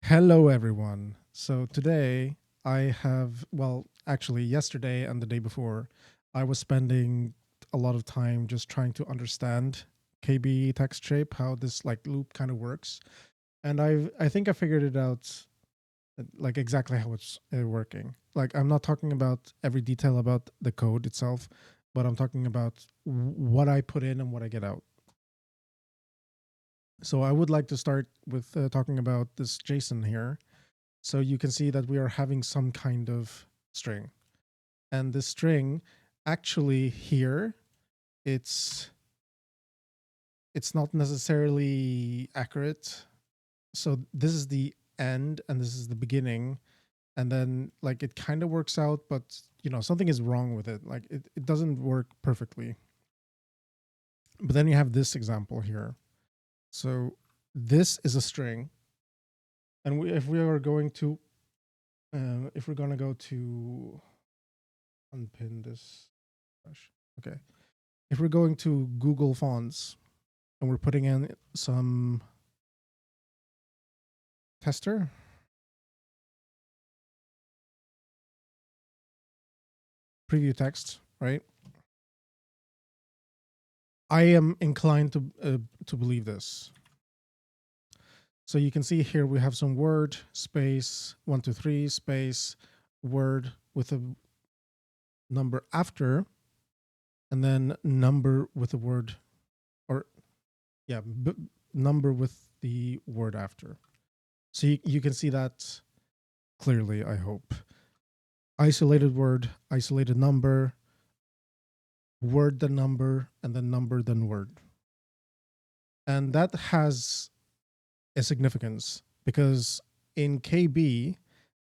Hello, everyone. So today I have, well, actually, yesterday and the day before, I was spending a lot of time just trying to understand KB text shape, how this like loop kind of works, and I think I figured it out, like exactly how it's working. Like I'm not talking about every detail about the code itself, but I'm talking about what I put in and what I get out. So I would like to start with talking about this JSON here. So you can see that we are having some kind of string. And the string actually here, it's it's not necessarily accurate. So this is the end and this is the beginning. And then like it kind of works out, but something is wrong with it. Like it doesn't work perfectly. But then you have this example here. So this is a string. And if we are going to, if we're going to go to unpin this, okay. If we're going to Google Fonts and we're putting in some tester, preview text, right? I am inclined to believe this. So you can see here we have some word space 123 space word with a number after, and then number with a word, or yeah, number with the word after. So you can see that clearly, I hope. Isolated word, isolated number, word then number, and then number then word. And that has a significance because in KB,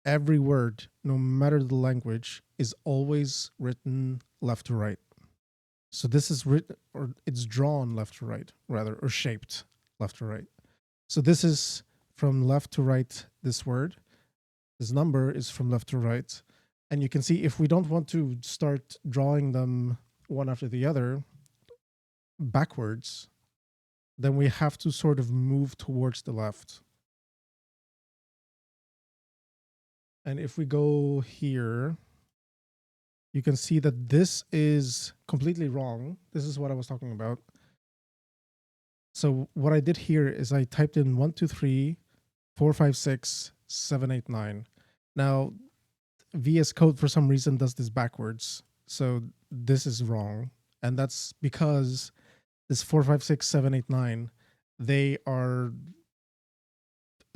every word, no matter the language, is always written left to right. So this is written, or it's drawn left to right, rather, or shaped left to right. So this is from left to right, this word. This number is from left to right. And you can see if we don't want to start drawing them one after the other backwards, then we have to sort of move towards the left. And if we go here, you can see that this is completely wrong. This is what I was talking about. So what I did here is I typed in 1, 2, 3, 4, 5, 6, 7, 8, 9. Now, VS Code for some reason does this backwards. So this is wrong. And that's because this 4, 5, 6, 7, 8, 9, they are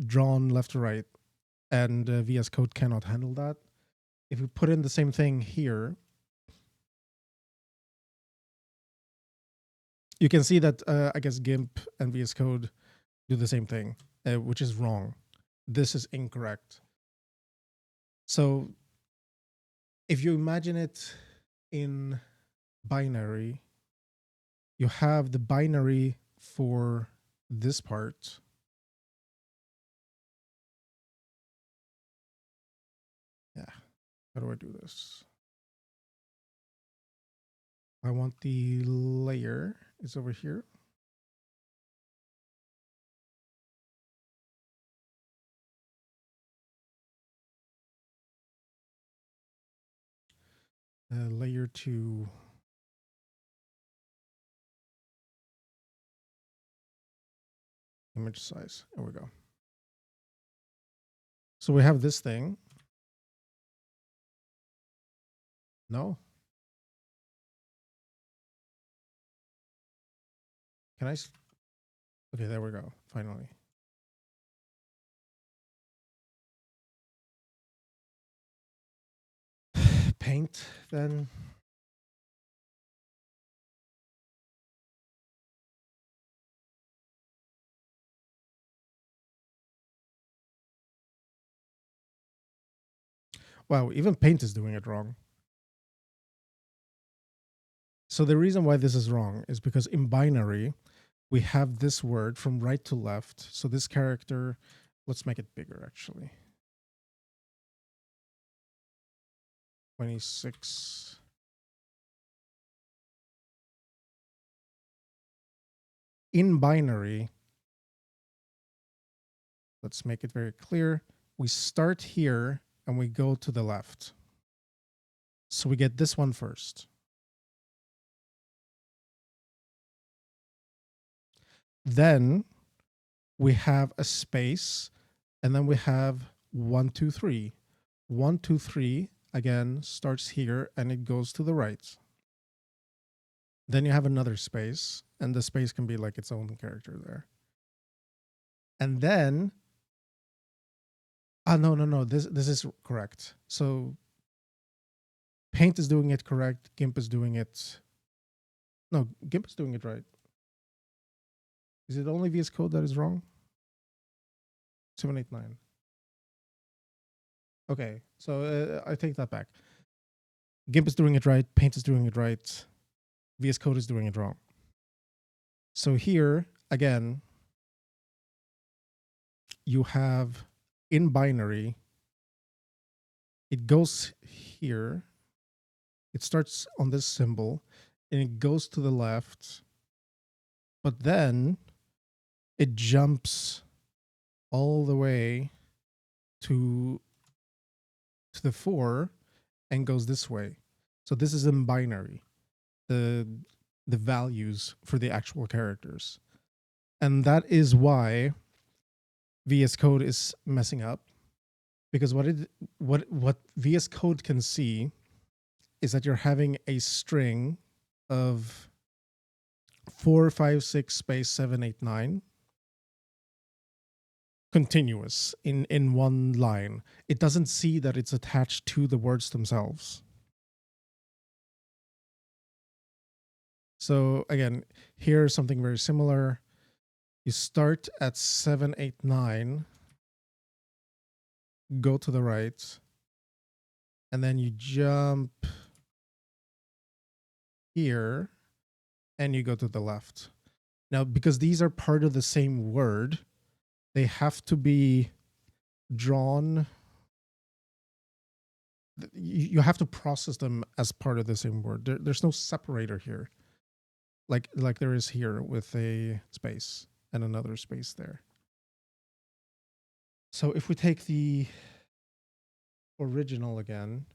drawn left to right. And VS Code cannot handle that. If we put in the same thing here, you can see that I guess GIMP and VS Code do the same thing, which is wrong. This is incorrect. So if you imagine it in binary, you have the binary for this part. Yeah, how do I do this? I want the layer is over here. Layer 2. Image size. There we go. So we have this thing. No. Can I? Okay, there we go. Finally. Paint then. Wow, even Paint is doing it wrong. So the reason why this is wrong is because in binary, we have this word from right to left. So this character, let's make it bigger actually. 26. In binary, Let's make it very clear. We start here and we go to the left. So we get this one first. Then we have a space, and then we have 1, 2, 3. 1, 2, 3 again starts here and it goes to the right. Then you have another space, and the space can be like its own character there. And then, no, this is correct. So Paint is doing it correct. GIMP is doing it. No, GIMP is doing it right. Is it only VS Code that is wrong? 789. Okay, so I take that back. GIMP is doing it right. Paint is doing it right. VS Code is doing it wrong. So here, again, you have in binary, it goes here. It starts on this symbol and it goes to the left, but then it jumps all the way to the 4 and goes this way. So this is in binary, the values for the actual characters. And that is why VS Code is messing up, because what VS Code can see is that you're having a string of 4, 5, 6 space 7, 8, 9 continuous in one line. It doesn't see that it's attached to the words themselves. So again, here's something very similar. You start at 7, 8, 9, go to the right, and then you jump here and you go to the left. Now, because these are part of the same word, they have to be drawn. You have to process them as part of the same word. There's no separator here, like there is here with a space and another space there. So if we take the original again,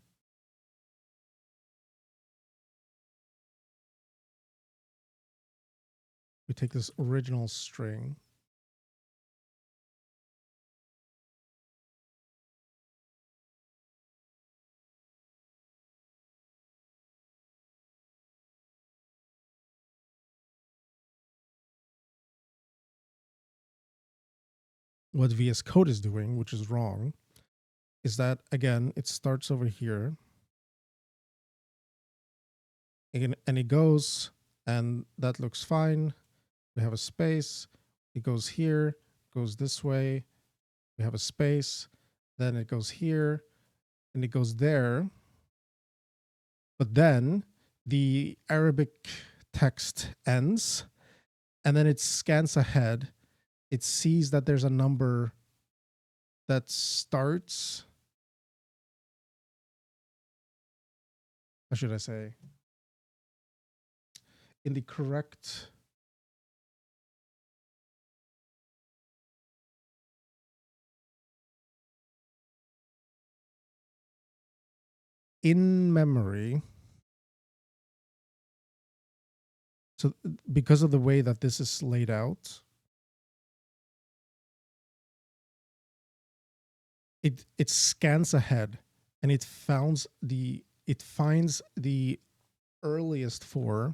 we take this original string, what VS Code is doing, which is wrong, is that, again, it starts over here, and it goes, and that looks fine. We have a space. It goes here, goes this way. We have a space. Then it goes here, and it goes there. But then the Arabic text ends, and then it scans ahead. It sees that there's a number that starts, how should I say, in the correct in memory. So because of the way that this is laid out, it scans ahead and it finds the earliest 4.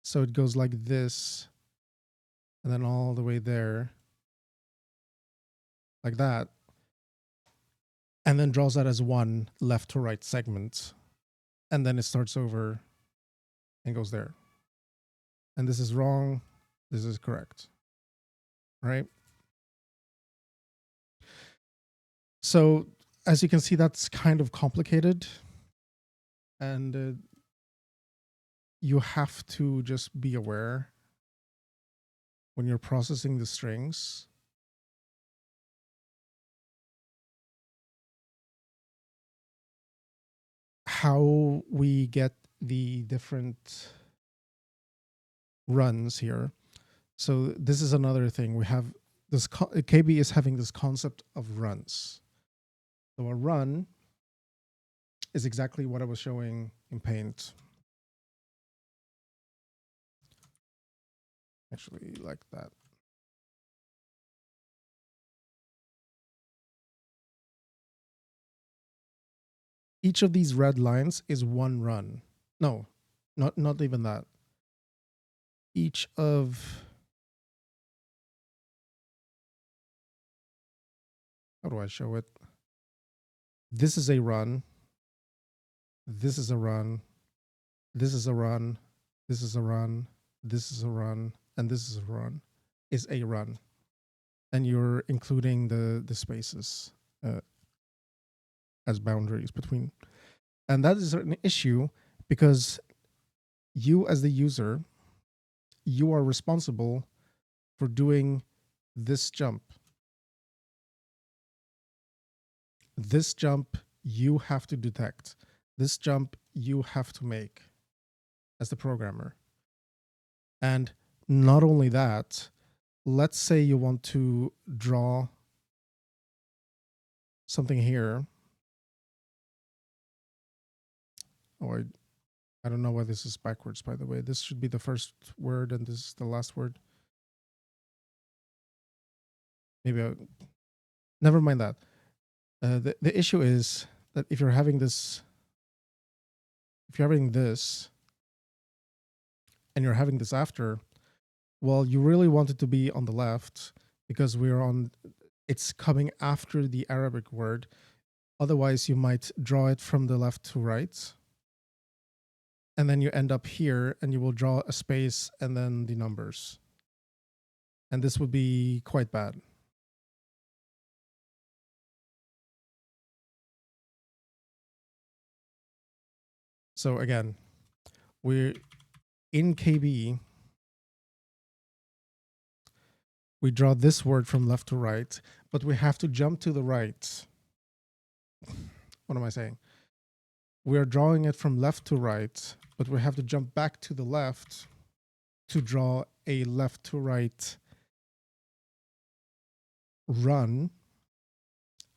So it goes like this, and then all the way there, like that, and then draws that as one left to right segment, and then it starts over and goes there. And this is wrong. This is correct. Right? So as you can see, that's kind of complicated. And you have to just be aware when you're processing the strings how we get the different runs here. So this is another thing. We have this, KB is having this concept of runs. So a run is exactly what I was showing in Paint. Actually, like that. Each of these red lines is one run. No, not even that. Each of, how do I show it? This is a run. This is a run. This is a run. This is a run. This is a run. And this is a run. Is a run. And you're including the spaces as boundaries between. And that is an issue because you as the user, you are responsible for doing this jump. This jump you have to detect. This jump you have to make as the programmer. And not only that, let's say you want to draw something here. Oh, I don't know why this is backwards, by the way. This should be the first word and this is the last word. Maybe never mind that. The issue is that if you're having this, and you're having this after, well, you really want it to be on the left because it's coming after the Arabic word. Otherwise, you might draw it from the left to right. And then you end up here and you will draw a space and then the numbers. And this would be quite bad. So again, we're in KB. We draw this word from left to right, but we have to jump to the right. What am I saying? We are drawing it from left to right, but we have to jump back to the left to draw a left to right run.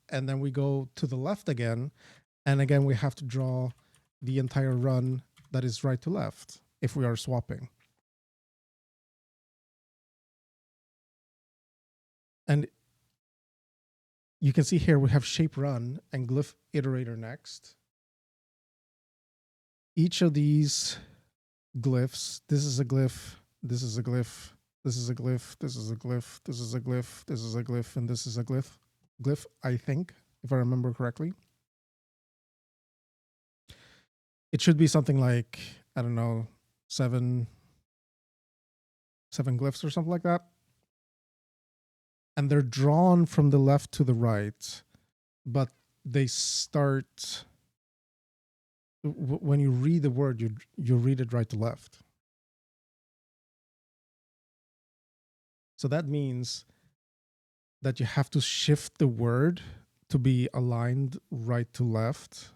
And then we go to the left again. And again, we have to draw the entire run that is right to left if we are swapping. And you can see here we have shape run and glyph iterator next. Each of these glyphs, this is a glyph, this is a glyph, this is a glyph, this is a glyph, this is a glyph, this is a glyph, and this is a glyph. Glyph, I think, if I remember correctly. It should be something like, I don't know, seven glyphs or something like that. And they're drawn from the left to the right, but they start, when you read the word, you read it right to left. So that means that you have to shift the word to be aligned right to left.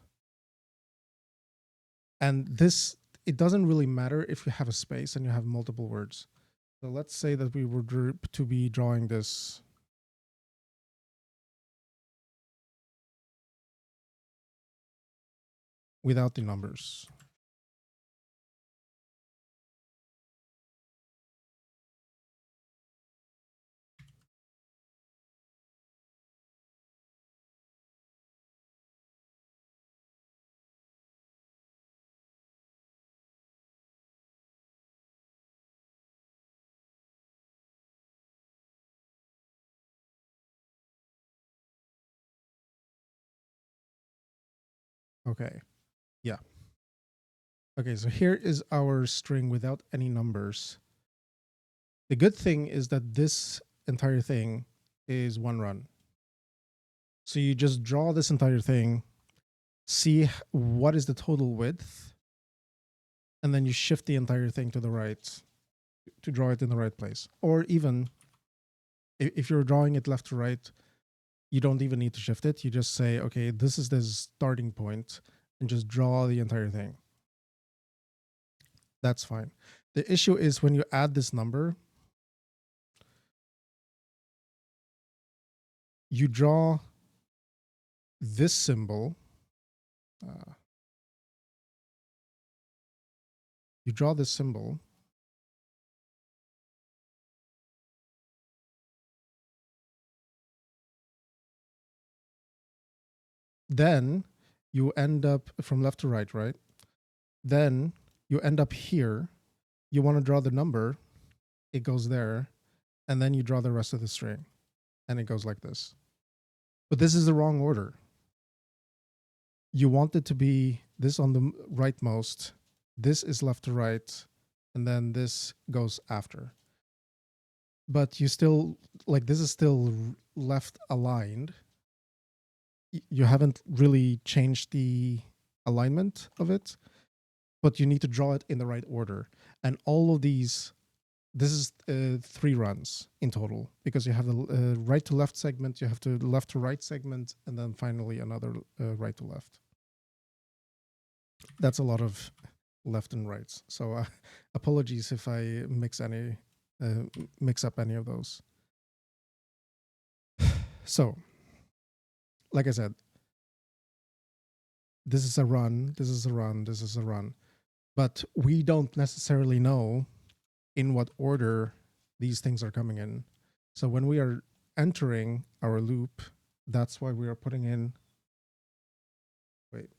And this, it doesn't really matter if you have a space and you have multiple words. So let's say that we were to be drawing this. Without the numbers. Okay, yeah. Okay, so here is our string without any numbers. The good thing is that this entire thing is one run. So you just draw this entire thing, see what is the total width, and then you shift the entire thing to the right to draw it in the right place. Or even if you're drawing it left to right, you don't even need to shift it. You just say, okay, this is the starting point, and just draw the entire thing. That's fine. The issue is when you add this number, you draw this symbol. You draw this symbol. Then you end up from left to right, right? Then you end up here. You want to draw the number. It goes there. And then you draw the rest of the string. And it goes like this. But this is the wrong order. You want it to be this on the rightmost. This is left to right. And then this goes after. But you still, like, this is still left aligned. You haven't really changed the alignment of it, but you need to draw it in the right order. And all of these, this is 3 runs in total, because you have the right to left segment, you have the left to right segment, and then finally another right to left. That's a lot of left and rights. So apologies if I mix up any of those. So, like I said, this is a run, this is a run, this is a run. But we don't necessarily know in what order these things are coming in. So when we are entering our loop, that's why we are putting in, wait.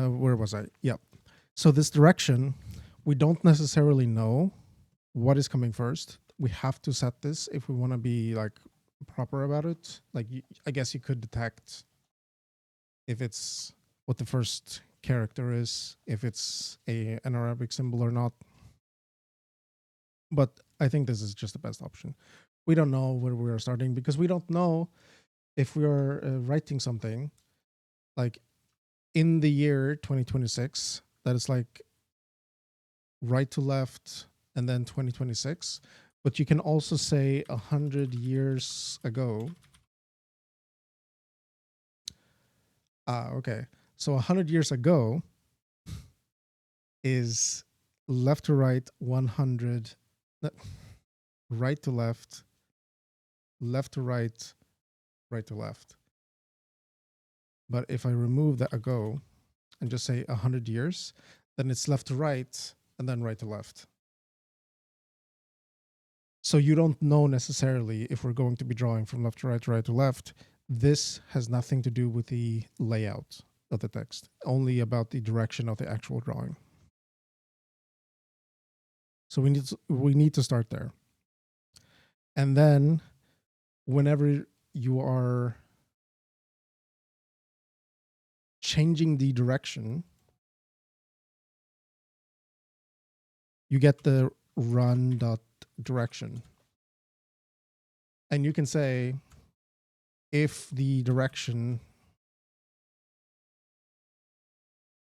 Where was I? Yep. So this direction, we don't necessarily know what is coming first. We have to set this if we want to be like proper about it. Like, I guess you could detect if it's what the first character is, if it's an Arabic symbol or not. But I think this is just the best option. We don't know where we are starting, because we don't know if we are writing something like in the year 2026 that is like right to left and then 2026. But you can also say 100 years ago. Okay. So 100 years ago is left to right 100, right to left, left to right, right to left. But if I remove the ago and just say 100 years, then it's left to right and then right to left. So you don't know necessarily if we're going to be drawing from left to right, right to left. This has nothing to do with the layout of the text, only about the direction of the actual drawing. So we need to start there. And then whenever you are changing the direction, you get the run.direction. And you can say, if the direction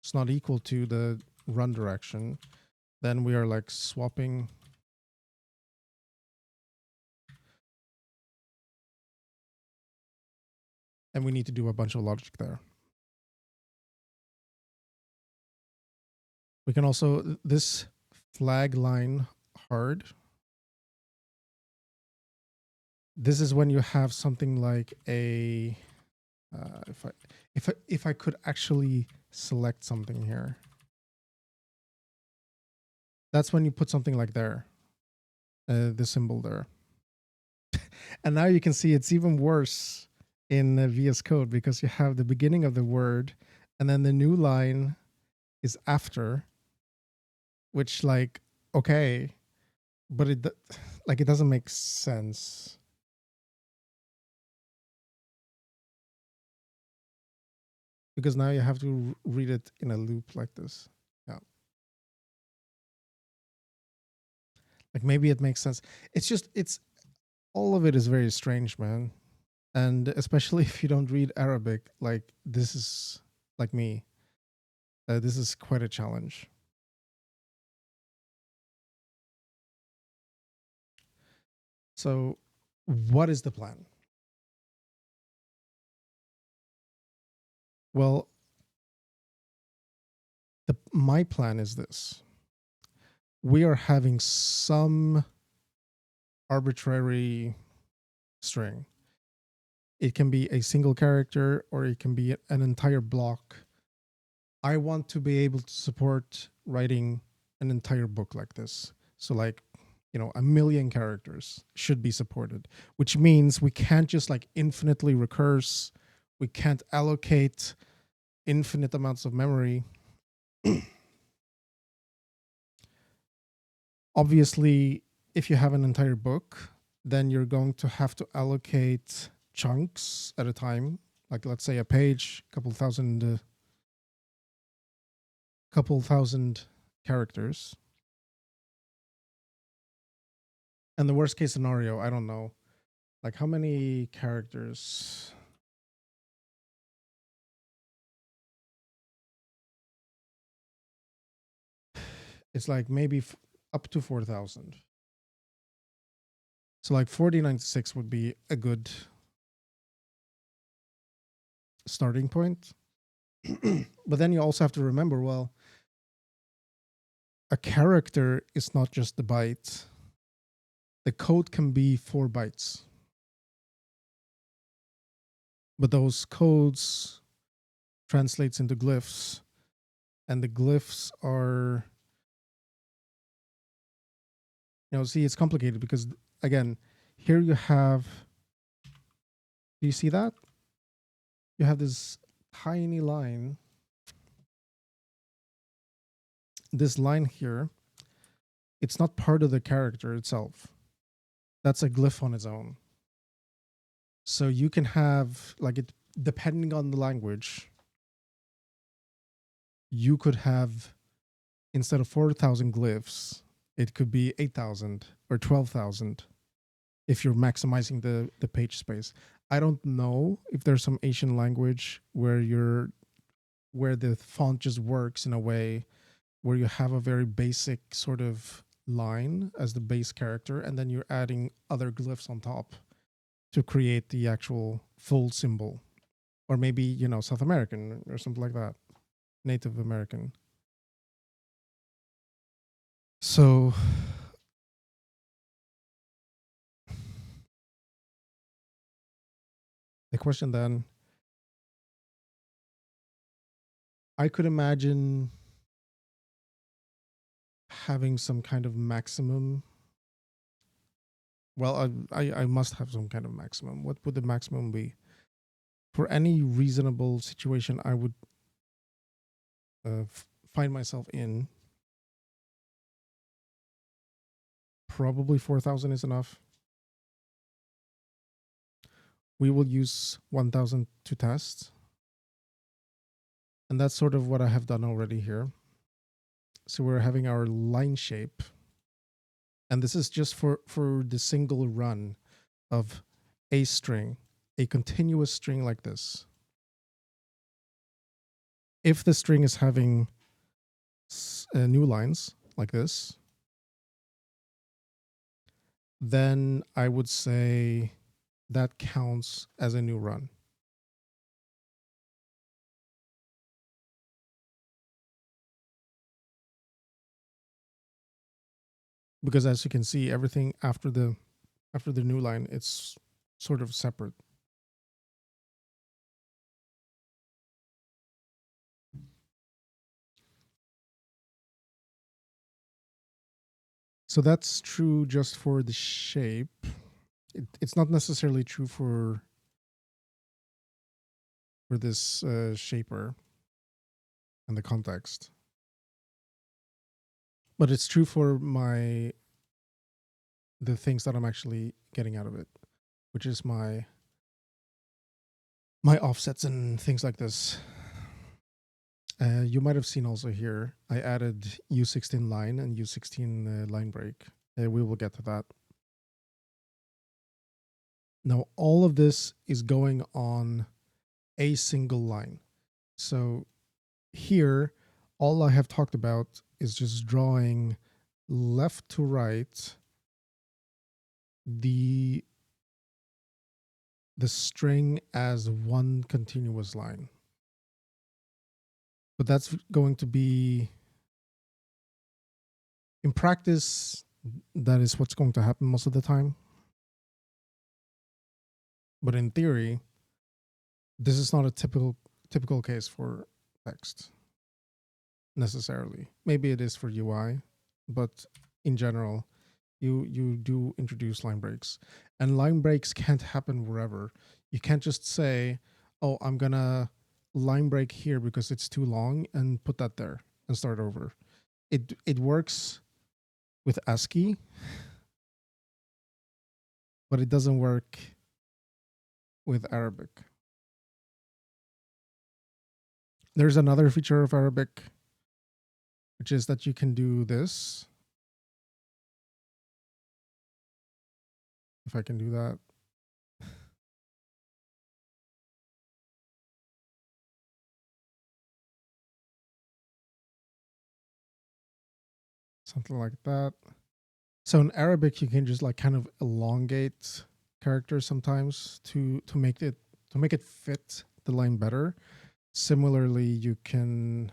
is not equal to the run direction, then we are like swapping. And we need to do a bunch of logic there. We can also, this flag line hard. This is when you have something like a, if I could actually select something here. That's when you put something like there, the symbol there. And now you can see it's even worse in VS Code, because you have the beginning of the word and then the new line is after, which, like, okay, but it doesn't make sense. Because now you have to read it in a loop like this. Yeah. Like, maybe it makes sense. It's just, all of it is very strange, man. And especially if you don't read Arabic, like, this is like me. This is quite a challenge. So what is the plan? Well, my plan is this. We are having some arbitrary string. It can be a single character or it can be an entire block. I want to be able to support writing an entire book like this. So like, 1,000,000 characters should be supported, which means we can't just like infinitely recurse. We can't allocate infinite amounts of memory. Obviously, if you have an entire book, then you're going to have to allocate chunks at a time. Like let's say a page, couple thousand characters. And the worst case scenario, I don't know, like how many characters? It's like maybe up to 4,000. So like 4096 would be a good starting point. But then you also have to remember, well, a character is not just the byte. The code can be 4 bytes. But those codes translates into glyphs, and the glyphs are, see, it's complicated because again, here you have, do you see that? You have this tiny line. This line here, it's not part of the character itself. That's a glyph on its own. So you can have, like, it depending on the language, you could have, instead of 4,000 glyphs, it could be 8,000 or 12,000 if you're maximizing the page space. I don't know if there's some Asian language where the font just works in a way where you have a very basic sort of line as the base character, and then you're adding other glyphs on top to create the actual full symbol. Or maybe, South American or something like that, Native American. So the question then, I could imagine having some kind of maximum. Well, I must have some kind of maximum. What would the maximum be? For any reasonable situation I would find myself in, probably 4,000 is enough. We will use 1,000 to test. And that's sort of what I have done already here. So we're having our line shape. And this is just for the single run of a string, a continuous string like this. If the string is having new lines like this, then I would say that counts as a new run. Because as you can see, everything after the new line, it's sort of separate. So that's true just for the shape. It's not necessarily true for this shaper and the context. But it's true for the things that I'm actually getting out of it, which is my offsets and things like this. You might have seen also here, I added U16 line and U16 line break. We will get to that. Now, all of this is going on a single line. So here, all I have talked about is just drawing left to right the string as one continuous line. But that's going to be, in practice, that is what's going to happen most of the time. But in theory, this is not a typical case for text necessarily. Maybe it is for UI, but in general, you do introduce line breaks, and line breaks can't happen wherever. You can't just say, oh, I'm gonna line break here because it's too long and put that there and start over. It works with ASCII, but it doesn't work with Arabic. There's another feature of Arabic, which is that you can do this. If I can do that. Something like that. So in Arabic, you can just like kind of elongate characters sometimes to make it fit the line better. Similarly, you can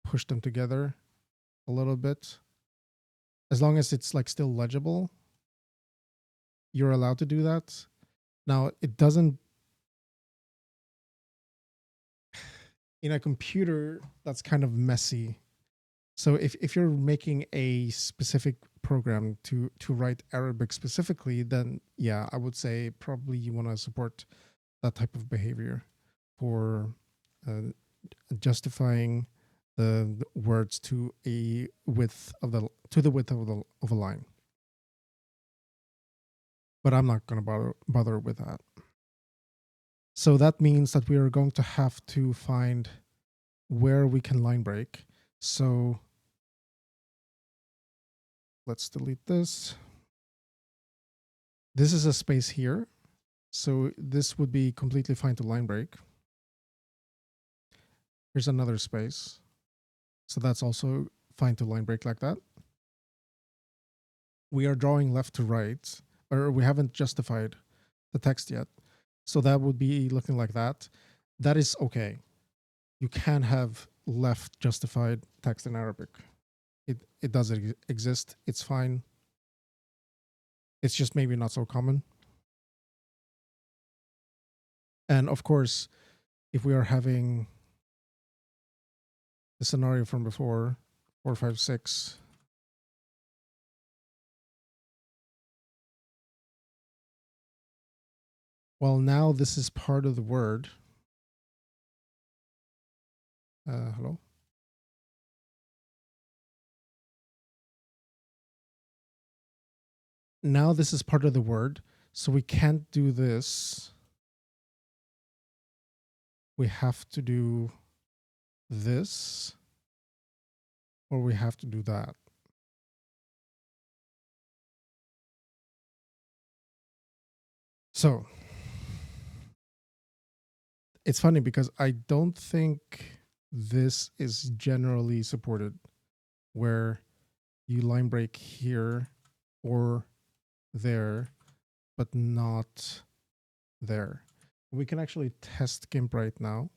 push them together a little bit. As long as it's like still legible, you're allowed to do that. Now, it doesn't, in a computer, that's kind of messy. So if you're making a specific program to write Arabic specifically, then yeah, I would say probably you want to support that type of behavior for justifying the words to a width of the of a line. But I'm not going to bother with that. So that means that we are going to have to find where we can line break. So let's delete this. This is a space here. So this would be completely fine to line break. Here's another space. So that's also fine to line break like that. We are drawing left to right, or we haven't justified the text yet. So that would be looking like that. That is okay. You can have left justified text in Arabic. It does exist. It's fine. It's just maybe not so common. And of course, if we are having the scenario from before, 4, 5, 6, well, now this is part of the word. Hello? Now this is part of the word, so we can't do this. We have to do this, or we have to do that. So it's funny because I don't think this is generally supported, where you line break here or there, but not there. We can actually test GIMP right now.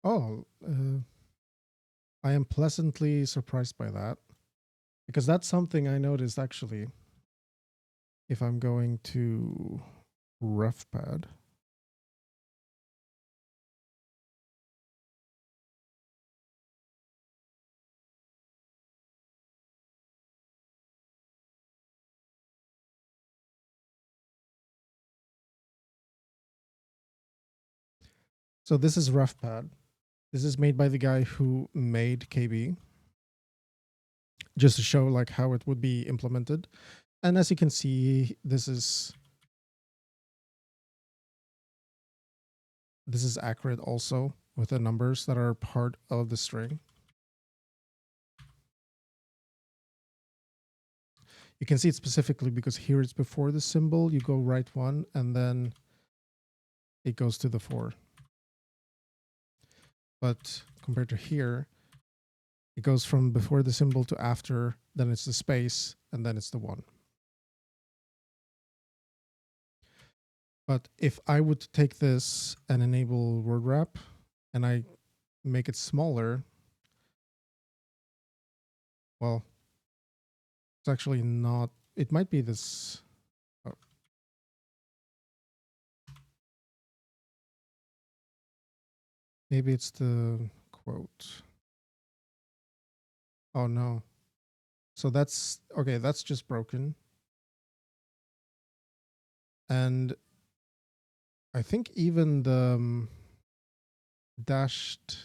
Oh, I am pleasantly surprised by that, because that's something I noticed actually. If I'm going to RefPad, so this is RefPad. This is made by the guy who made KB, just to show like how it would be implemented. And as you can see, this is accurate also. with the numbers that are part of the string. You can see it specifically because here it's before the symbol. You go right one, and then it goes to the 4. But compared to here, it goes from before the symbol to after, then it's the space, and then it's the 1. But if I would take this and enable word wrap, and I make it smaller, well, it's actually not, it might be this. Oh. Maybe it's the quote. Oh no. So that's, okay, that's just broken. And I think even the dashed,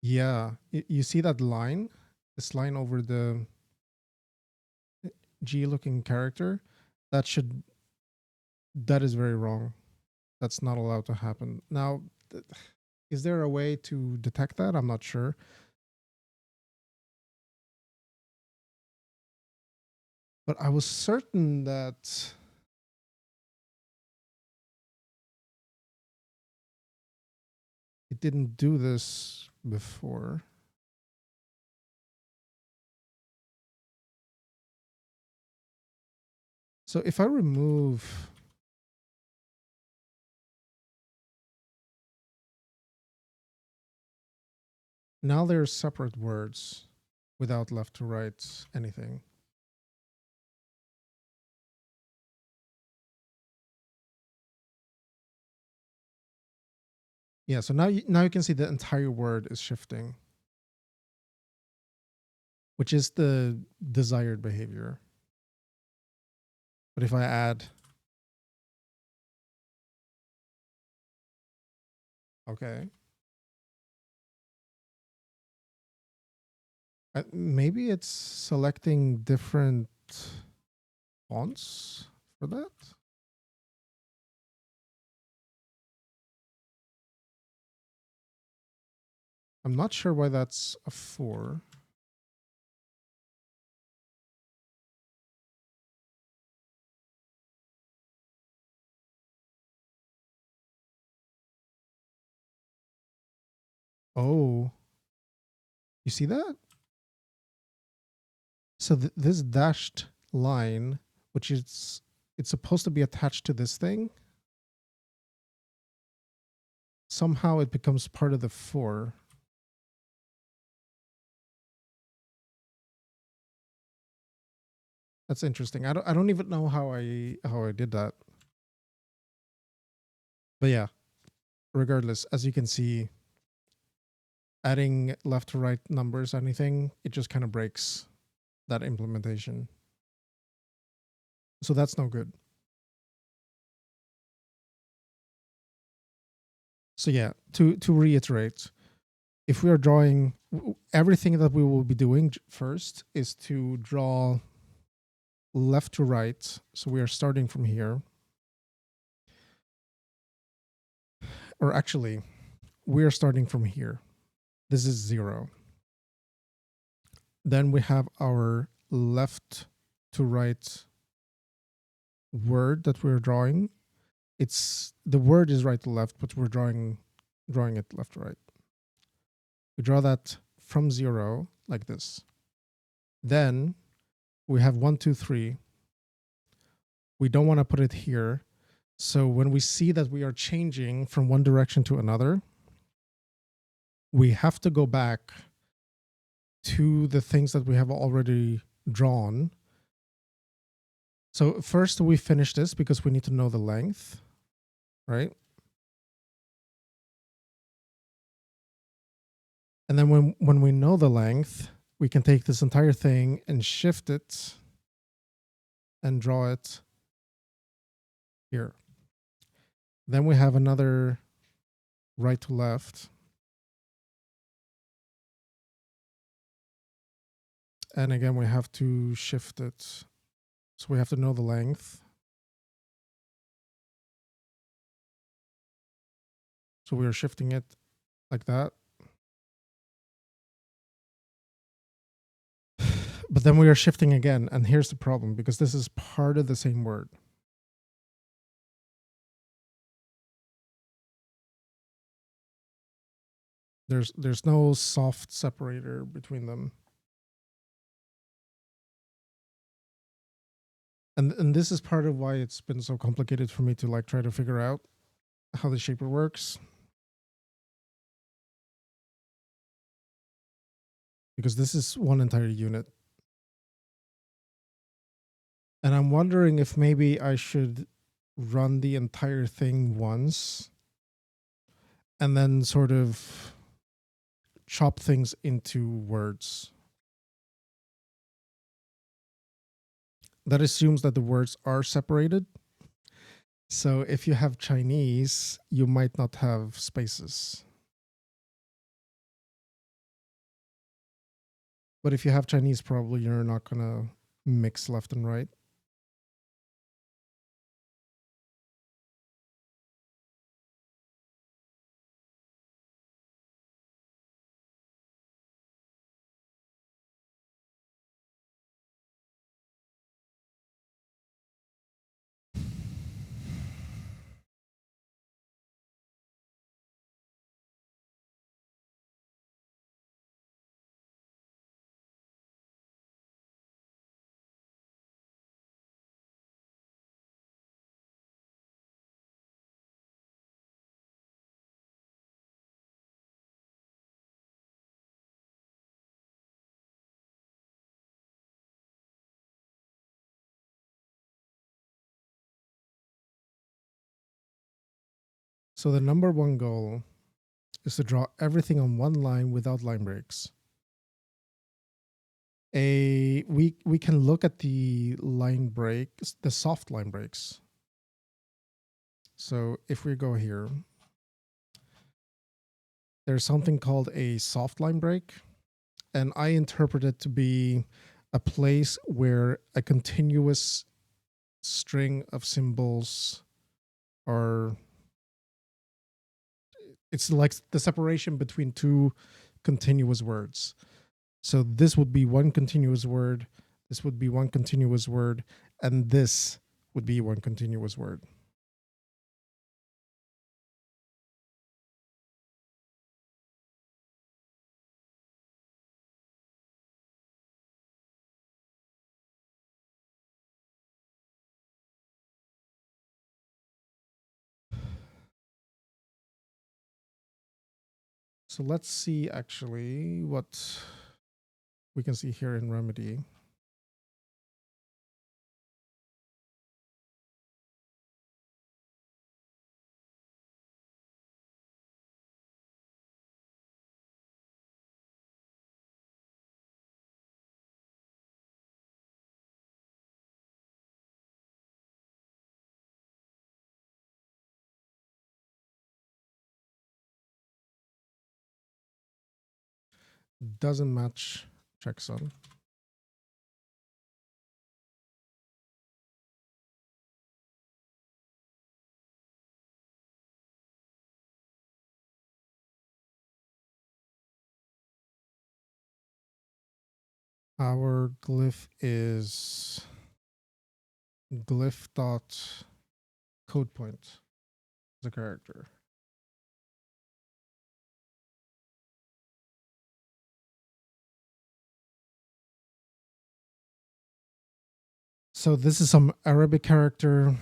yeah, you see that line, this line over the G looking character, that is very wrong. That's not allowed to happen. Now, is there a way to detect that? I'm not sure. But I was certain that it didn't do this before. So if I remove, now there's separate words without left to right anything. Yeah, so now you can see the entire word is shifting, which is the desired behavior. But if I add, okay. Maybe it's selecting different fonts for that. I'm not sure why that's a 4. Oh, you see that? So this dashed line, which is, it's supposed to be attached to this thing. Somehow it becomes part of the 4. That's interesting. I don't even know how I did that. But yeah, regardless, as you can see, adding left to right numbers, anything, it just kind of breaks that implementation. So that's no good. So yeah, to reiterate, if we are drawing, everything that we will be doing first is to draw left to right. So we are starting from here. Or actually, we are starting from here. This is 0. Then we have our left to right word that we're drawing. It's, the word is right to left, but we're drawing it left to right. We draw that from 0 like this. Then we have 1, 2, 3. We don't want to put it here. So when we see that we are changing from one direction to another, we have to go back to the things that we have already drawn. So first we finish this because we need to know the length, right? And then when we know the length, we can take this entire thing and shift it and draw it here. Then we have another right to left. And again, we have to shift it. So we have to know the length. So we are shifting it like that. But then we are shifting again, and here's the problem, because this is part of the same word. There's no soft separator between them. And this is part of why it's been so complicated for me to like try to figure out how the shaper works. Because this is one entire unit. And I'm wondering if maybe I should run the entire thing once and then sort of chop things into words. That assumes that the words are separated. So if you have Chinese, you might not have spaces. But if you have Chinese, probably you're not going to mix left and right. So the number one goal is to draw everything on one line without line breaks. We can look at the line breaks, the soft line breaks. So if we go here, there's something called a soft line break, and I interpret it to be a place where a continuous string of symbols are, it's like the separation between two continuous words. So this would be one continuous word, this would be one continuous word, and this would be one continuous word. So let's see actually what we can see here in Remedy. Doesn't match checksum. Our glyph is glyph dot code point as a character. So this is some Arabic character.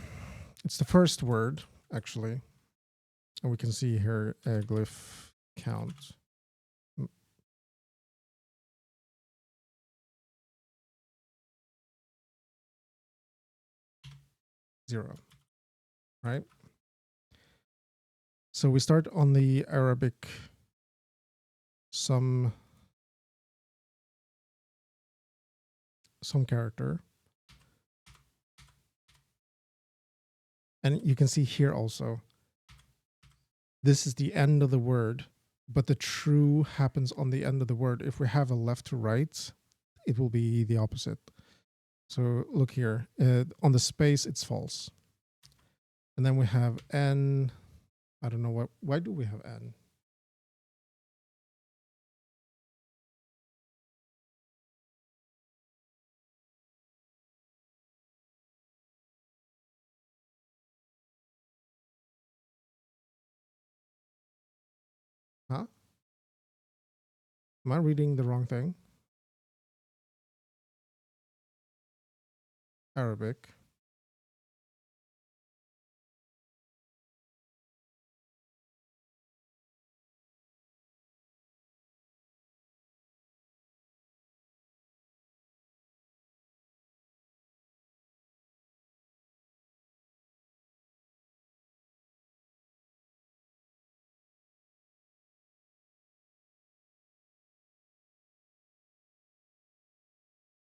It's the first word, actually. And we can see here a glyph count. Zero, right? So we start on the Arabic some character. And you can see here also, this is the end of the word, but the true happens on the end of the word. If we have a left to right, it will be the opposite. So look here, on the space, it's false. And then we have N I don't know why do we have N? Huh? Am I reading the wrong thing? Arabic.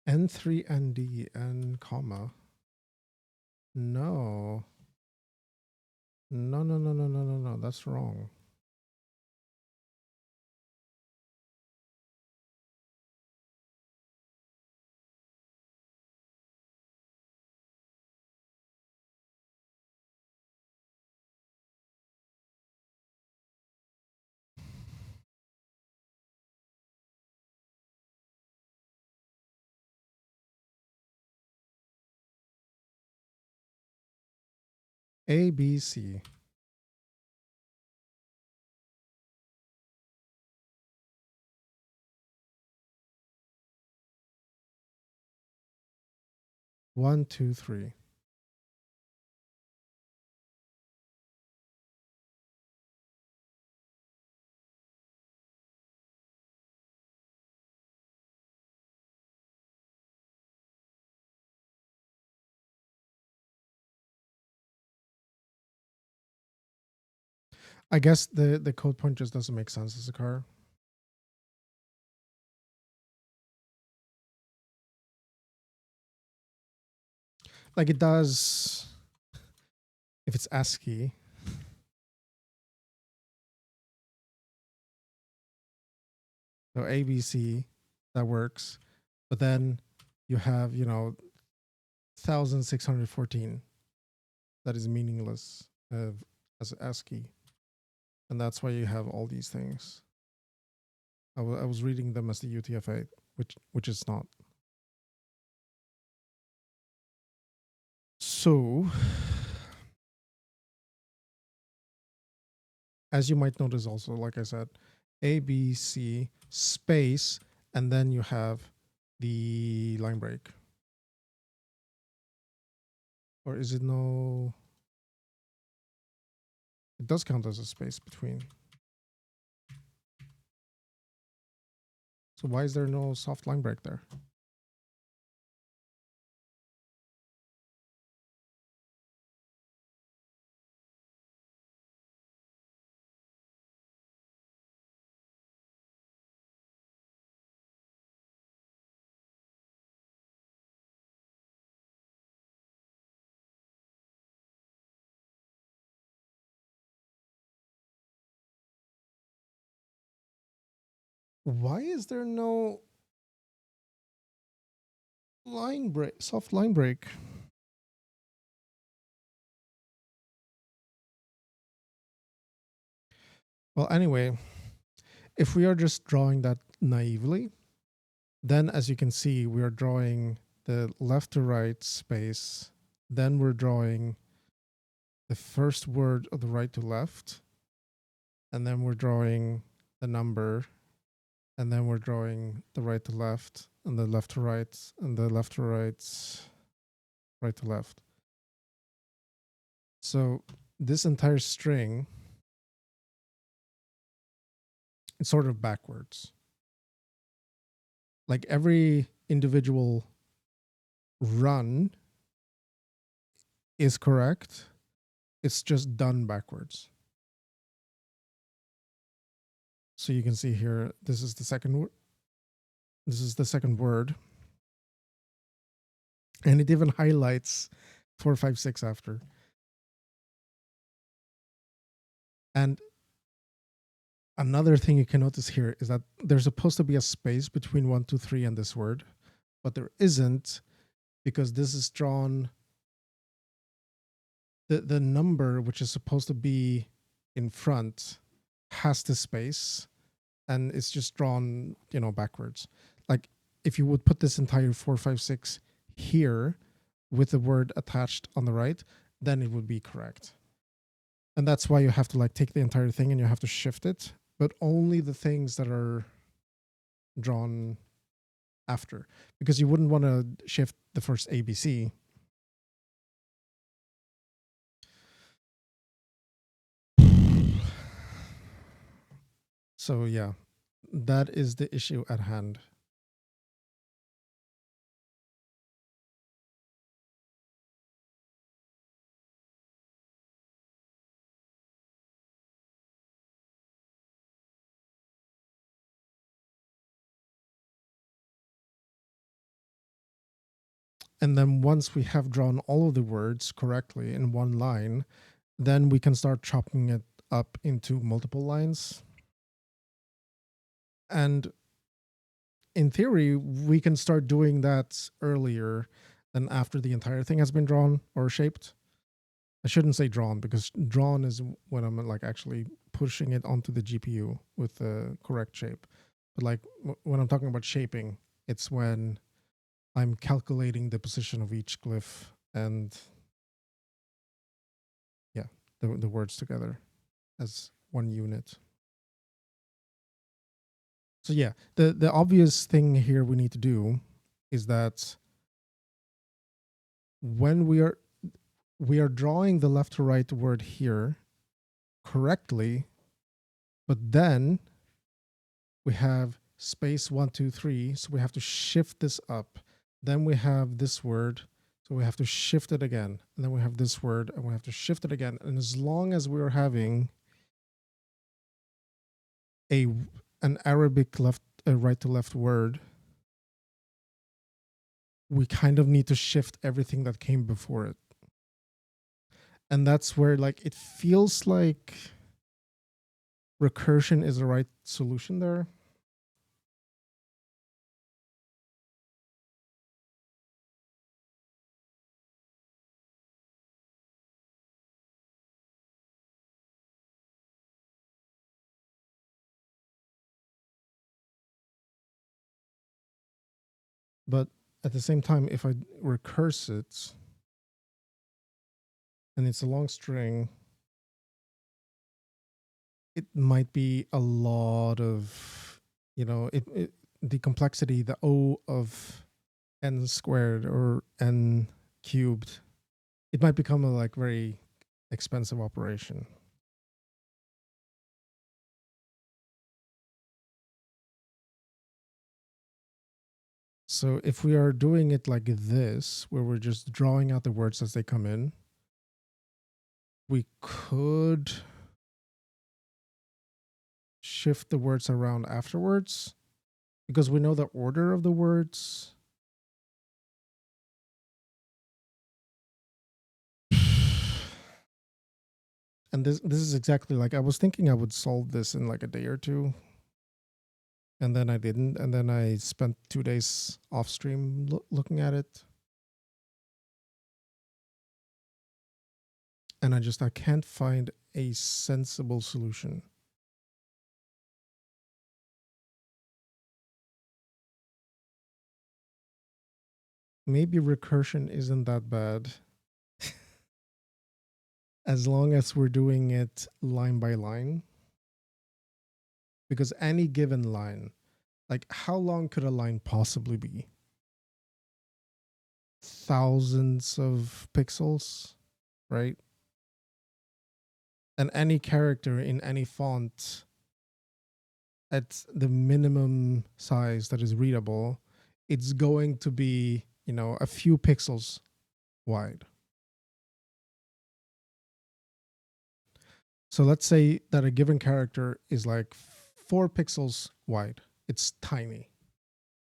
N3ND and comma. No. No. That's wrong. ABC. One, two, three. I guess the code point just doesn't make sense as a car. Like it does if it's ASCII. So ABC, that works. But then you have, 1614 that is meaningless as ASCII. And that's why you have all these things. I was reading them as the UTF-8, which is not. So, as you might notice also, like I said, A, B, C, space, and then you have the line break. Or is it no? It does count as a space between. So why is there no soft line break there? Why is there no line break, soft line break? Well, anyway, if we are just drawing that naively, then as you can see, we are drawing the left to right space. Then we're drawing the first word of the right to left. And then we're drawing the number. And then we're drawing the right to left and the left to right and the left to right, right to left. So this entire string is sort of backwards. Like every individual run is correct. It's just done backwards. So you can see here, this is the second word. This is the second word. And it even highlights 4, 5, 6 after. And another thing you can notice here is that there's supposed to be a space between 1, 2, 3 and this word, but there isn't because this is drawn. The number, which is supposed to be in front has the space and it's just drawn, backwards. Like if you would put this entire 456 here with the word attached on the right, then it would be correct. And that's why you have to like take the entire thing and you have to shift it, but only the things that are drawn after, because you wouldn't want to shift the first ABC. So yeah, that is the issue at hand. And then once we have drawn all of the words correctly in one line, then we can start chopping it up into multiple lines. And in theory, we can start doing that earlier than after the entire thing has been drawn or shaped. I shouldn't say drawn, because drawn is when I'm like actually pushing it onto the GPU with the correct shape. But like when I'm talking about shaping, it's when I'm calculating the position of each glyph and yeah, the words together as one unit. So yeah, the obvious thing here we need to do is that when we are drawing the left to right word here correctly, but then we have space 1, 2, 3, so we have to shift this up. Then we have this word, so we have to shift it again. And then we have this word, and we have to shift it again. And as long as we are having an Arabic right to left word, we kind of need to shift everything that came before it. And that's where like it feels like recursion is the right solution there. But at the same time, if I recurse it and it's a long string, it might be a lot of, the complexity, the O of n squared or n cubed. It might become a like very expensive operation. So if we are doing it like this, where we're just drawing out the words as they come in, we could shift the words around afterwards because we know the order of the words. And this is exactly like I was thinking I would solve this in like a day or two. And then I didn't. And then I spent 2 days off stream looking at it. And I can't find a sensible solution. Maybe recursion isn't that bad. As long as we're doing it line by line. Because any given line, like how long could a line possibly be? Thousands of pixels, right? And any character in any font at the minimum size that is readable, it's going to be, a few pixels wide. So let's say that a given character is like 4 pixels wide. It's tiny.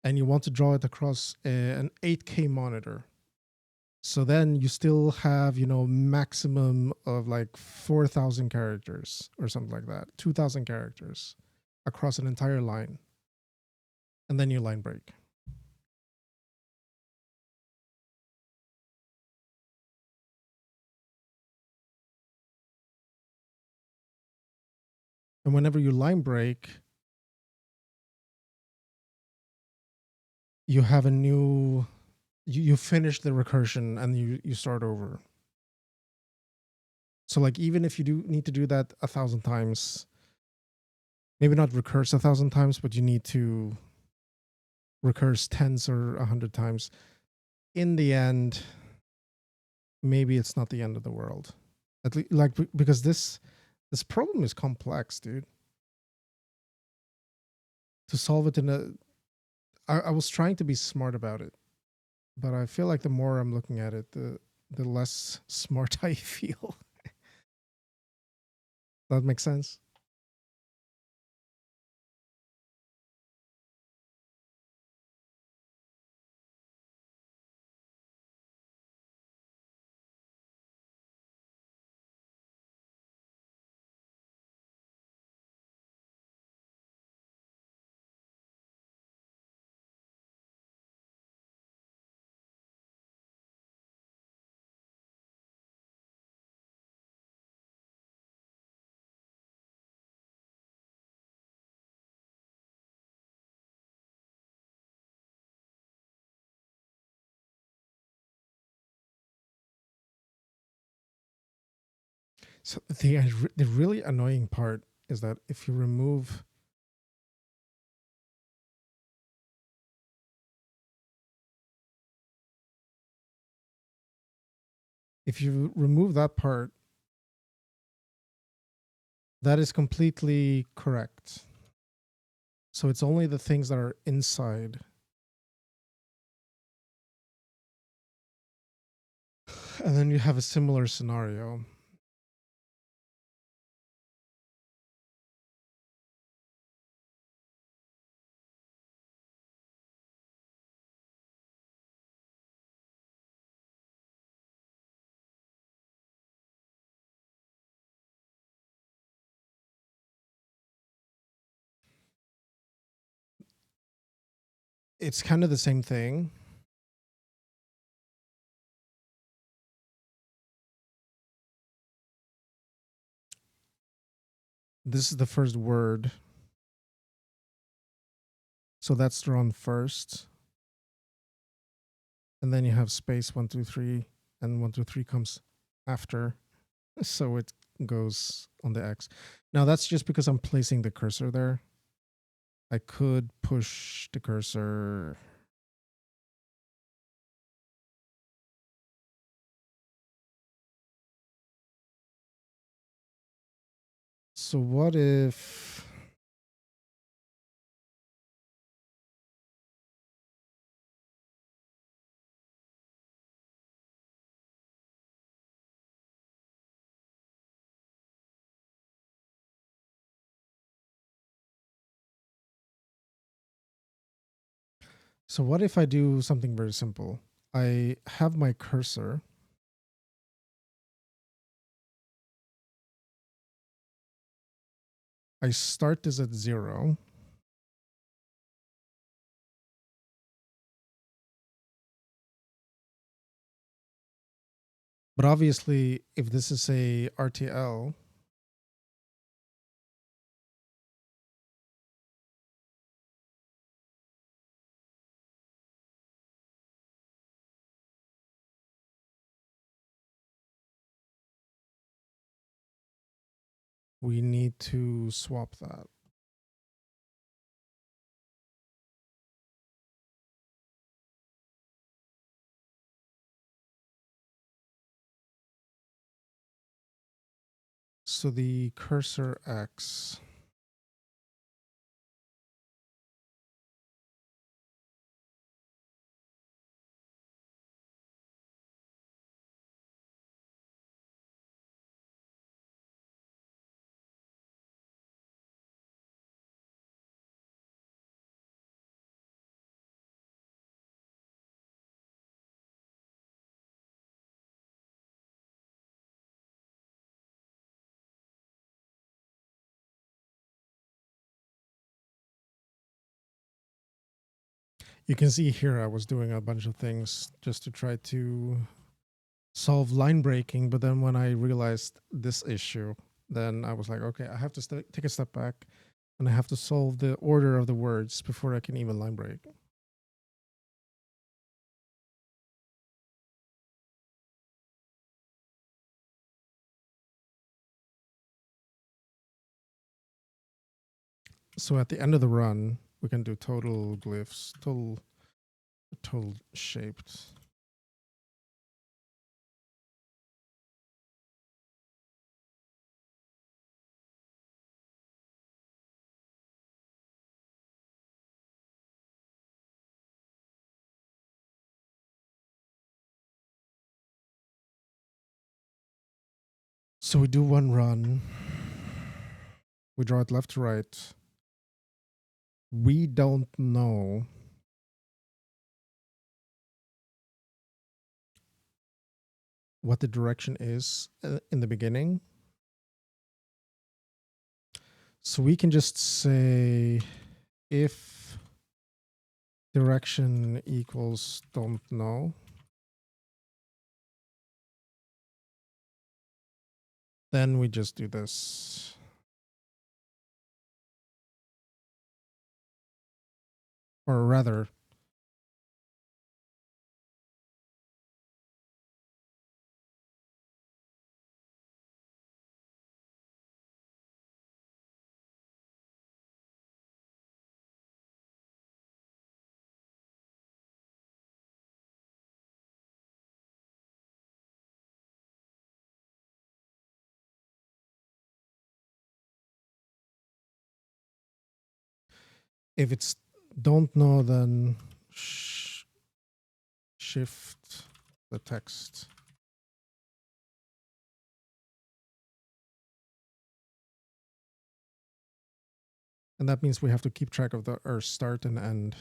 And you want to draw it across an 8K monitor. So then you still have, maximum of like 4,000 characters or something like that, 2,000 characters across an entire line. And then you line break. And whenever you line break, you have a new, you finish the recursion and you start over. So like even if you do need to do that 1,000 times, maybe not recurse 1,000 times, but you need to recurse tens or 100 times. In the end, maybe it's not the end of the world. At least, like, because this problem is complex, dude. To solve it in a, I was trying to be smart about it, but I feel like the more I'm looking at it, the less smart I feel. That makes sense. So the really annoying part is that if you remove, that part, that is completely correct. So it's only the things that are inside. And then you have a similar scenario. It's kind of the same thing. This is the first word. So that's drawn first. And then you have space 1, 2, 3, and 1, 2, 3 comes after. So it goes on the X. Now that's just because I'm placing the cursor there. I could push the cursor. So what if, I do something very simple? I have my cursor. I start this at 0. But obviously, if this is a RTL, we need to swap that. So the cursor X, you can see here I was doing a bunch of things just to try to solve line breaking, but then when I realized this issue, then I was like, okay, I have to take a step back, and I have to solve the order of the words before I can even line break. So at the end of the run, we can do total glyphs, total shaped. So we do one run. We draw it left to right. We don't know what the direction is in the beginning. So we can just say if direction equals don't know, then we just do this. Or rather, if it's don't know, then shift the text. And that means we have to keep track of our start and end.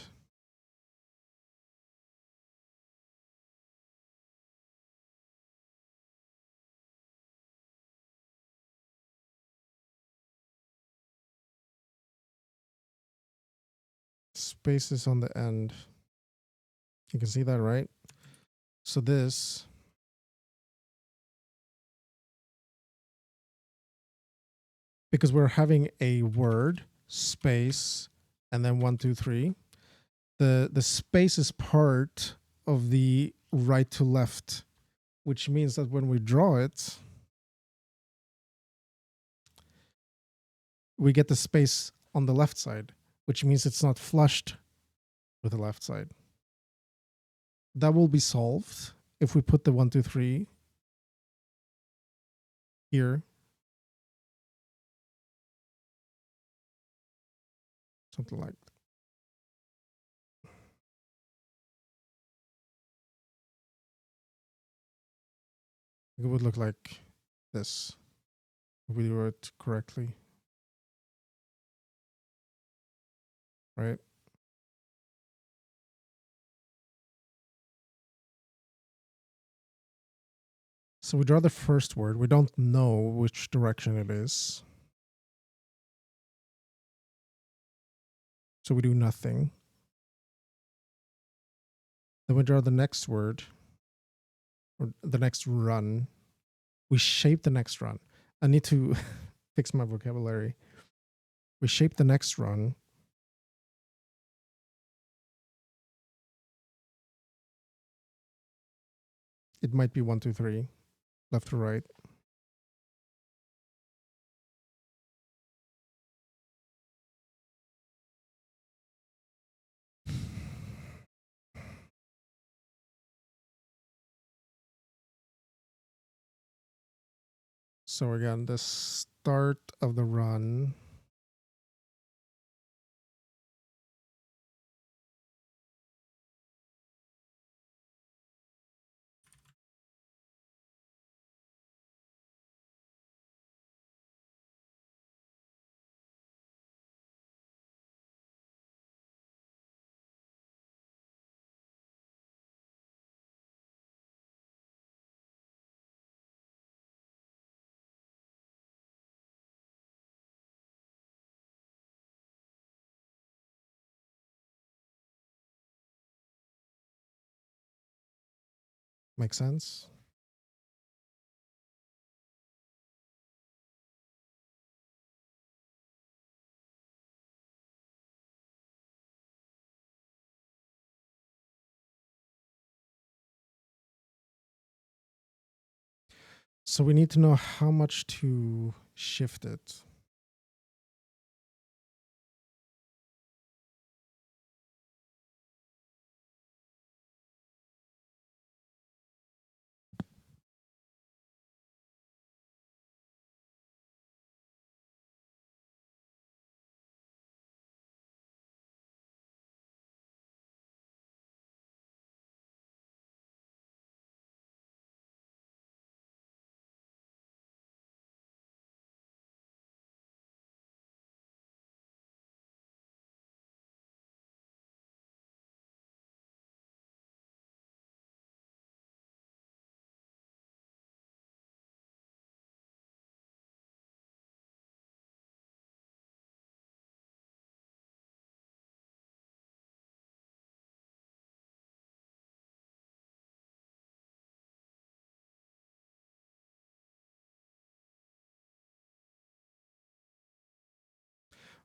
Spaces on the end. You can see that, right? So this, because we're having a word, space, and then 1, 2, 3. The space is part of the right to left, which means that when we draw it, we get the space on the left side, which means it's not flushed with the left side. That will be solved if we put the 1, 2, 3 here. Something like that. It would look like this if we do it correctly. Right? So we draw the first word. We don't know which direction it is. So we do nothing. Then we draw the next word, or the next run. We shape the next run. I need to fix my vocabulary. We shape the next run. It might be 1, 2, 3, left to right. So again, the start of the run. Makes sense? So we need to know how much to shift it.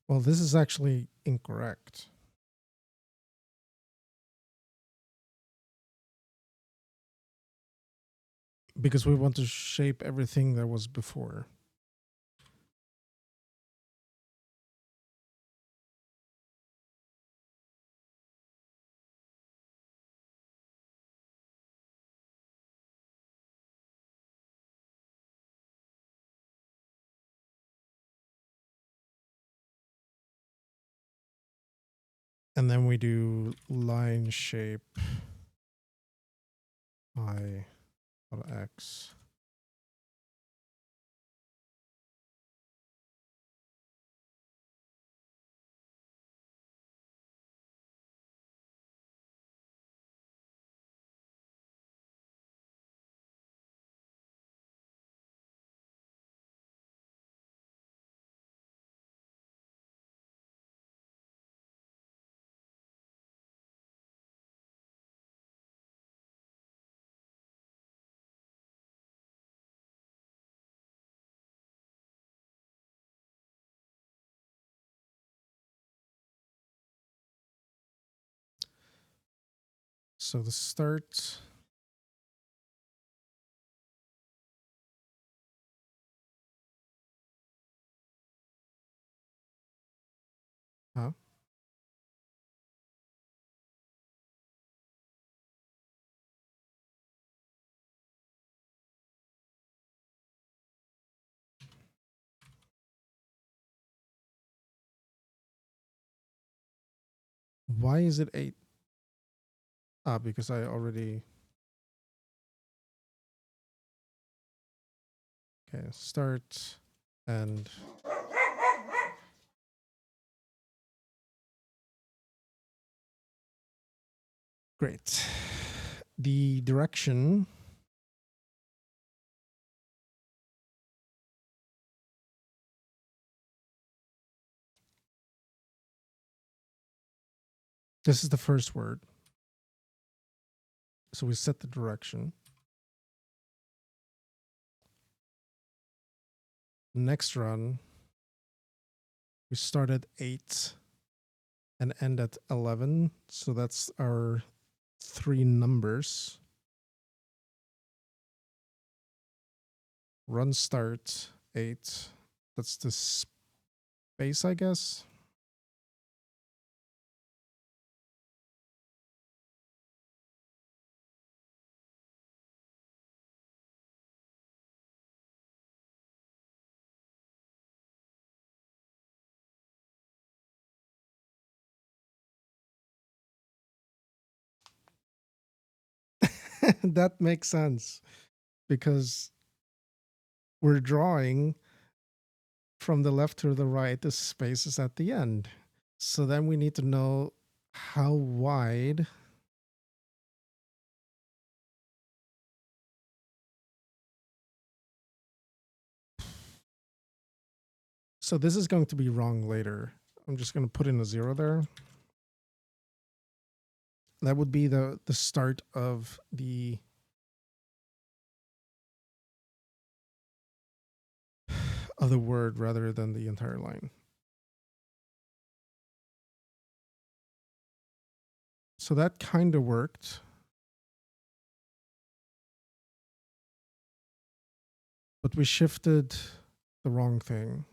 Well, this is actually incorrect. Because we want to shape everything that was before. And then we do line shape I dot X. So the start. Huh? Why is it 8? Because I already. Okay, start and. Great. The direction. This is the first word. So we set the direction. Next run, we start at 8 and end at 11. So that's our 3 numbers. Run start 8. That's the space, I guess. That makes sense because we're drawing from the left to the right, the space is at the end. So then we need to know how wide so this is going to be wrong later. I'm just going to put in a 0 there. That would be the start of the word rather than the entire line. So that kind of worked. but we shifted the wrong thing.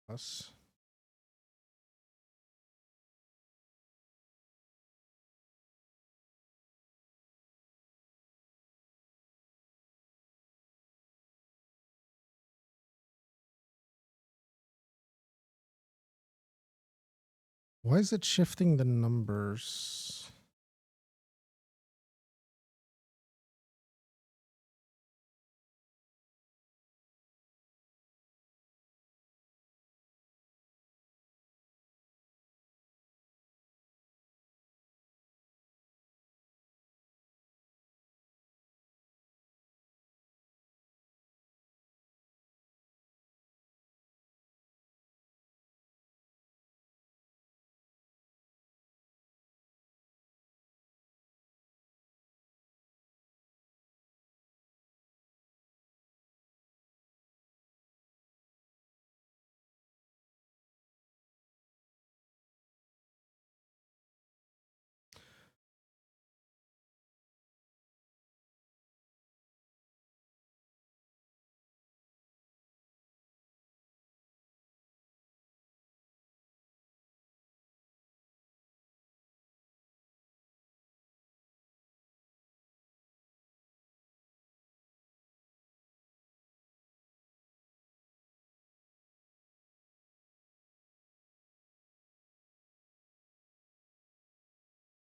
Us. Why is it shifting the numbers?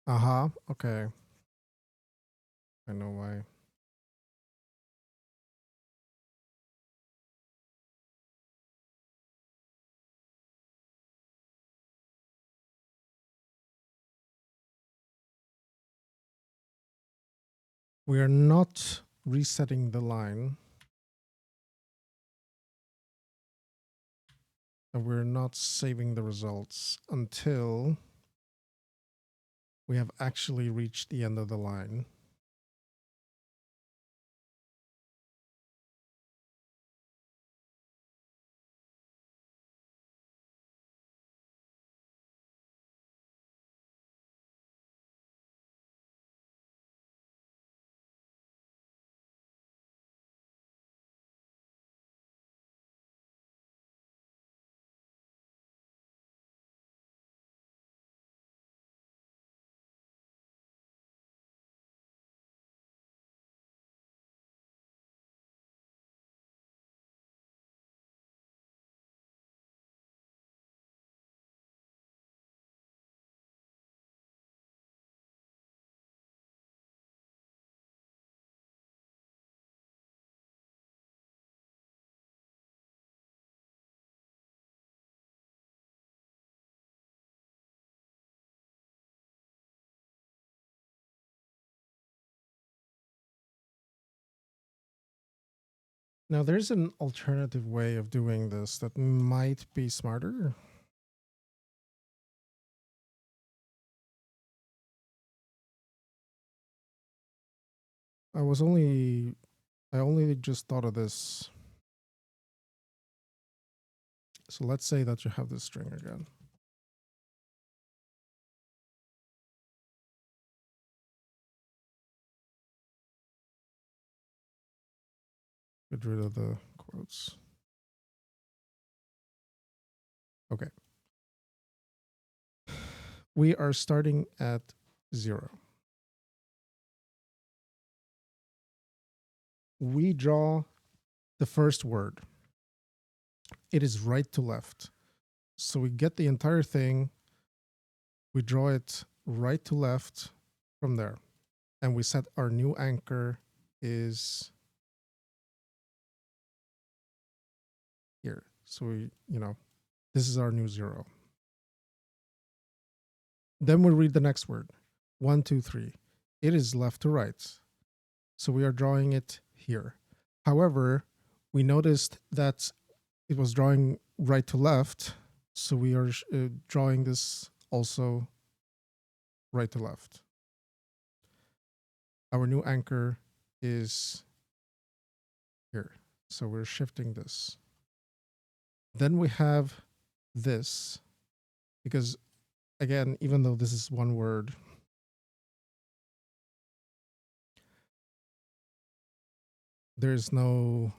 Uh-huh. Okay. I know why. We are not resetting the line. And we're not saving the results until we have actually reached the end of the line. Now, there's an alternative way of doing this that might be smarter. I only just thought of this. So let's say that you have this string again. Get rid of the quotes. Okay. We are starting at 0. We draw the first word. It is right to left. So we get the entire thing. We draw it right to left from there. And we set our new anchor is here. So we, this is our new 0. Then we read the next word. 1, 2, 3. It is left to right. So we are drawing it here. However, we noticed that it was drawing right to left. So we are drawing this also right to left. Our new anchor is here. So we're shifting this. Then we have this, because again, even though this is one word, there's no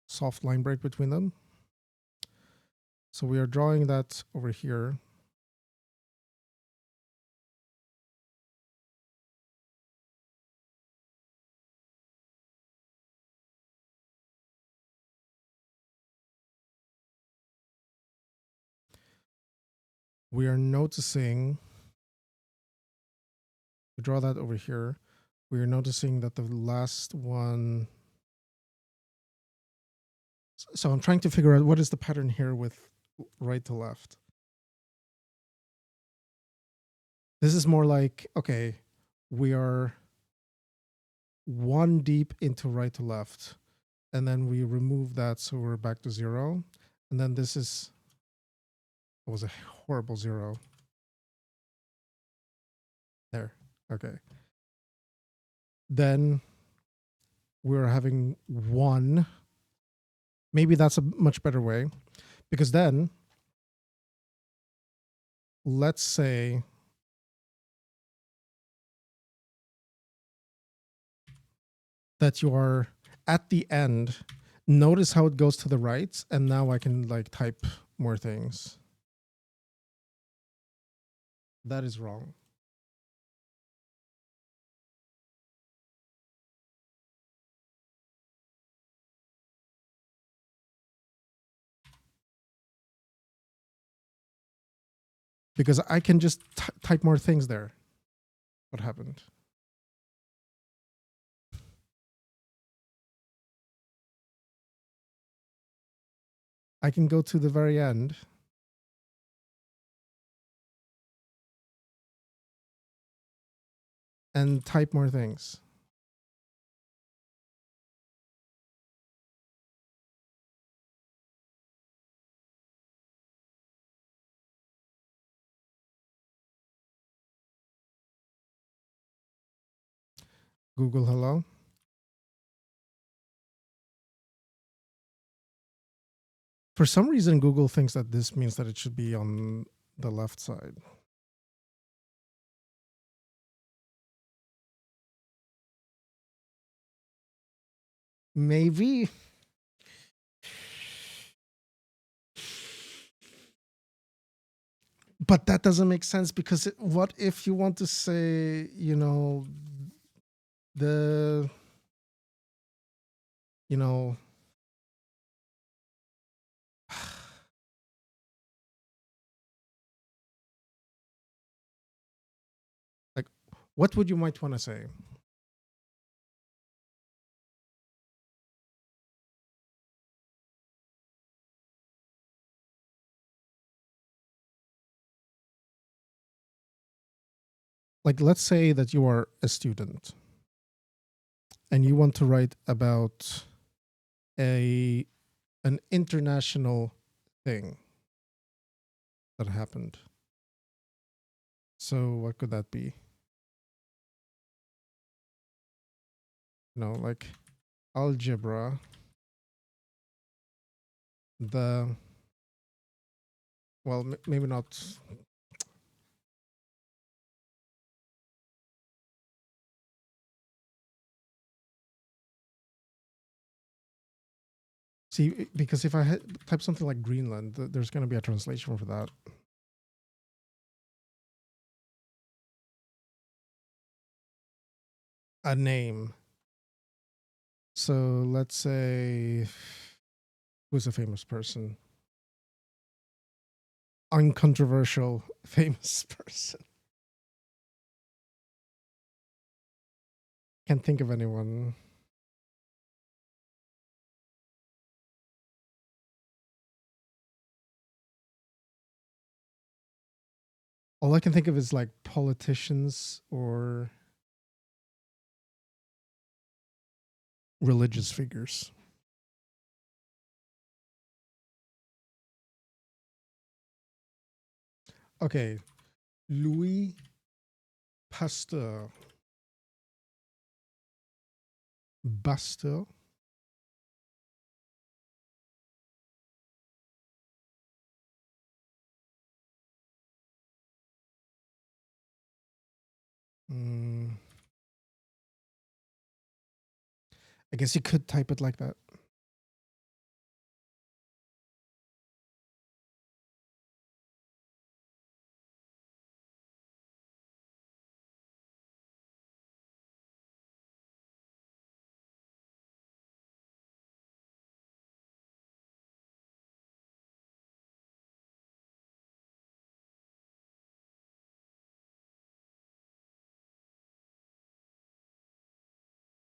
soft line break between them. So we are drawing that over here. We are noticing, we draw that over here. We are noticing that the last one. So I'm trying to figure out what is the pattern here with right to left. This is more like, okay, we are one deep into right to left, and then we remove that, so we're back to 0. And then this is, it was a horrible 0. There, okay. Then we're having 1. Maybe that's a much better way, because then let's say that you are at the end. Notice how it goes to the right, and now I can like type more things. That is wrong. Because I can just type more things there. What happened? I can go to the very end and type more things. Google, hello. For some reason, Google thinks that this means that it should be on the left side. Maybe. But that doesn't make sense, because what if you want to say, you know, the, you know, like, what would you might want to say? Like, let's say that you are a student and you want to write about an international thing that happened. So what could that be? You know, like algebra, well, maybe not. See, because if I type something like Greenland, there's going to be a translation for that. A name. So let's say, who's a famous person? Uncontroversial famous person. Can't think of anyone. All I can think of is like politicians or religious figures. Okay, Louis Pasteur. Pasteur. Mm, I guess you could type it like that.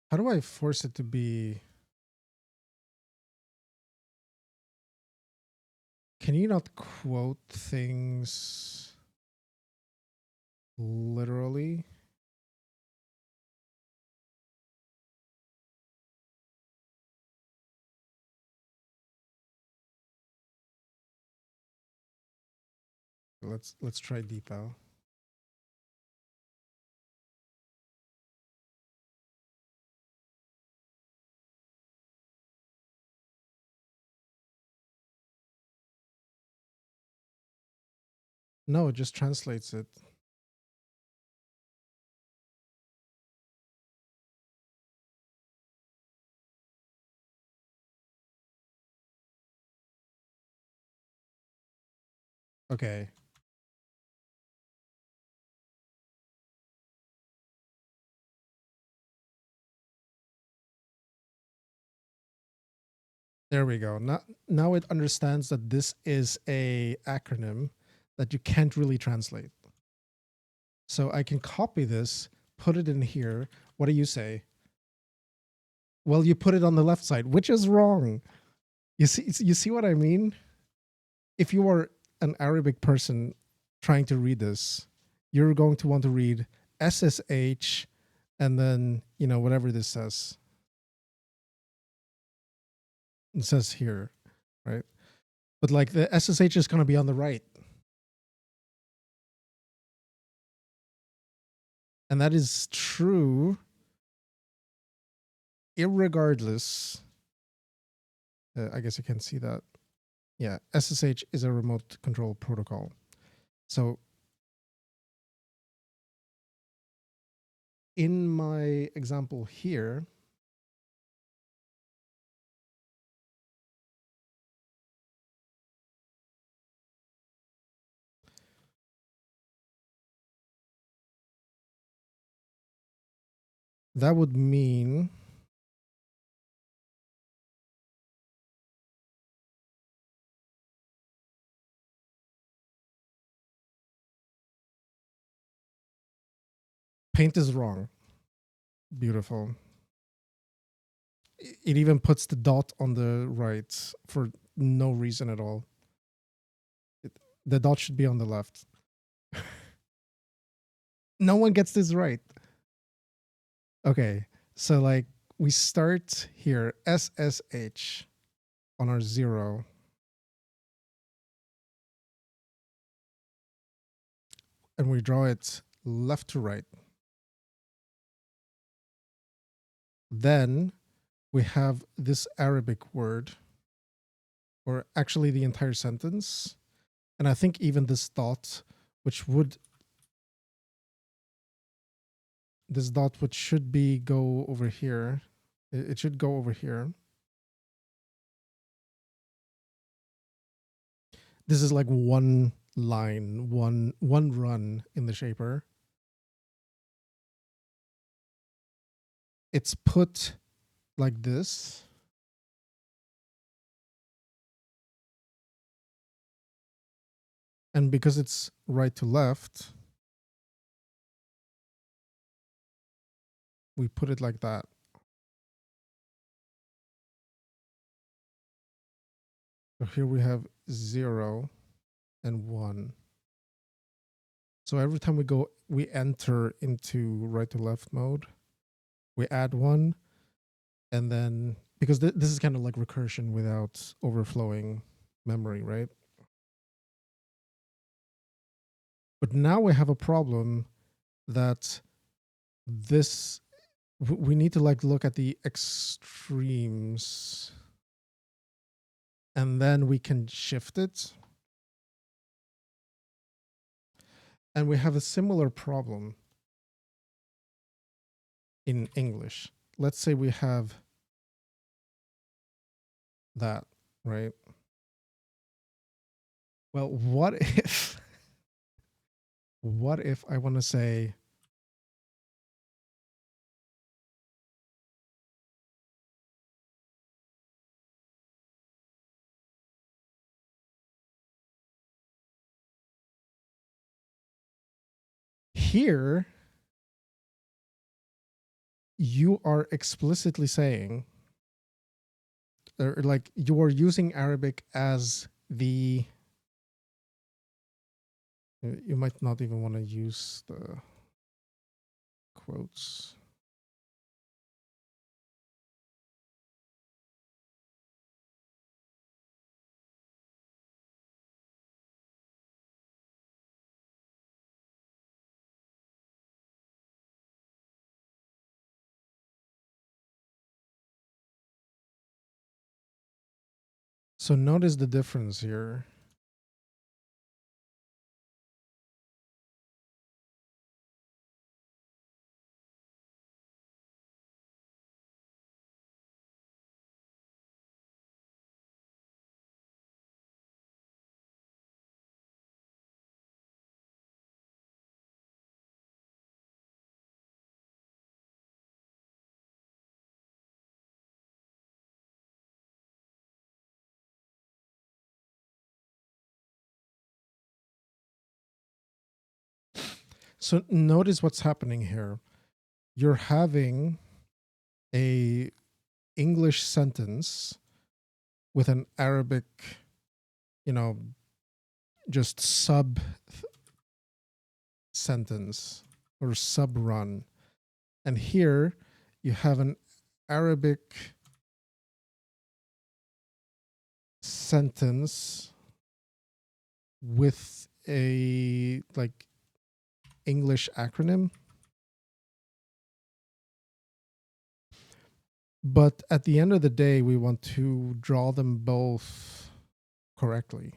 How do I force it to be? Can you not quote things literally? Let's try Deepo. No, it just translates it. Okay. There we go. Now it understands that this is a acronym that you can't really translate. So I can copy this, put it in here. What do you say? Well, you put it on the left side, which is wrong. You see what I mean? If you are an Arabic person trying to read this, you're going to want to read SSH and then, whatever this says. It says here, right? But like the SSH is going to be on the right. And that is true irregardless. I guess you can see that. Yeah, SSH is a remote control protocol. So in my example here, that would mean paint is wrong. Beautiful. It even puts the dot on the right for no reason at all. The dot should be on the left. No one gets this right. Okay, so like we start here, SSH on our 0. And we draw it left to right. Then we have this Arabic word, or actually the entire sentence. And I think even this dot, which should be go over here. It should go over here. This is like one line, one run in the shaper. It's put like this. And because it's right to left, we put it like that. So here we have 0 and 1. So every time we enter into right to left mode, we add one, and then because this is kind of like recursion without overflowing memory, right? But now we have a problem that this we need to like look at the extremes, and then we can shift it. And we have a similar problem in English. Let's say we have that, right? Well, what if what if I want to say here you are explicitly saying, or like you are using Arabic as the, you might not even want to use the quotes. So notice the difference here. So notice what's happening here. You're having a English sentence with an Arabic, you know, just sub sentence or sub run. And here you have an Arabic sentence with a like English acronym. But at the end of the day, we want to draw them both correctly.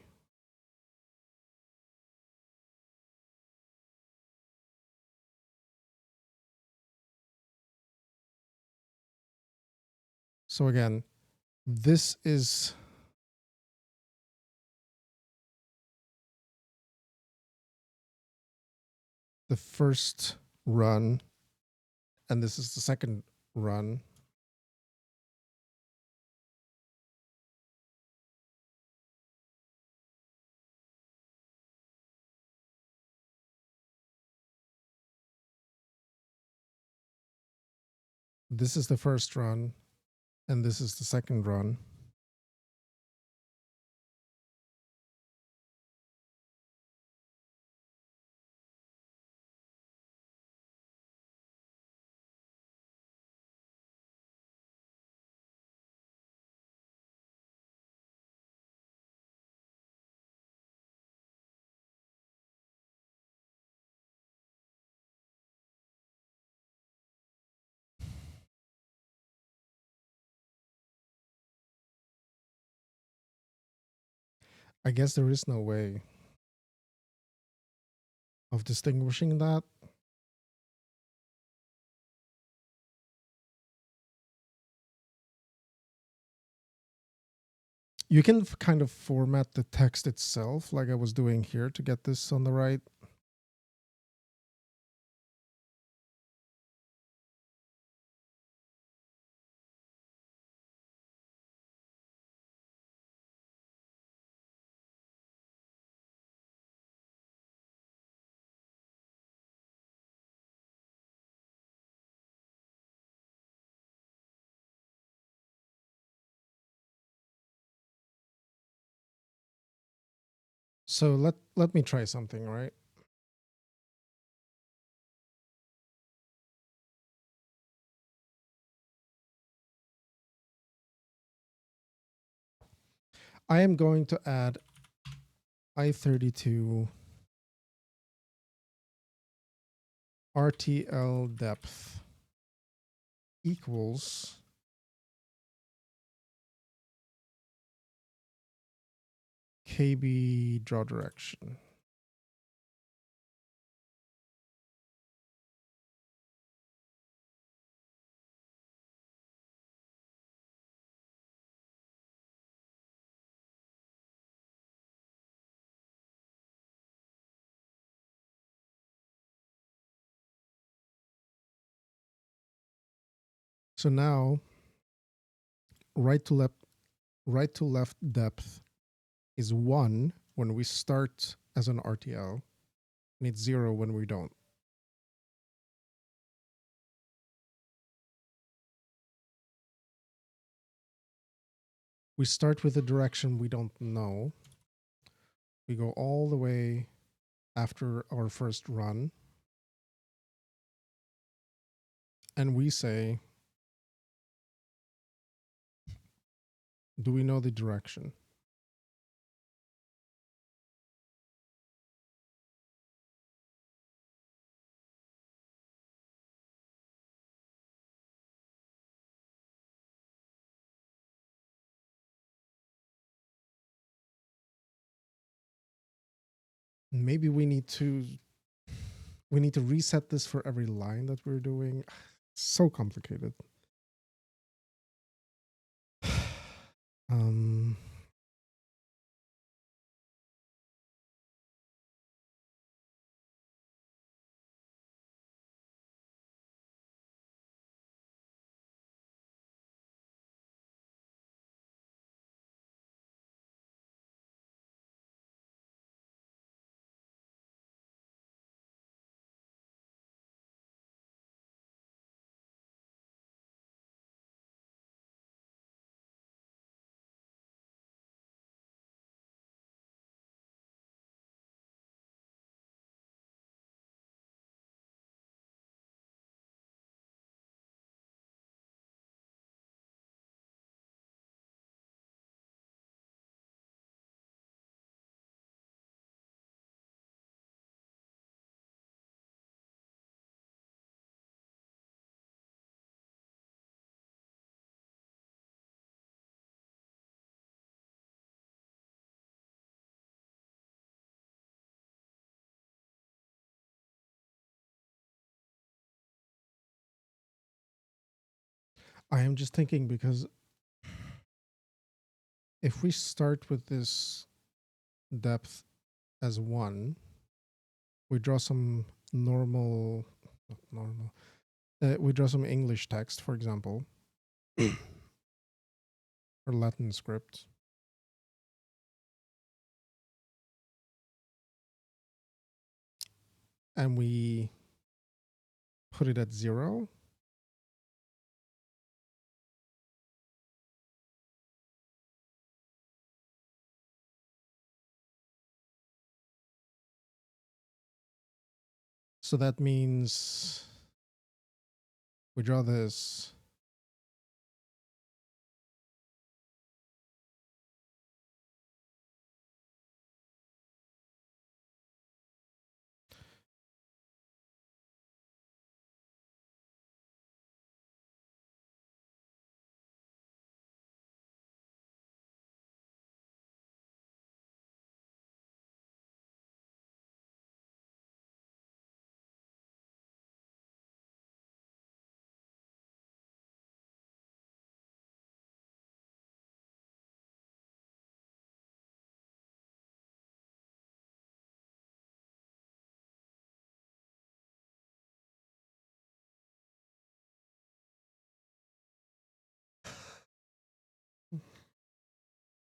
So again, this is the first run, and this is the second run. This is the first run, and this is the second run. I guess there is no way of distinguishing that. You can kind of format the text itself like I was doing here to get this on the right. So let me try something, right? I am going to add I32 RTL depth equals KB draw direction. So now right to left depth is 1 when we start as an RTL, and it's 0 when we don't. We start with a direction we don't know. We go all the way after our first run, and we say, do we know the direction? Maybe we need to reset this for every line that we're doing. So complicated. I am just thinking, because if we start with this depth as 1, we draw some normal, not normal, we draw some English text, for example, or Latin script. And we put it at 0. So that means we draw this.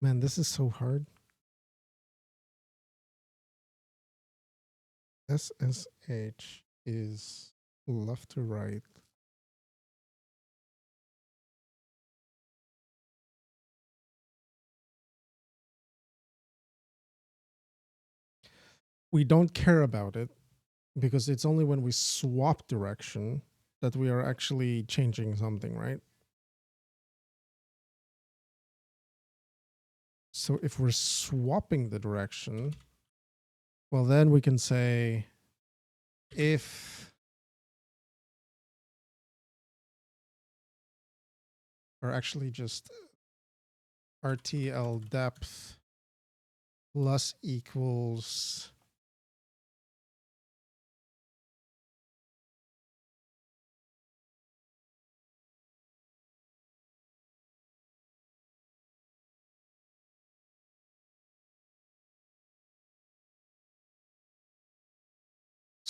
Man, this is so hard. SSH is left to right. We don't care about it, because it's only when we swap direction that we are actually changing something, right? So if we're swapping the direction, well, then we can say if, or actually just RTL depth plus equals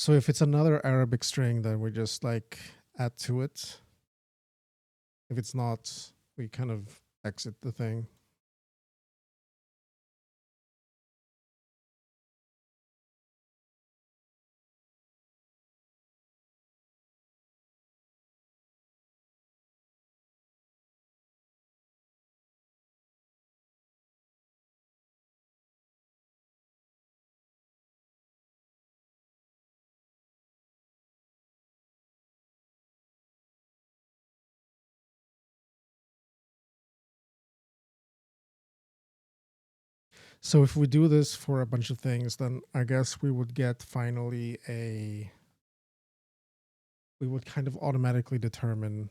so if it's another Arabic string, then we just like add to it. If it's not, we kind of exit the thing. So if we do this for a bunch of things, then I guess we would get finally we would kind of automatically determine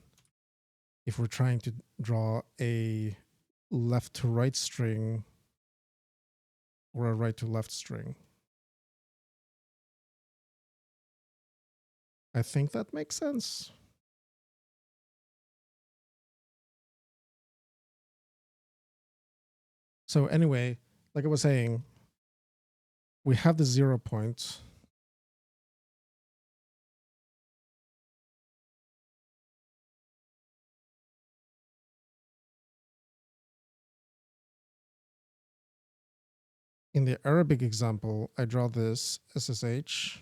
if we're trying to draw a left to right string or a right to left string. I think that makes sense. So anyway, like I was saying, we have the 0 point. In the Arabic example, I draw this SSH.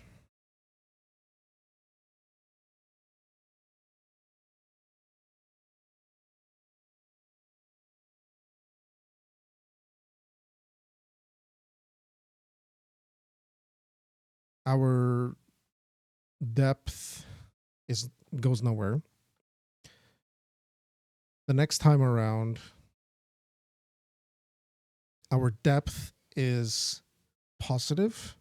Our depth goes nowhere. The next time around, our depth is positive.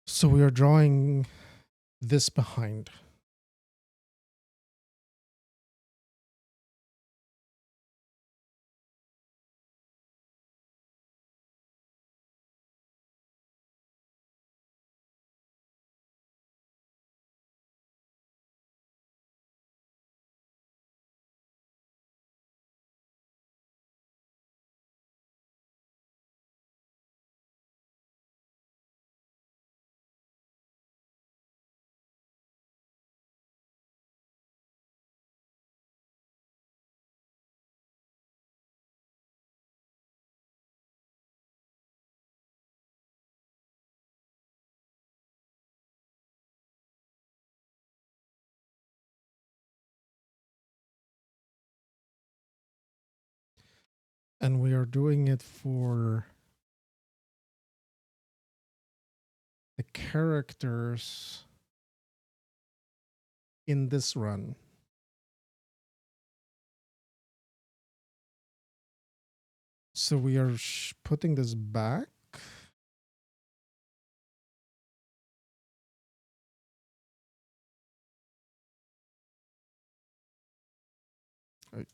So we are drawing this behind. And we are doing it for the characters in this run. So we are putting this back. Right.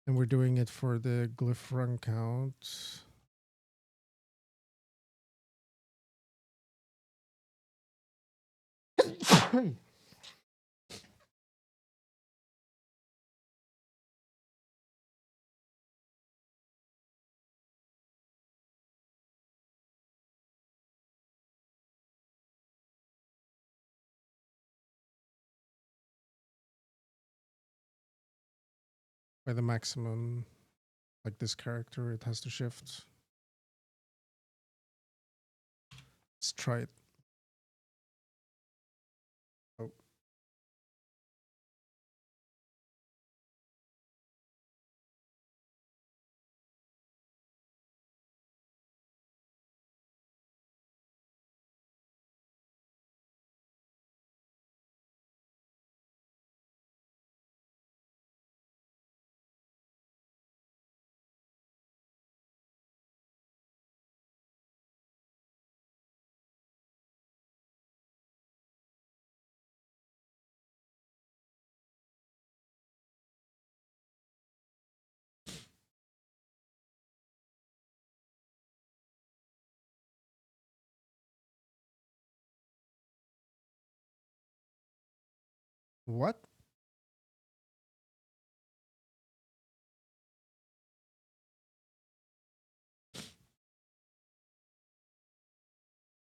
And we're doing it for the glyph run count. By the maximum, like this character, it has to shift. Let's try it. What?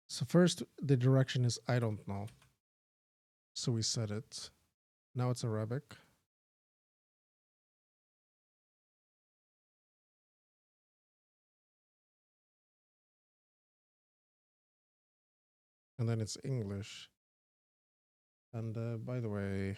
So first, the direction is I don't know. So we set it. Now it's Arabic. And then it's English. And by the way,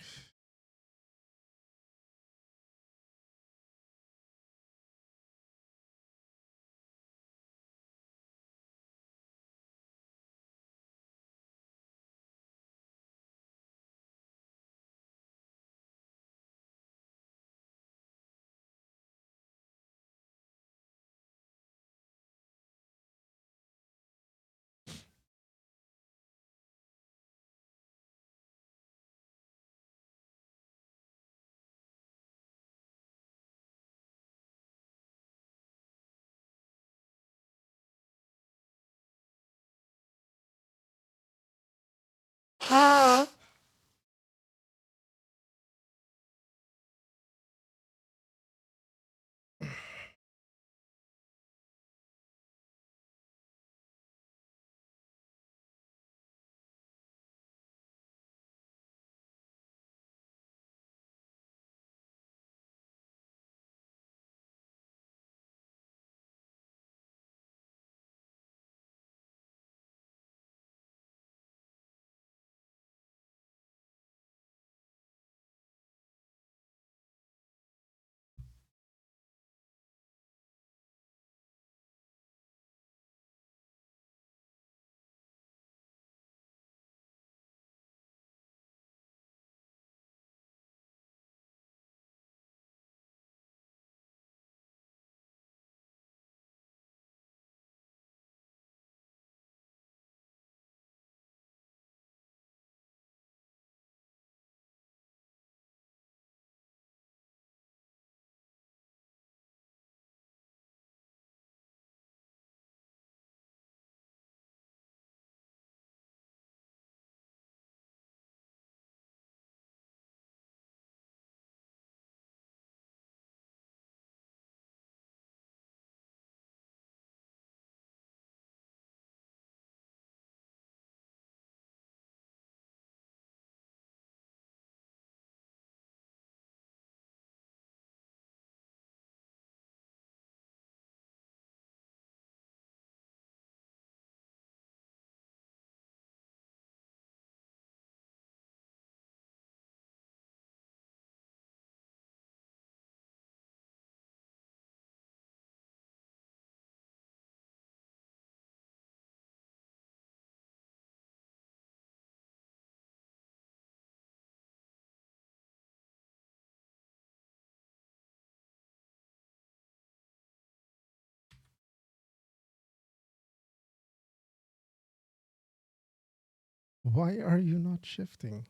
why are you not shifting?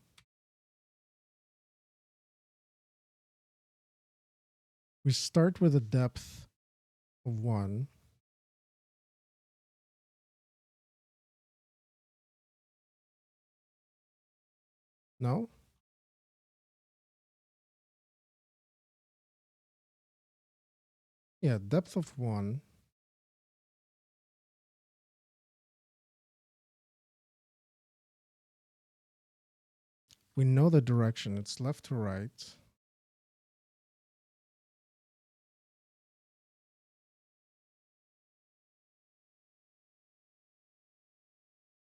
We start with a depth of 1. No? Yeah, depth of 1. We know the direction. It's left to right.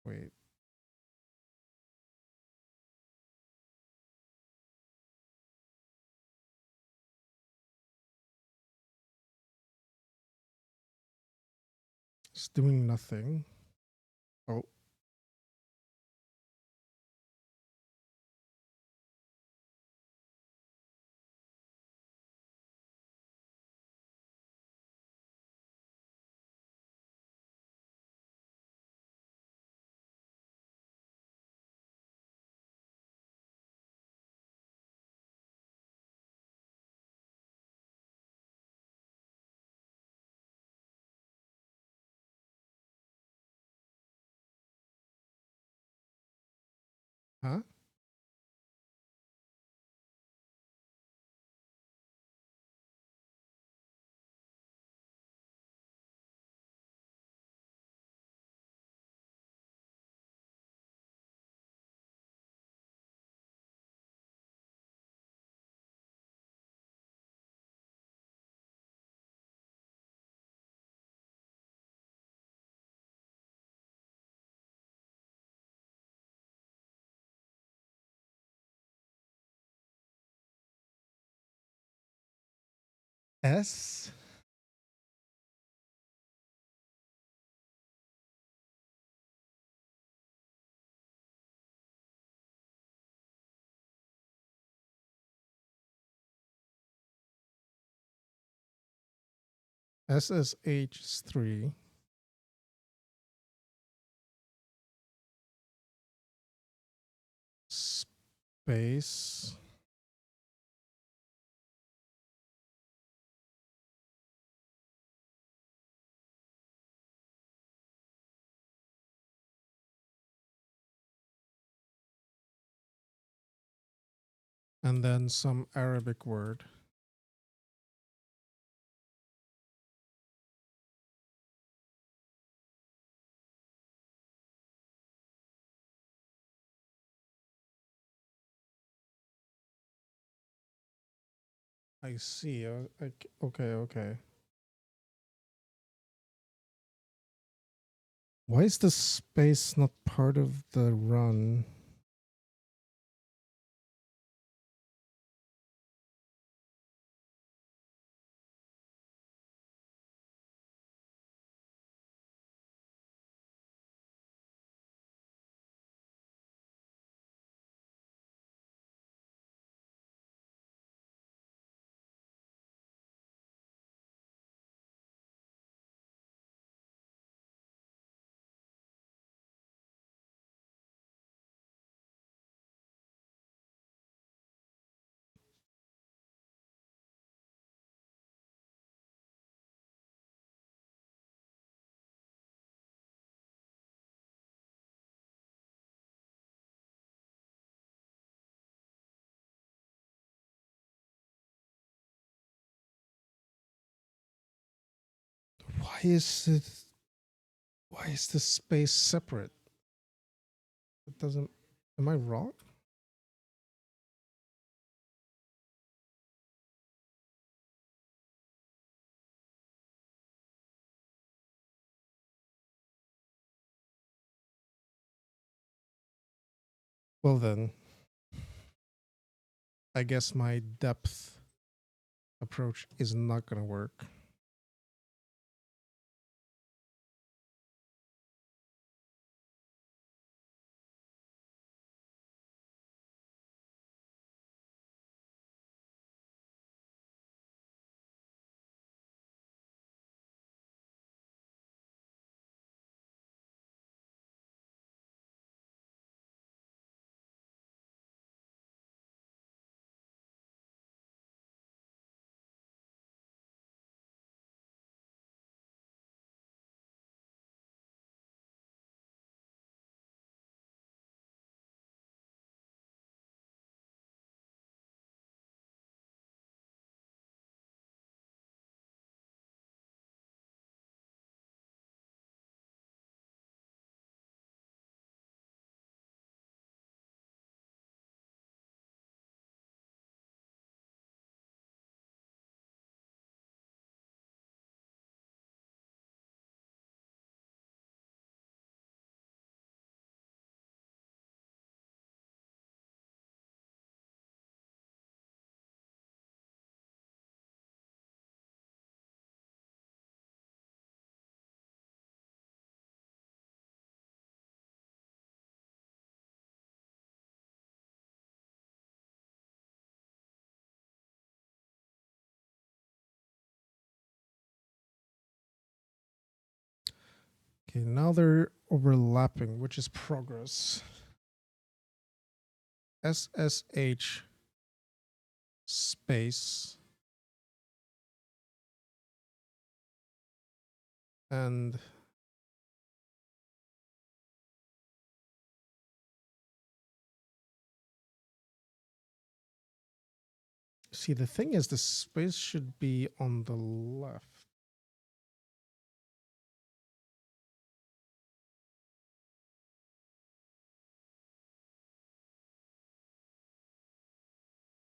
Wait. It's doing nothing. Oh, huh? S. SSH is 3. Space. And then some Arabic word. I see. Okay. Why is the space not part of the run? Why is it? Why is the space separate? It doesn't. Am I wrong? Well then, I guess my depth approach is not going to work. Okay, now they're overlapping, which is progress. SSH space and see, the thing is the space should be on the left.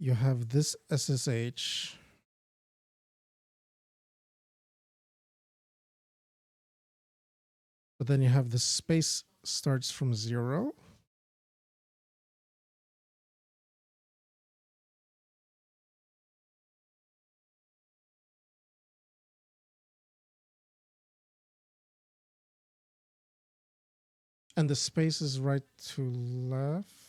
You have this SSH. But then you have the space starts from 0. And the space is right to left.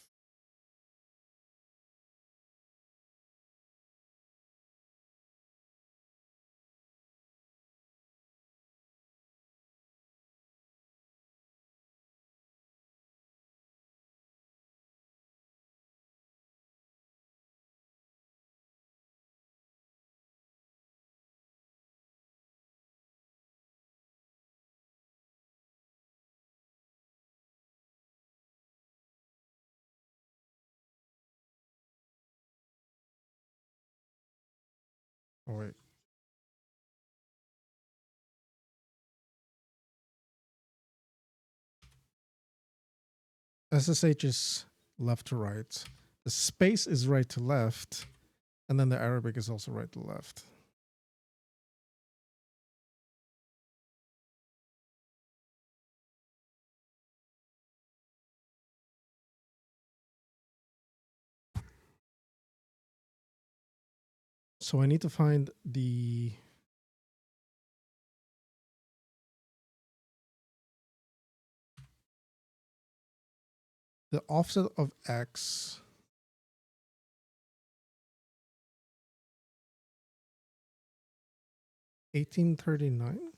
Oh, wait. SSH is left to right. The space is right to left. And then the Arabic is also right to left. So I need to find the offset of X. 1839.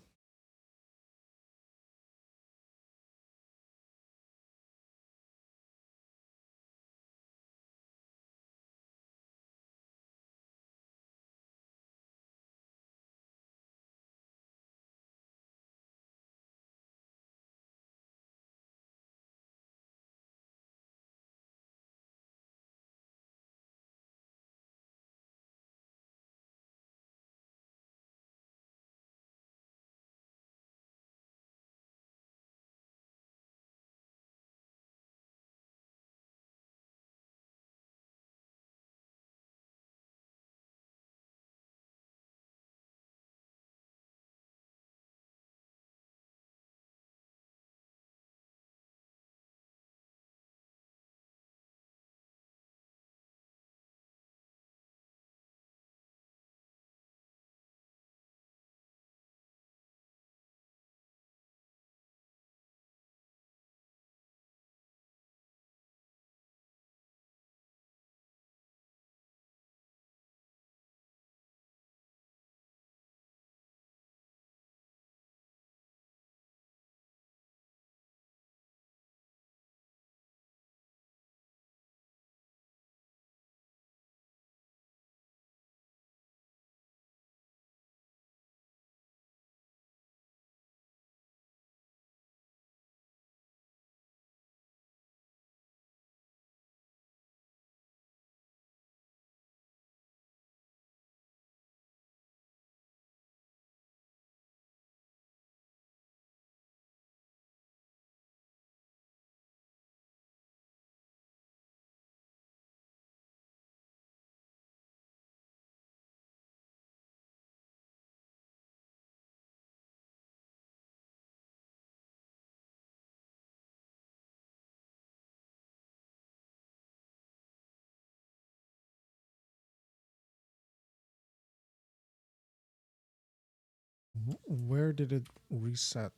Where did it reset?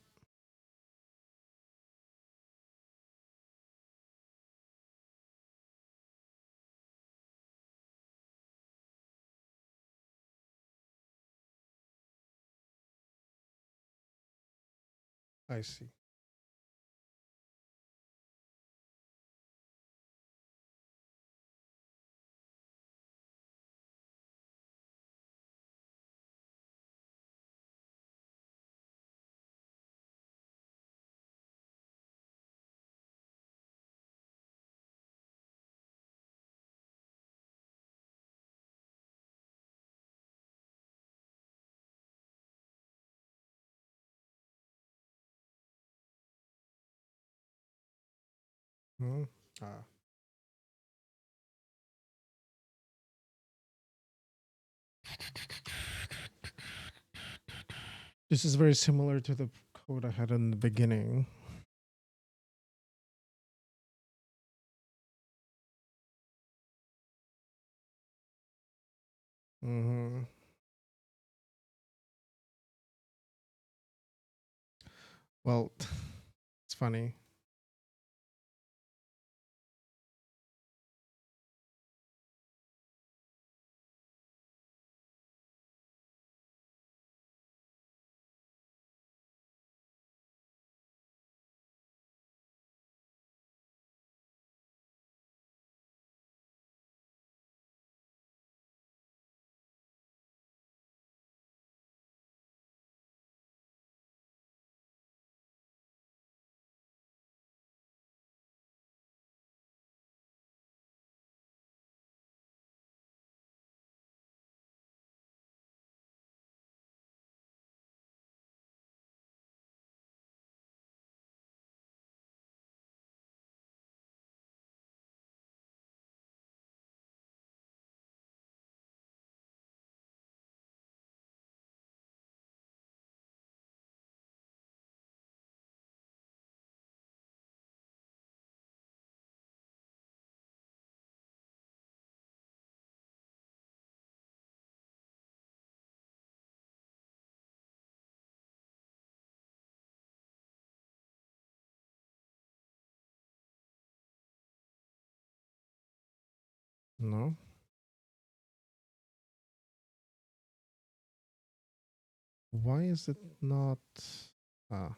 I see. Hmm. Ah. This is very similar to the code I had in the beginning. Mm-hmm. Well, it's funny. No. Why is it not? Ah.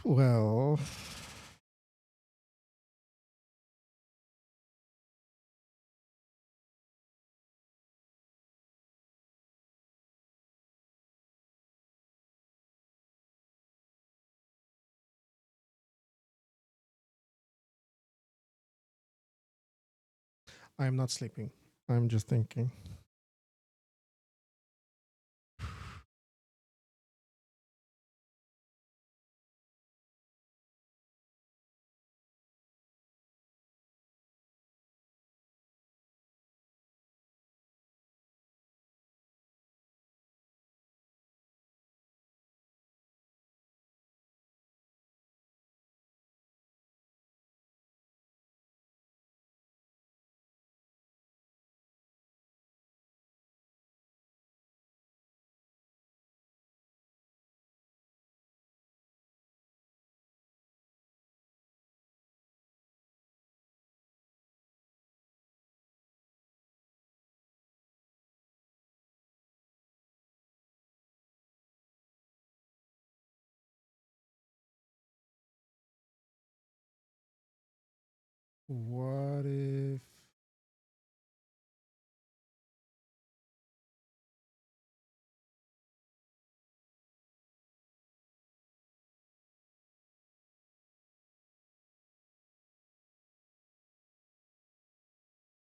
Well, I'm not sleeping. I'm just thinking. What if?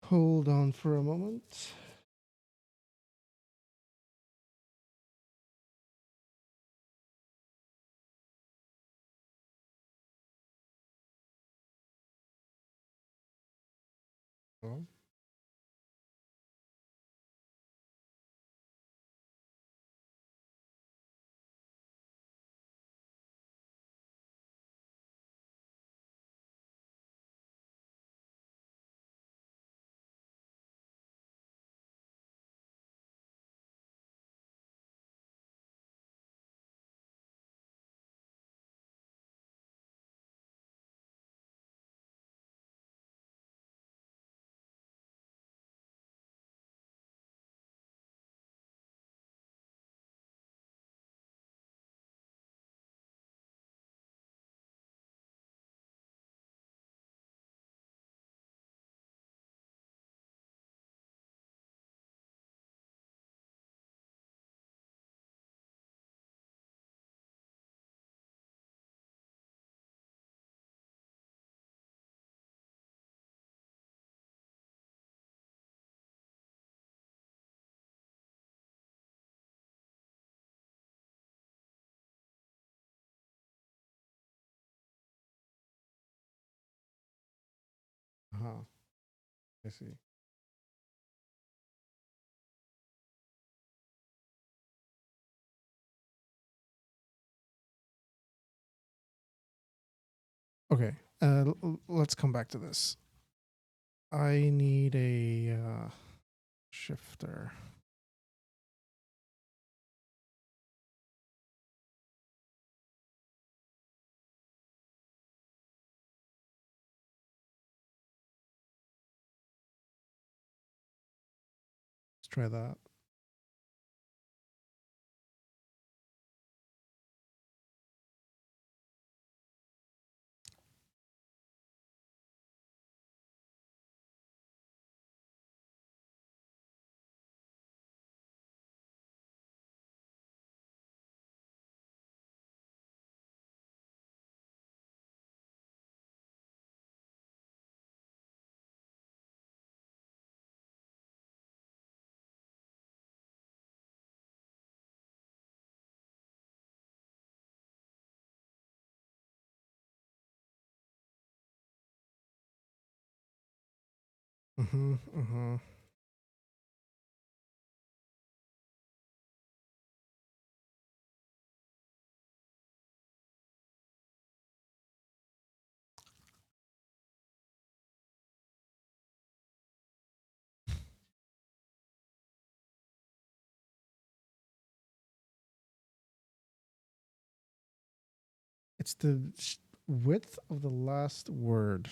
Hold on for a moment. Oh. Uh-huh. I see. Okay. Let's come back to this. I need a shifter. try that. Mm-hmm, mm-hmm. It's the width of the last word.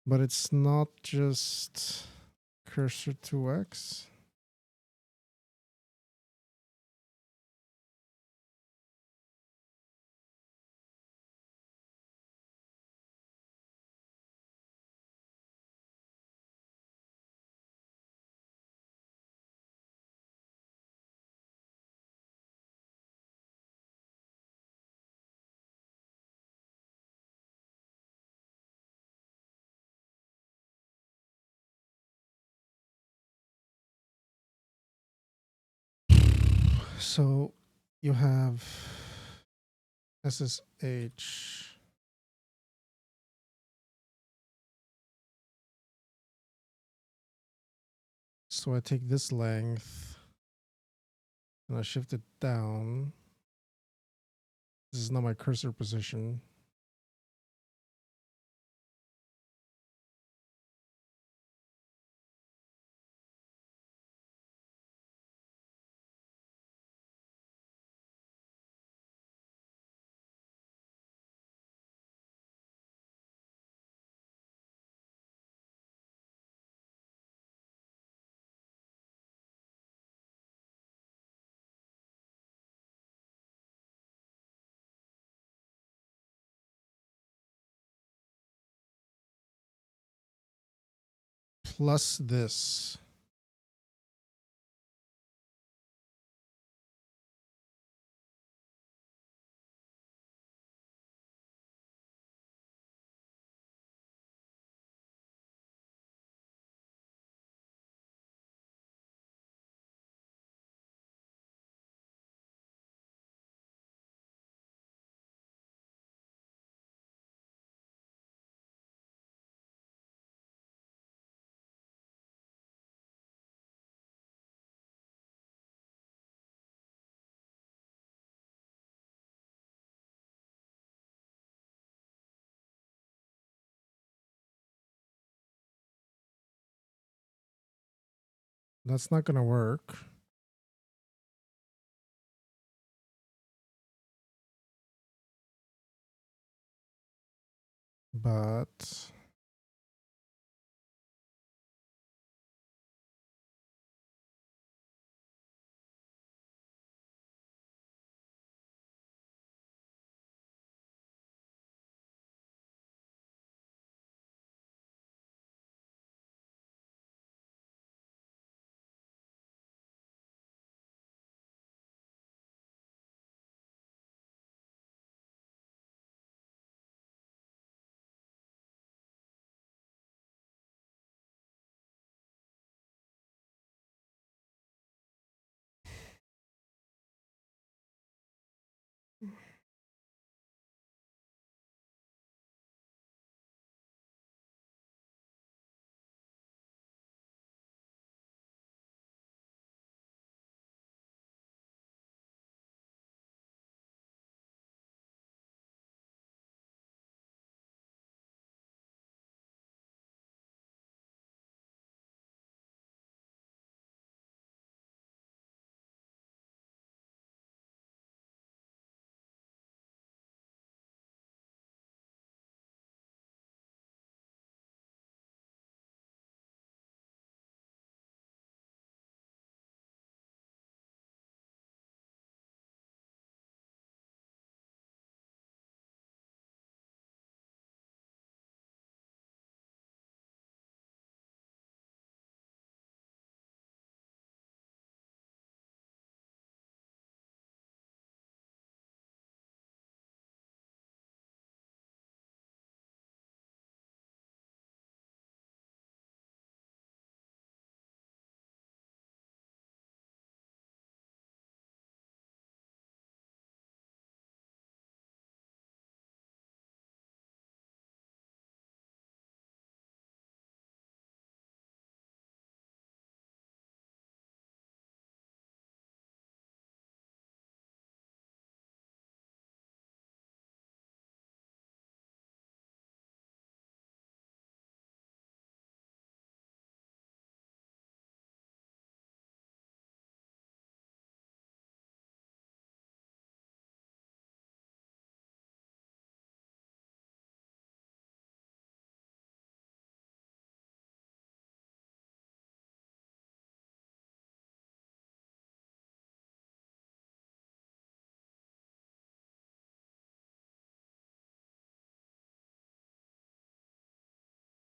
But it's not just cursor to X. So you have SSH. So I take this length and I shift it down. This is not my cursor position. Plus this. That's not going to work. But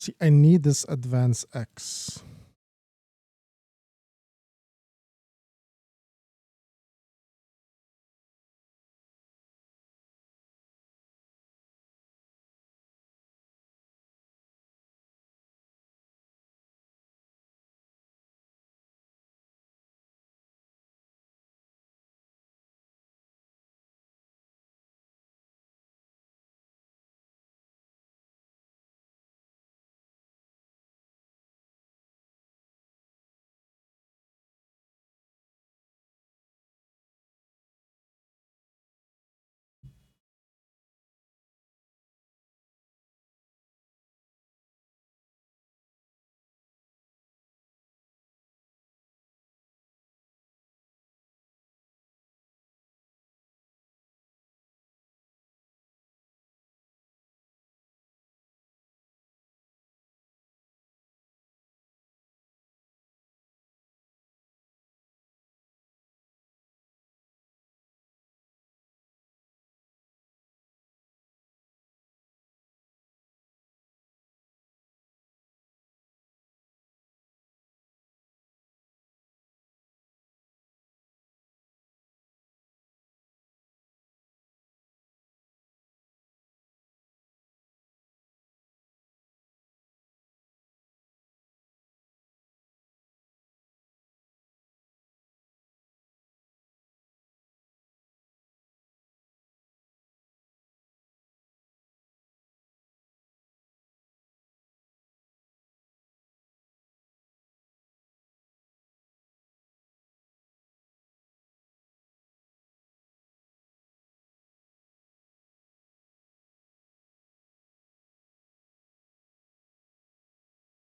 See, I need this advanced X.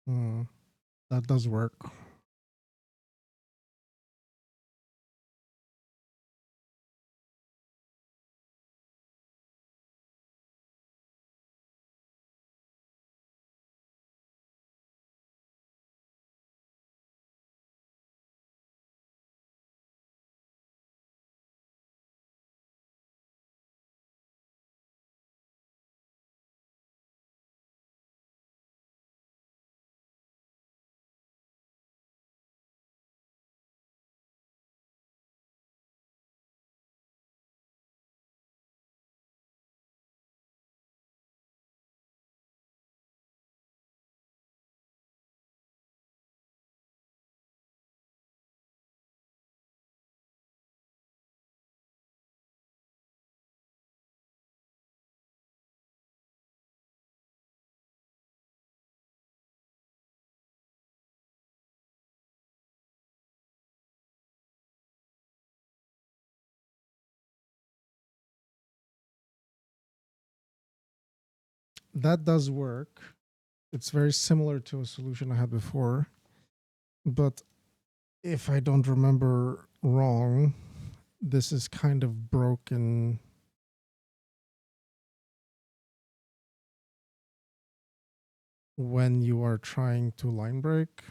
Hmm, that does work. That does work. It's very similar to a solution I had before. But if I don't remember wrong, this is kind of broken when you are trying to line break.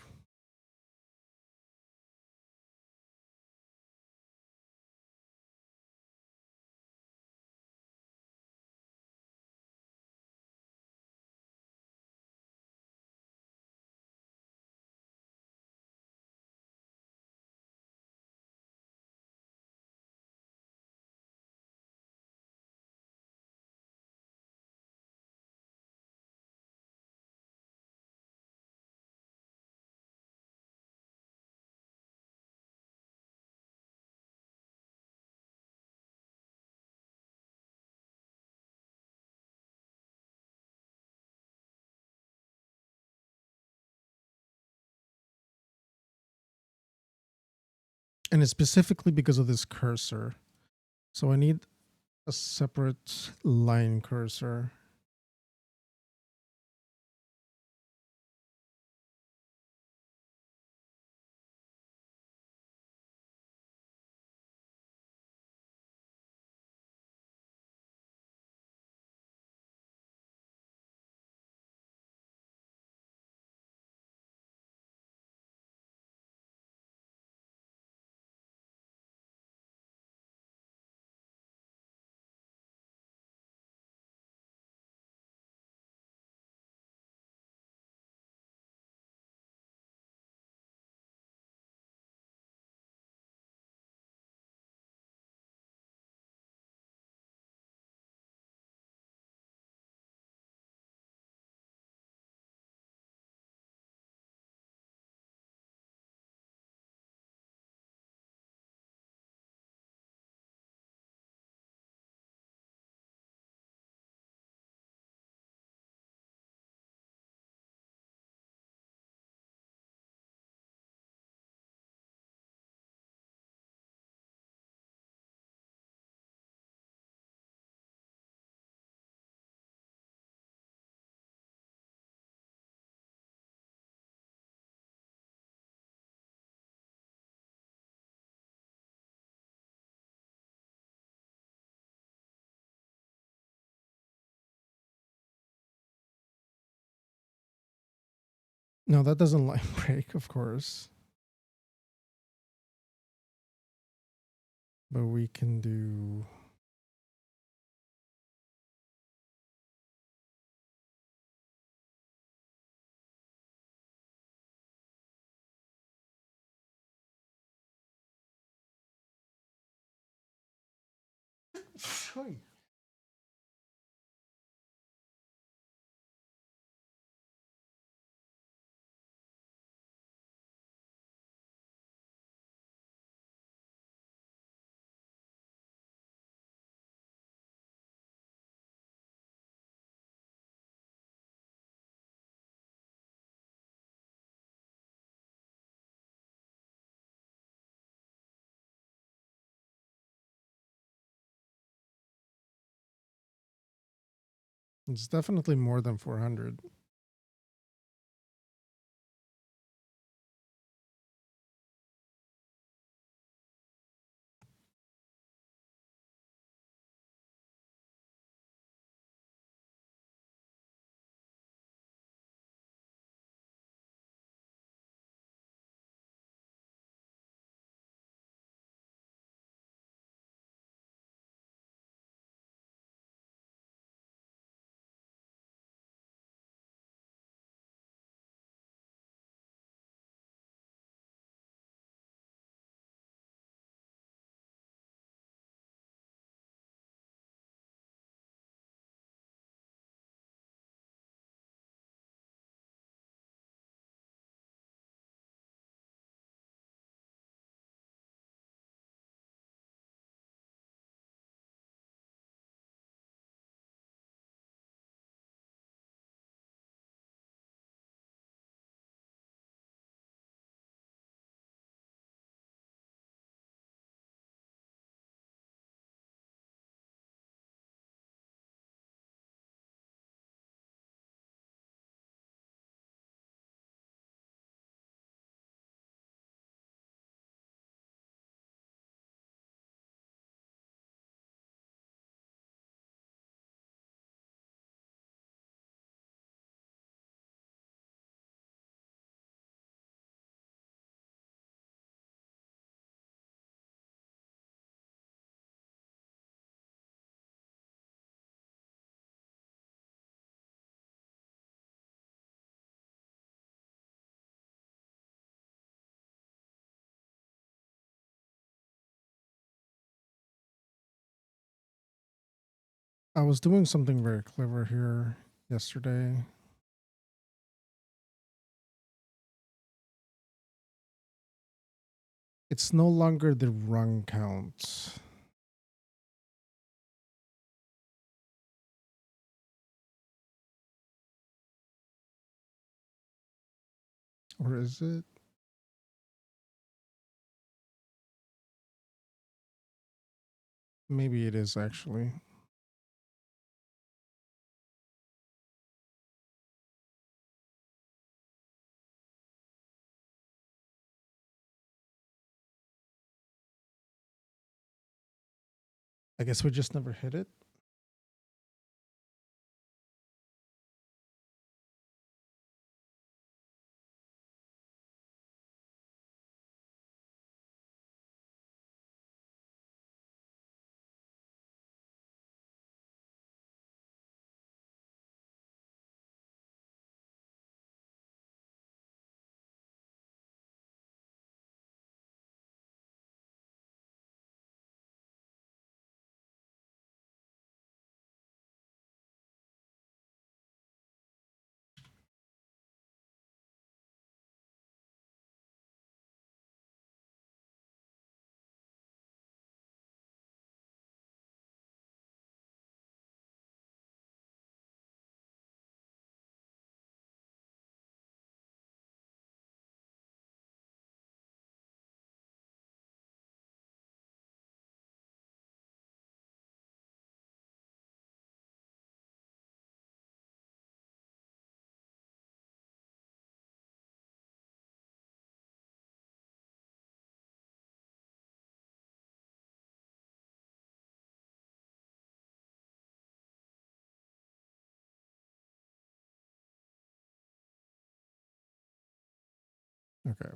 And it's specifically because of this cursor. So I need a separate line cursor. No, that doesn't line break, of course. But we can do... It's definitely more than 400. I was doing something very clever here yesterday. It's no longer the rung count. Or is it? Maybe it is actually. I guess we just never hit it. Okay.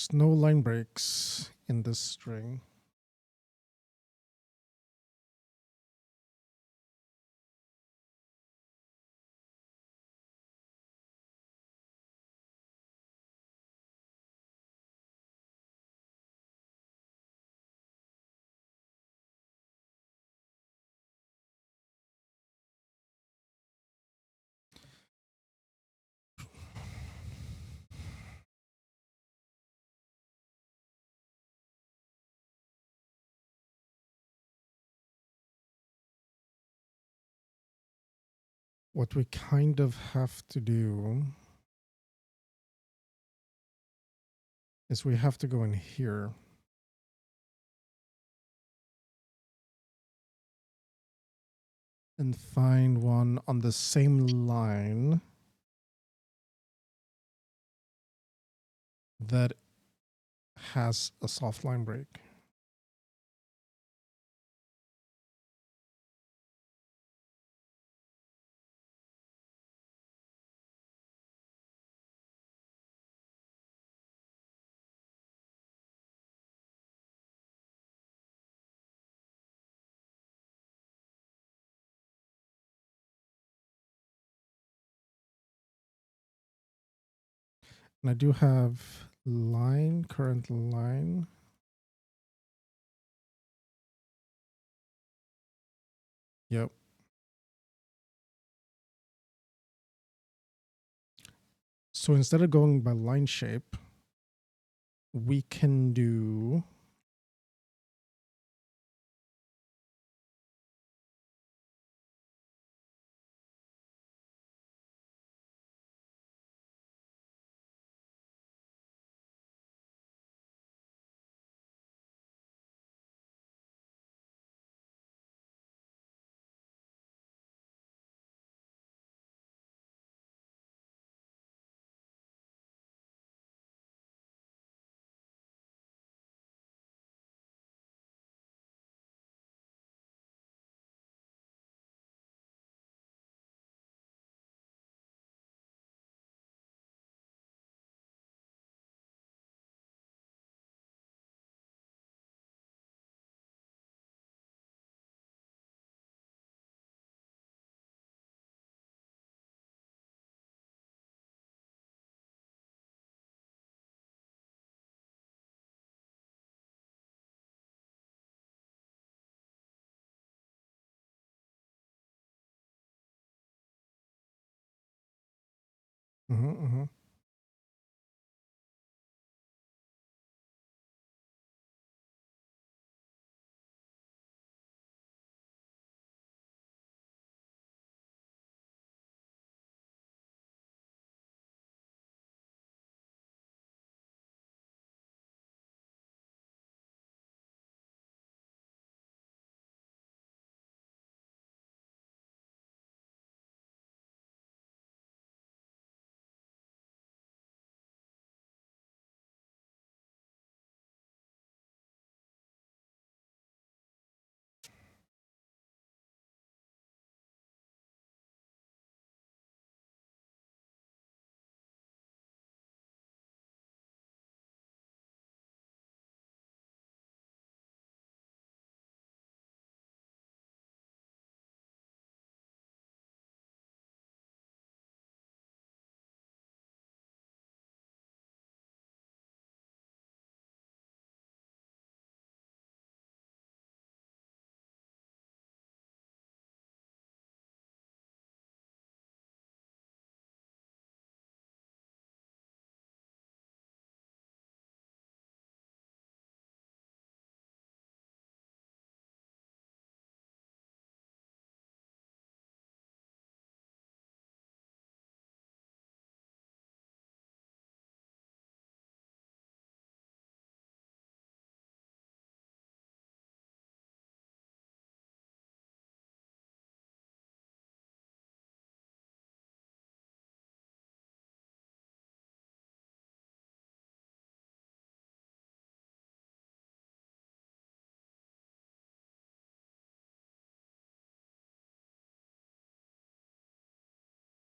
There's no line breaks in this string. What we kind of have to do is we have to go in here and find one on the same line that has a soft line break. And I do have line, current line. Yep. So instead of going by line shape, we can do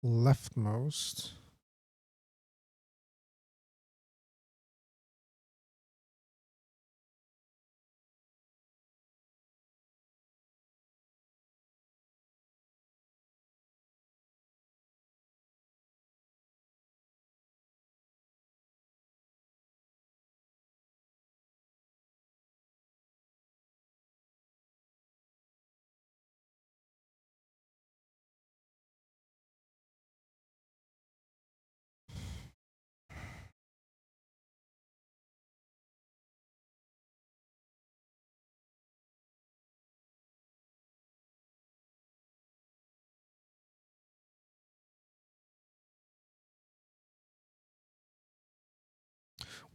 leftmost.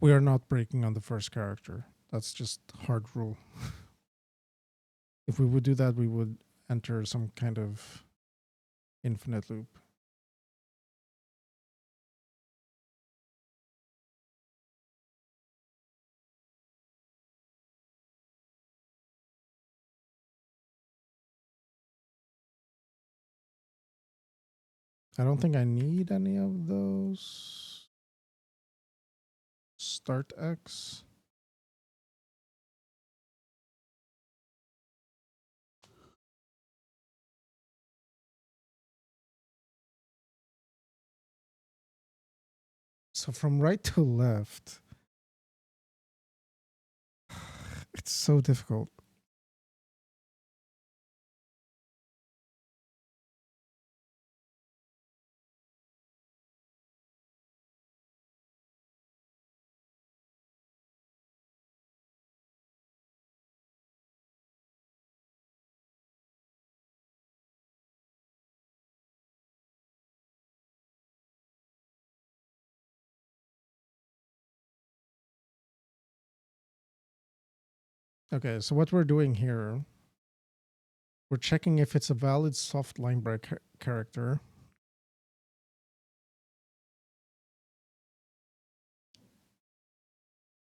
We are not breaking on the first character. That's just hard rule. If we would do that, we would enter some kind of infinite loop. I don't think I need any of those. Start X. So from right to left, it's so difficult. Okay, so what we're doing here, we're checking if it's a valid soft line break character.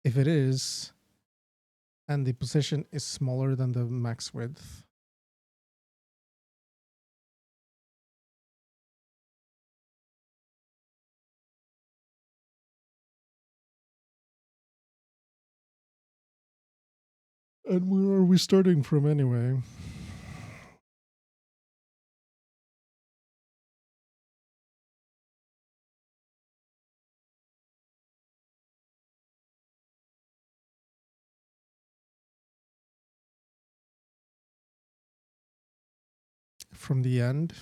If it is, and the position is smaller than the max width, and where are we starting from anyway? From the end.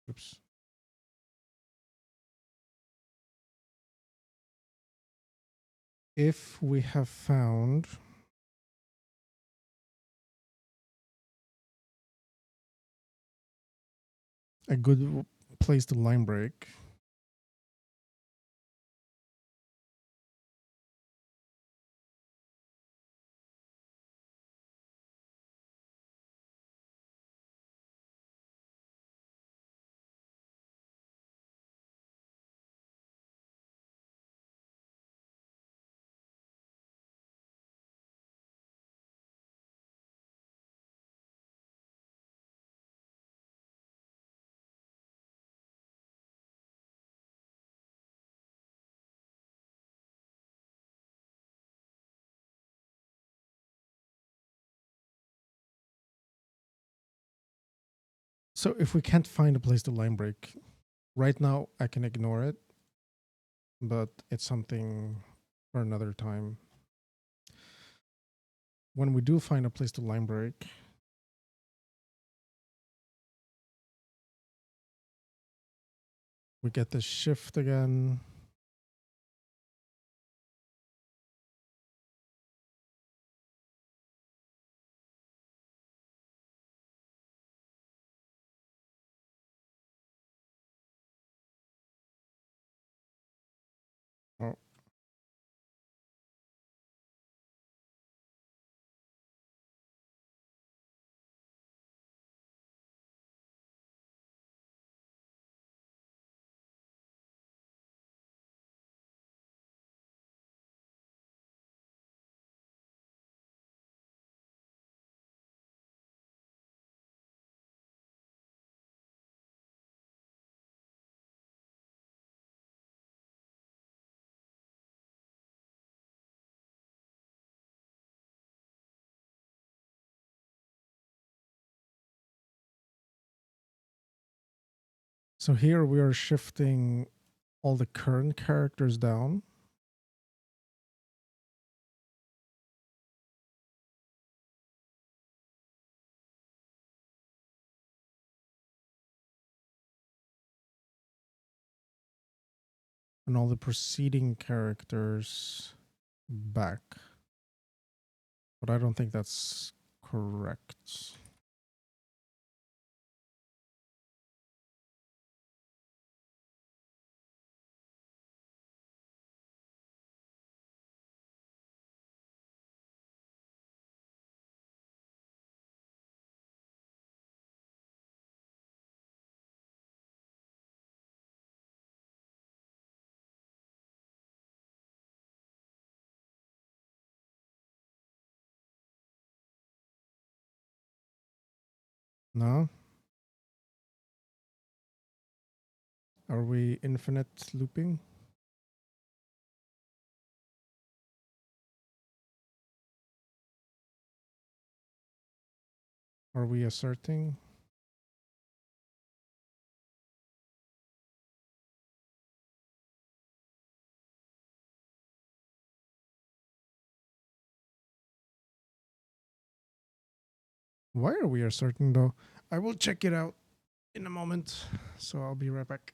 Oops. If we have found a good place to line break, so if we can't find a place to line break, right now I can ignore it, but it's something for another time. When we do find a place to line break, we get the shift again. Oh. So here we are shifting all the current characters down. And all the preceding characters back. But I don't think that's correct. No? Are we infinite looping? Are we asserting? Why are we asserting though? I will check it out in a moment. So I'll be right back.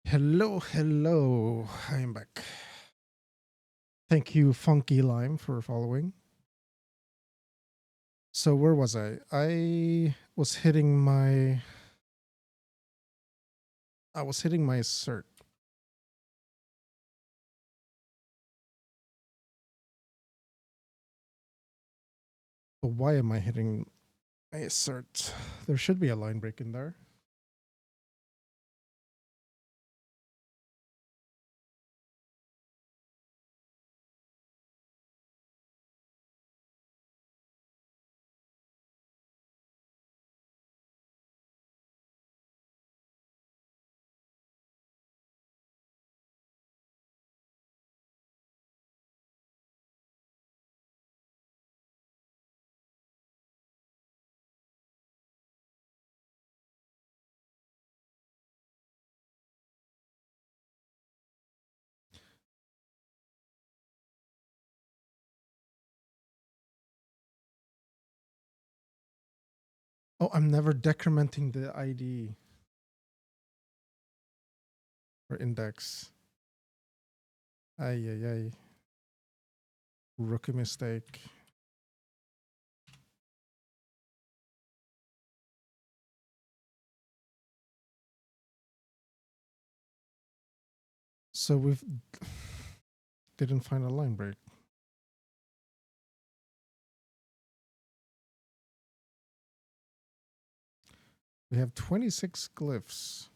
Hello, hello. I am back. Thank you, Funky Lime, for following. So where was I? I was hitting my cert. But why am I hitting my cert? There should be a line break in there. Oh, I'm never decrementing the ID or index. Ay, ay, ay. Rookie mistake. So we've didn't find a line break. We have 26 glyphs.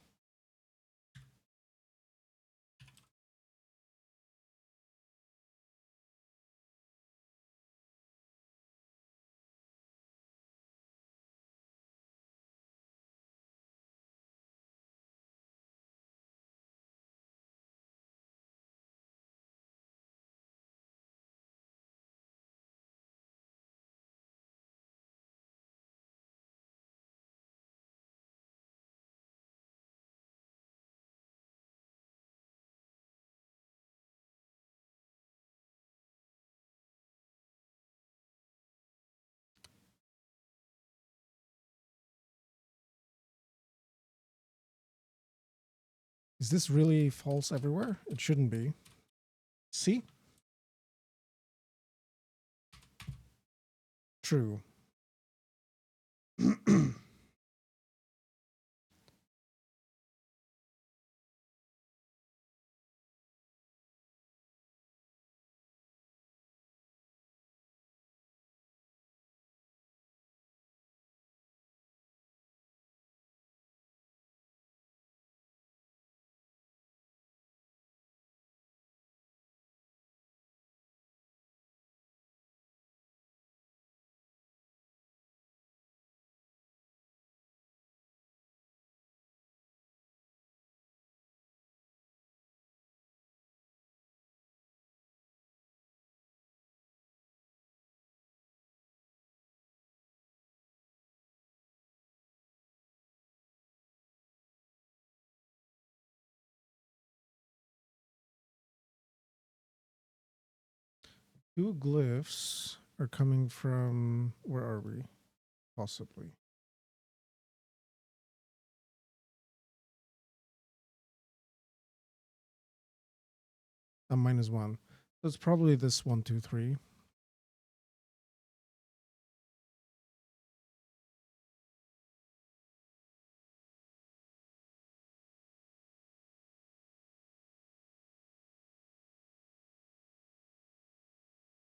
Is this really false everywhere? It shouldn't be. See? True. Two glyphs are coming from, where are we? Possibly. -1. So it's probably this 1, 2, 3.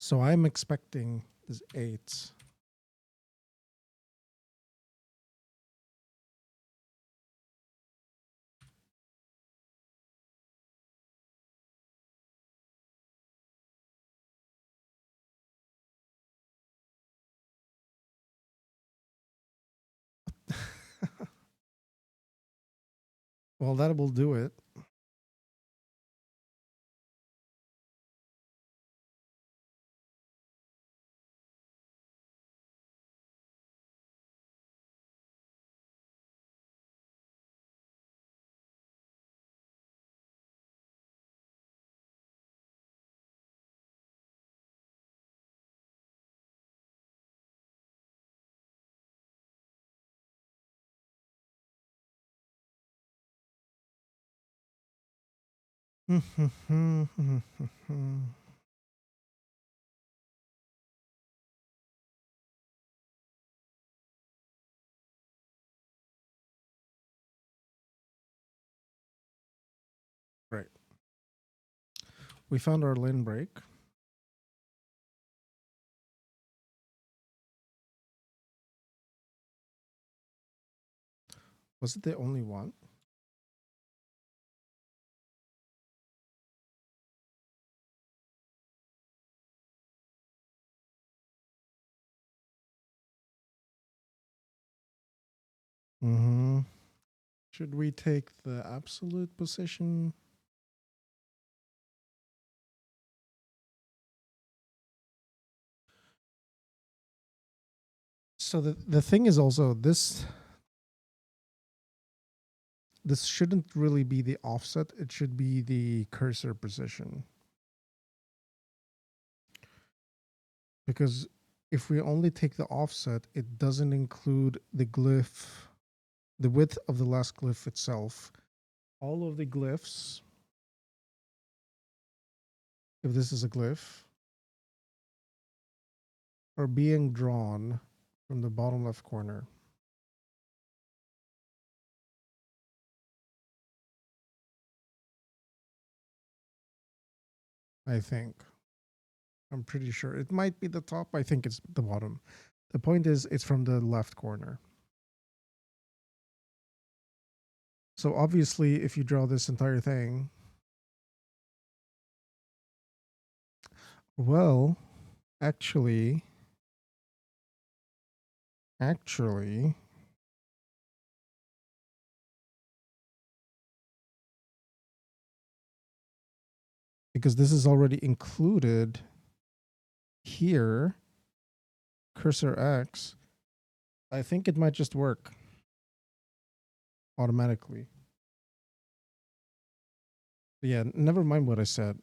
So I'm expecting this 8. Well, that will do it. Right. We found our lane break. Was it the only one? Mm-hmm. Should we take the absolute position? So the thing is also this shouldn't really be the offset. It should be the cursor position. Because if we only take the offset, it doesn't include the glyph, the width of the last glyph itself. All of the glyphs, if this is a glyph, are being drawn from the bottom left corner. I think. I'm pretty sure. It might be the top. I think it's the bottom. The point is, it's from the left corner. So obviously, if you draw this entire thing, well, actually, because this is already included here, cursor X, I think it might just work automatically. But yeah, never mind what I said.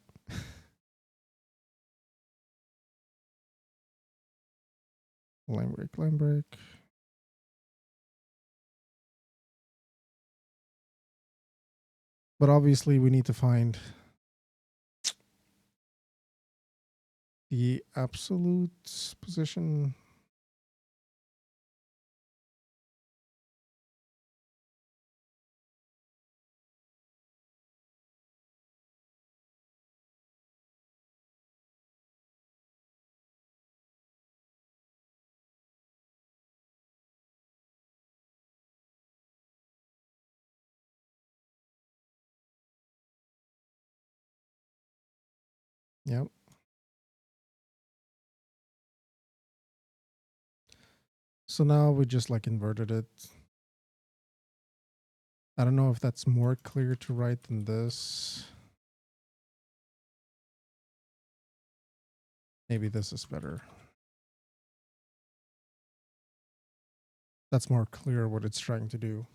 Line break, line break. But obviously, we need to find the absolute position. Yep. So now we just like inverted it. I don't know if that's more clear to write than this. Maybe this is better. That's more clear what it's trying to do.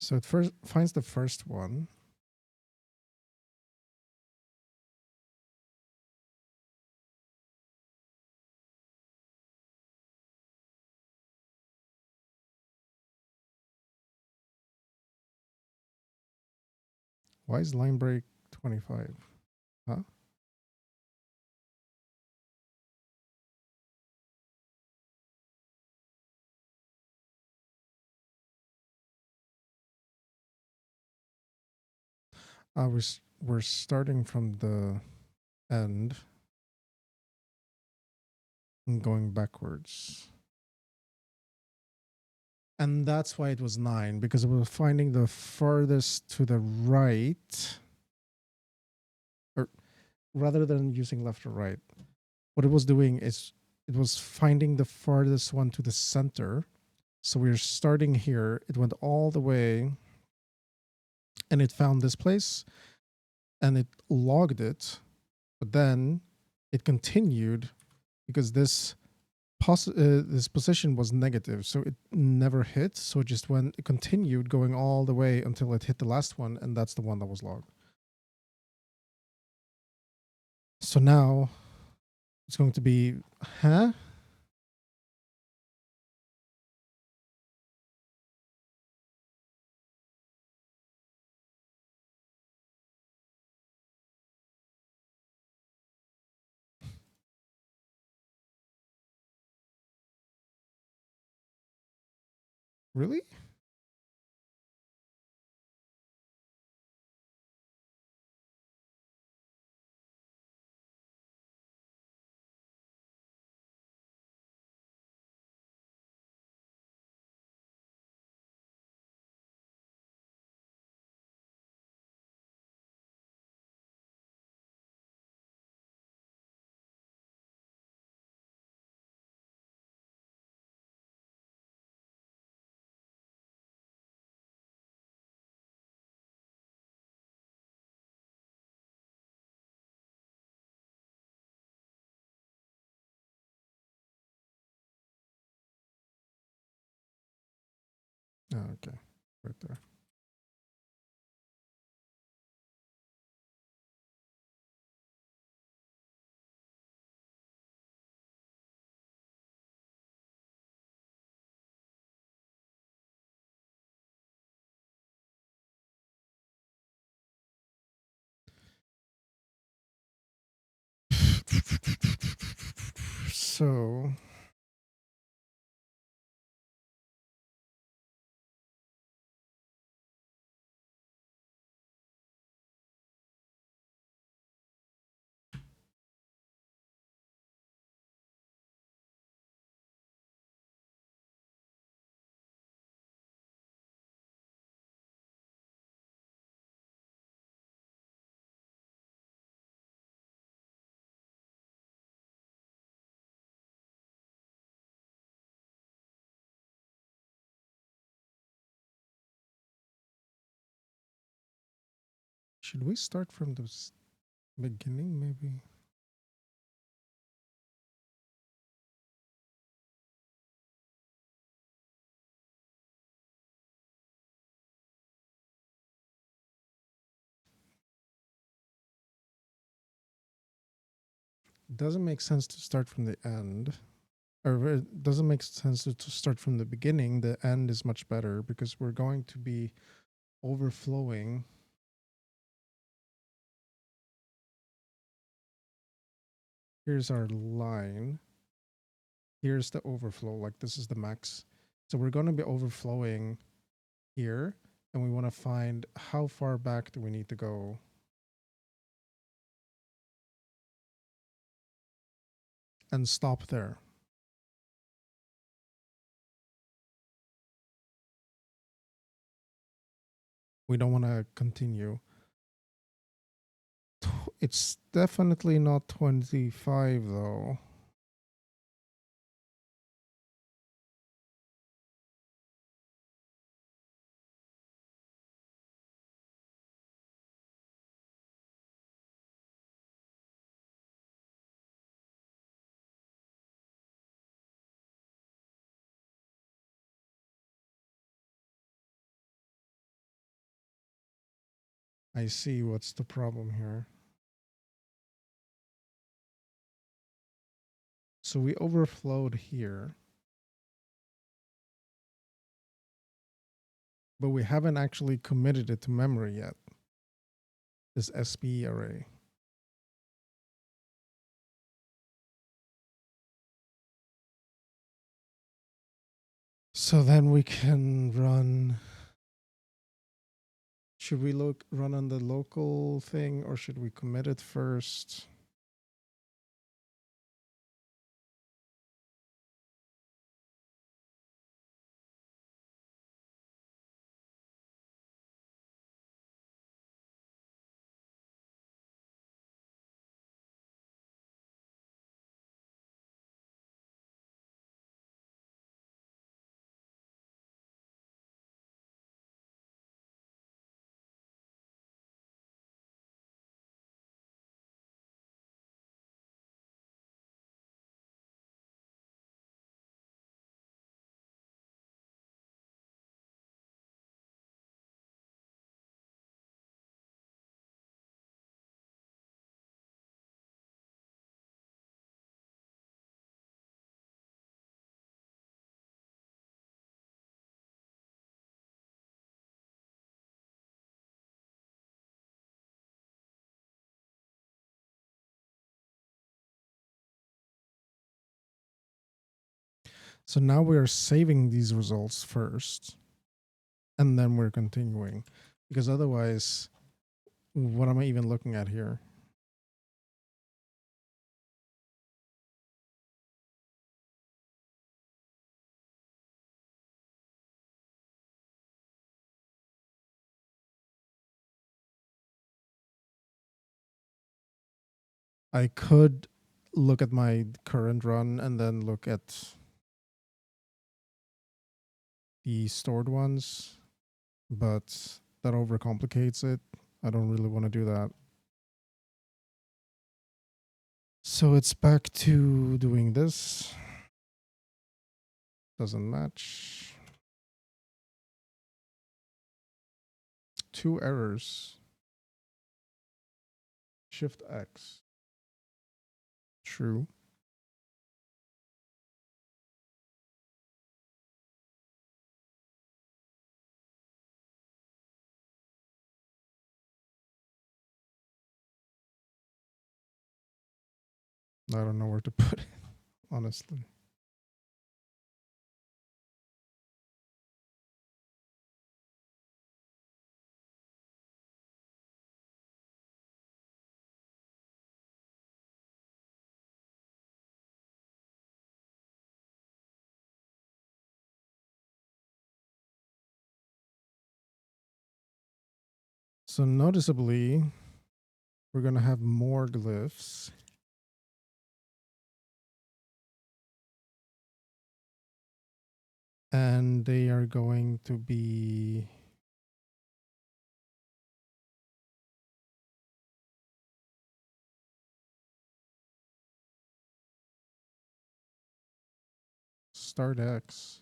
So it first finds the first one. Why is line break 25? Huh? We're starting from the end and going backwards. And that's why it was 9, because it was finding the farthest to the right, or rather than using left or right. What it was doing is it was finding the farthest one to the center. So we're starting here. It went all the way and it found this place and it logged it. But then it continued because this this position was negative, so it never hit. So it just went, it continued going all the way until it hit the last one, and that's the one that was logged. So now it's going to be, huh? Really? Oh, okay, right there. So should we start from the beginning, maybe? It doesn't make sense to start from the end. Or it doesn't make sense to start from the beginning. The end is much better because we're going to be overflowing. Here's our line. Here's the overflow. Like this is the max. So we're going to be overflowing here, and we want to find how far back do we need to go. And stop there. We don't want to continue. It's definitely not 25 though. I see what's the problem here. So we overflowed here, but we haven't actually committed it to memory yet. This SB array. So then we can run. Should we run on the local thing, or should we commit it first? So now we are saving these results first, and then we're continuing, because otherwise, what am I even looking at here? I could look at my current run and then look at the stored ones, but that overcomplicates it. I don't really want to do that. So it's back to doing this. Doesn't match. 2 errors. Shift X. True. I don't know where to put it, honestly. So noticeably, we're going to have more glyphs. And they are going to be start X.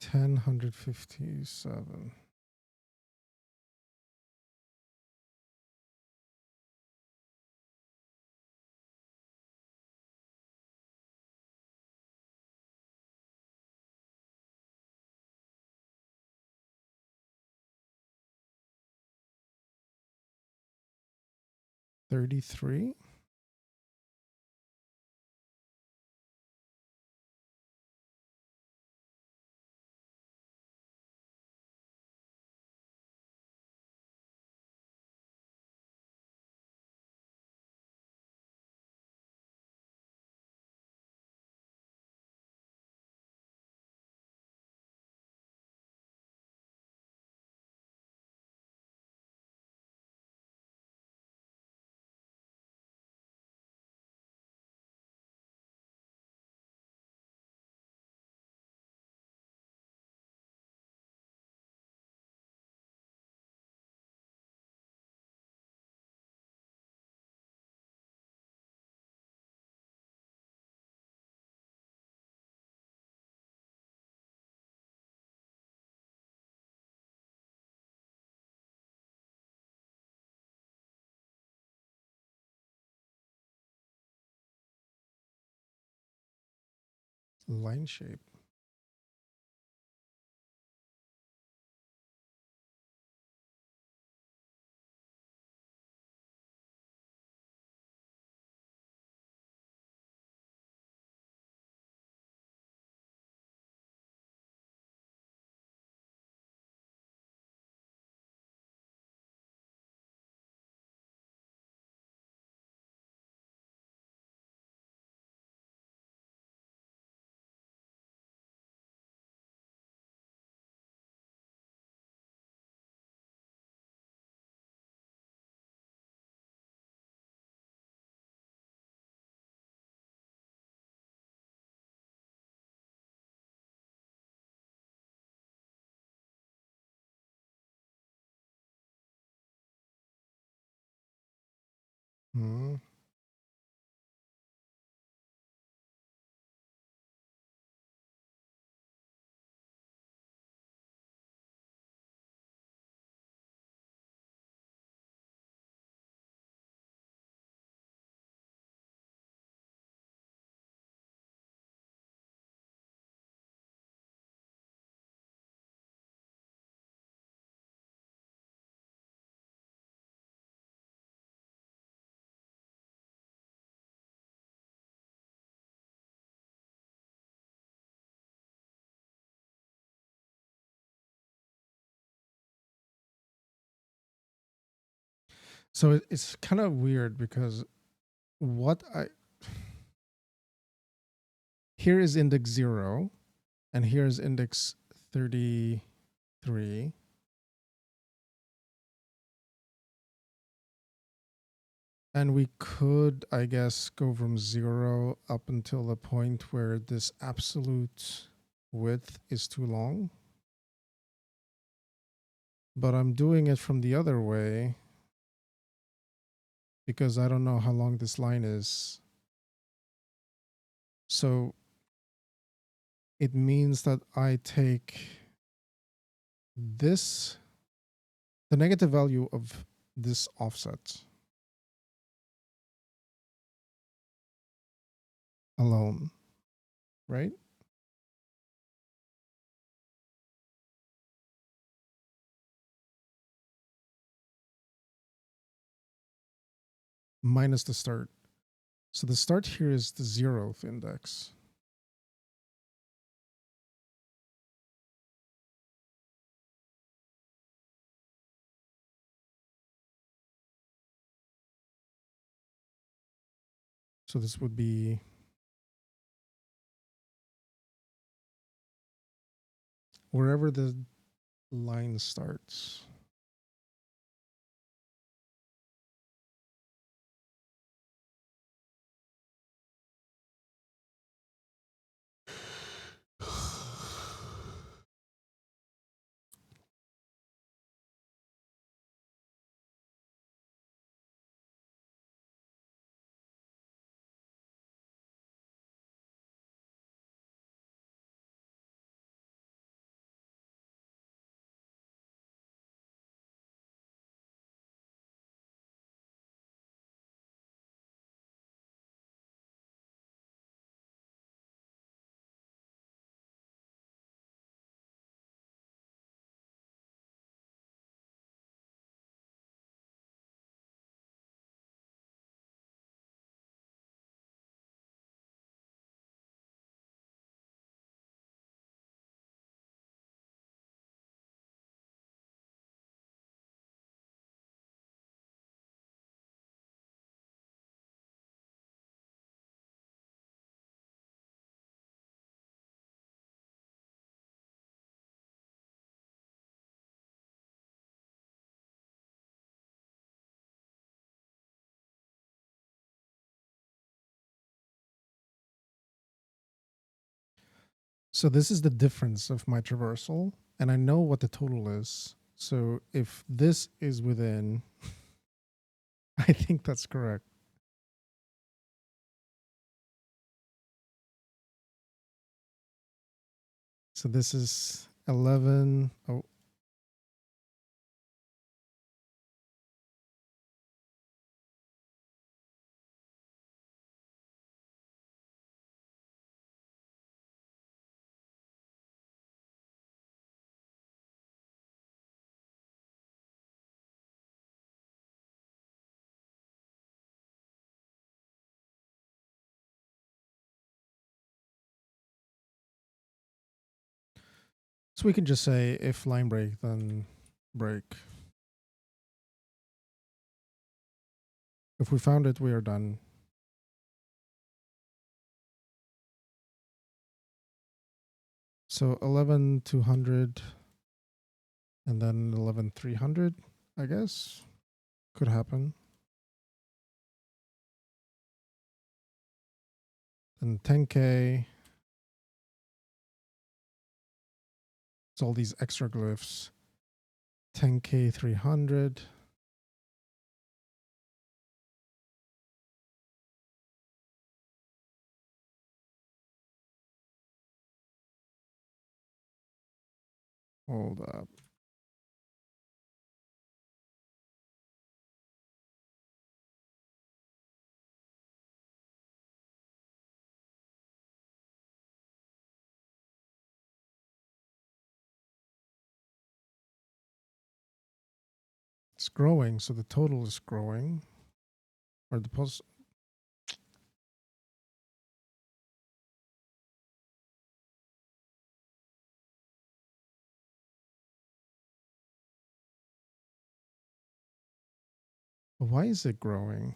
Ten 157. $33. Line shape. Hmm. So it's kind of weird because what I here is index 0 and here is index 33. And we could, I guess, go from 0 up until the point where this absolute width is too long. But I'm doing it from the other way because I don't know how long this line is. So it means that I take this, the negative value of this offset alone, right? Minus the start. So the start here is the 0th index. So this would be wherever the line starts. So this is the difference of my traversal, and I know what the total is. So if this is within, I think that's correct. So this is 11. Oh, so we can just say if line break, then break. If we found it, we are done. So 11,200 and then 11,300, I guess, could happen. And 10K. It's all these extra glyphs. 10K 300. Hold up. It's growing, so the total is growing. Or the post. Why is it growing?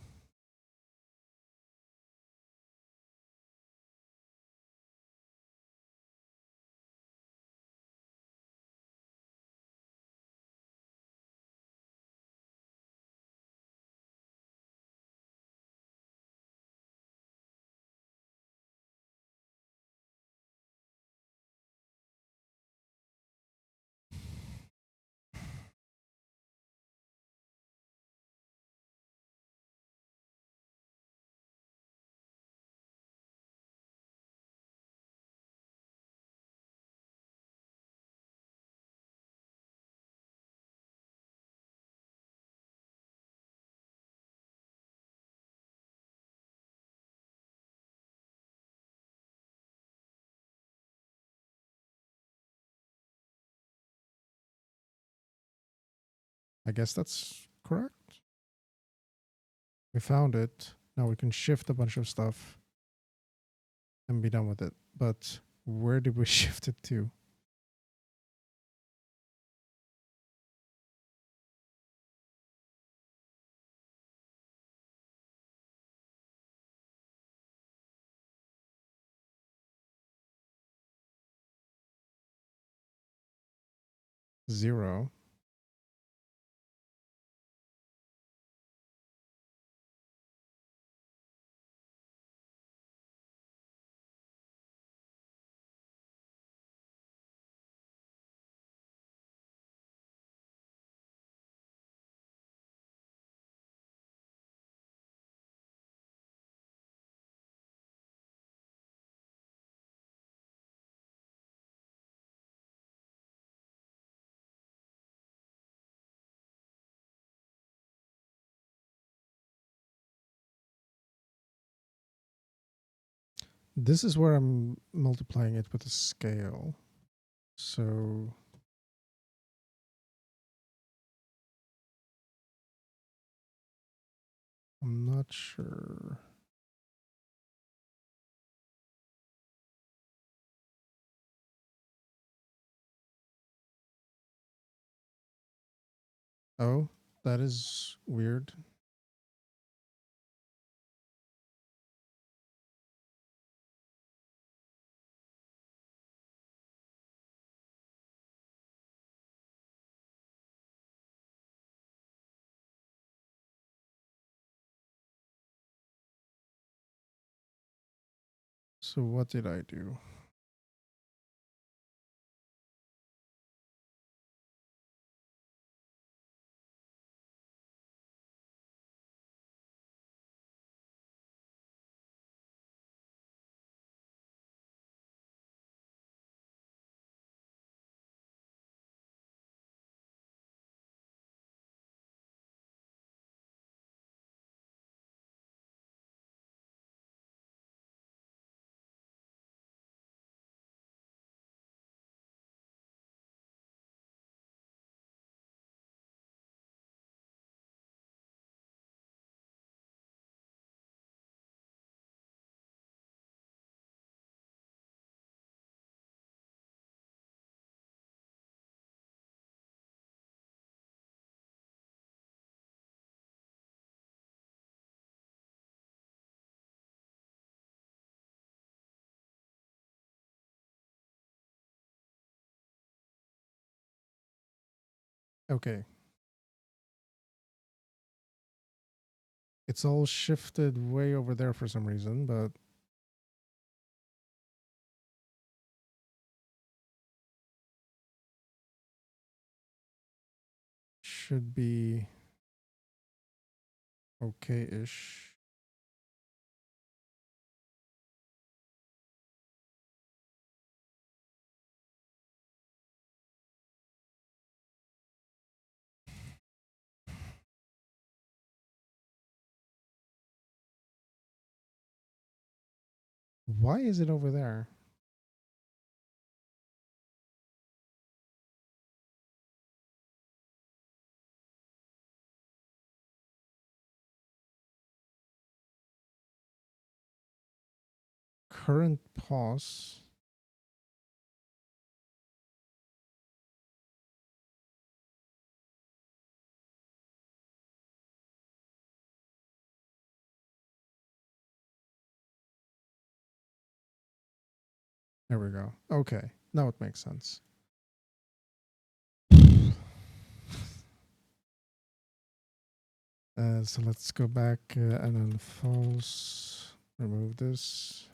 I guess that's correct. We found it. Now we can shift a bunch of stuff and be done with it. But where did we shift it to? Zero. This is where I'm multiplying it with a scale. So I'm not sure. Oh, that is weird. So what did I do? Okay. It's all shifted way over there for some reason, but should be okay-ish. Why is it over there? Current pause. There we go. Okay, now it makes sense. So let's go back and then false. Remove this.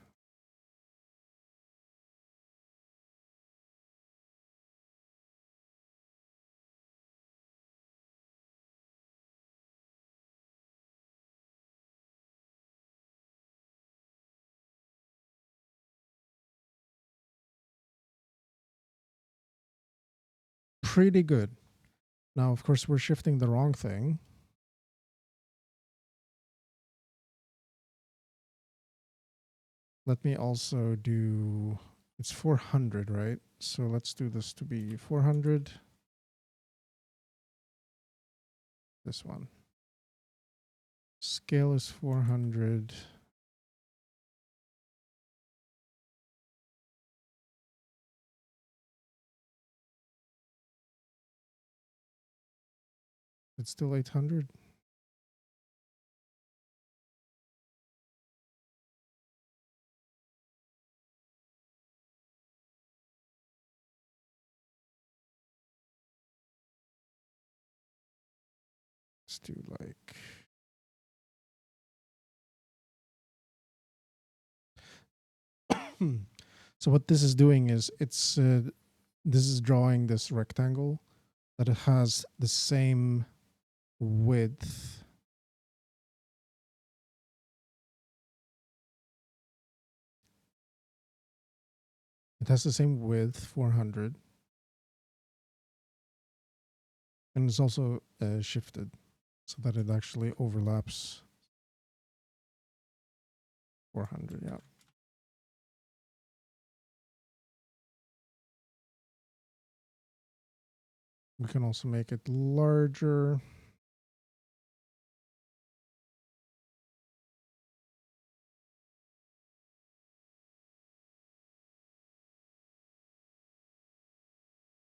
Pretty good. Now, of course, we're shifting the wrong thing. Let me also do, it's 400, right? So let's do this to be 400. This one. Scale is 400. It's still 800. Let's do like, so what this is doing is this is drawing this rectangle that it has the same width. It has the same width, 400. And it's also shifted so that it actually overlaps 400, yeah. We can also make it larger.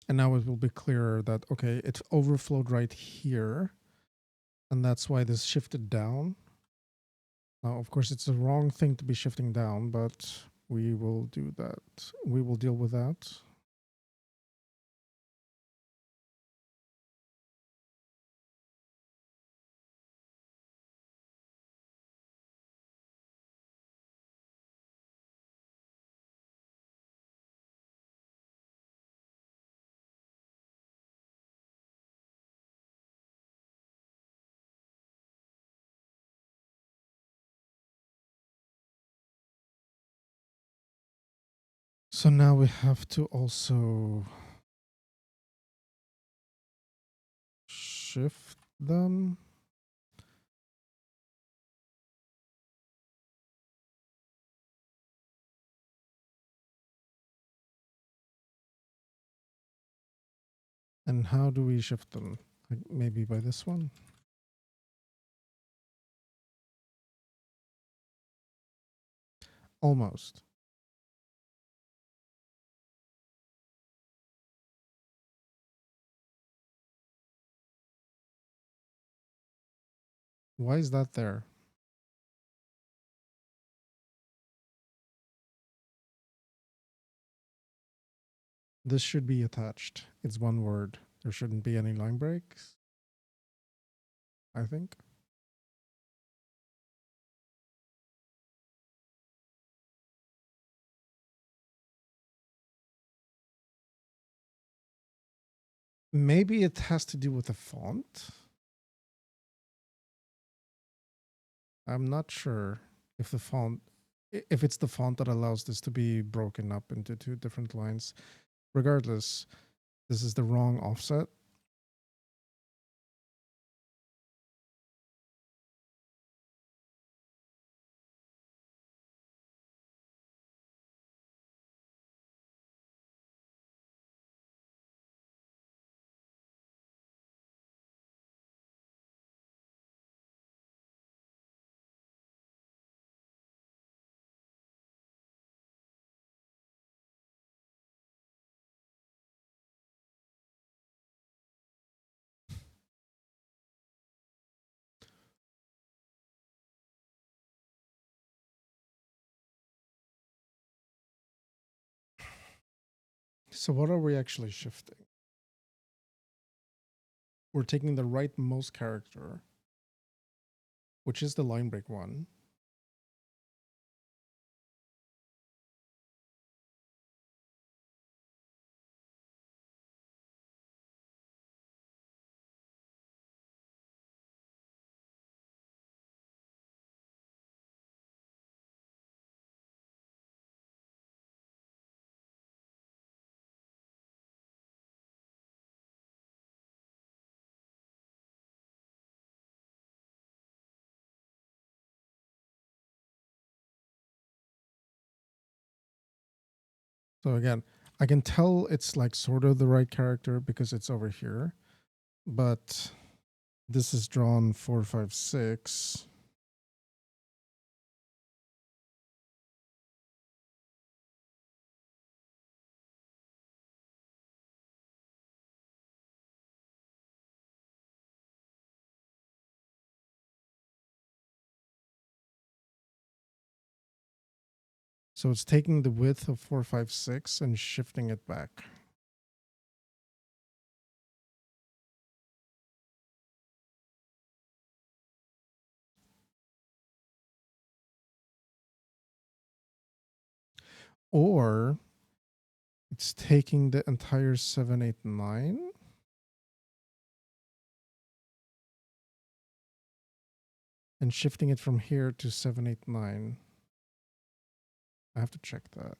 And now it will be clearer that, okay, it overflowed right here. And that's why this shifted down. Now, of course, it's the wrong thing to be shifting down, but we will do that. We will deal with that. So now we have to also shift them. And how do we shift them? Like maybe by this one? Almost. Why is that there? This should be attached. It's one word. There shouldn't be any line breaks, I think. Maybe it has to do with the font. I'm not sure if the font, if it's the font that allows this to be broken up into two different lines. Regardless, this is the wrong offset. So what are we actually shifting? We're taking the rightmost character, which is the line break one. So again, I can tell it's like sort of the right character because it's over here, but this is drawn 4, 5, 6. So it's taking the width of 4, 5, 6 and shifting it back. Or it's taking the entire 7, 8, 9 and shifting it from here to 7, 8, 9. I have to check that.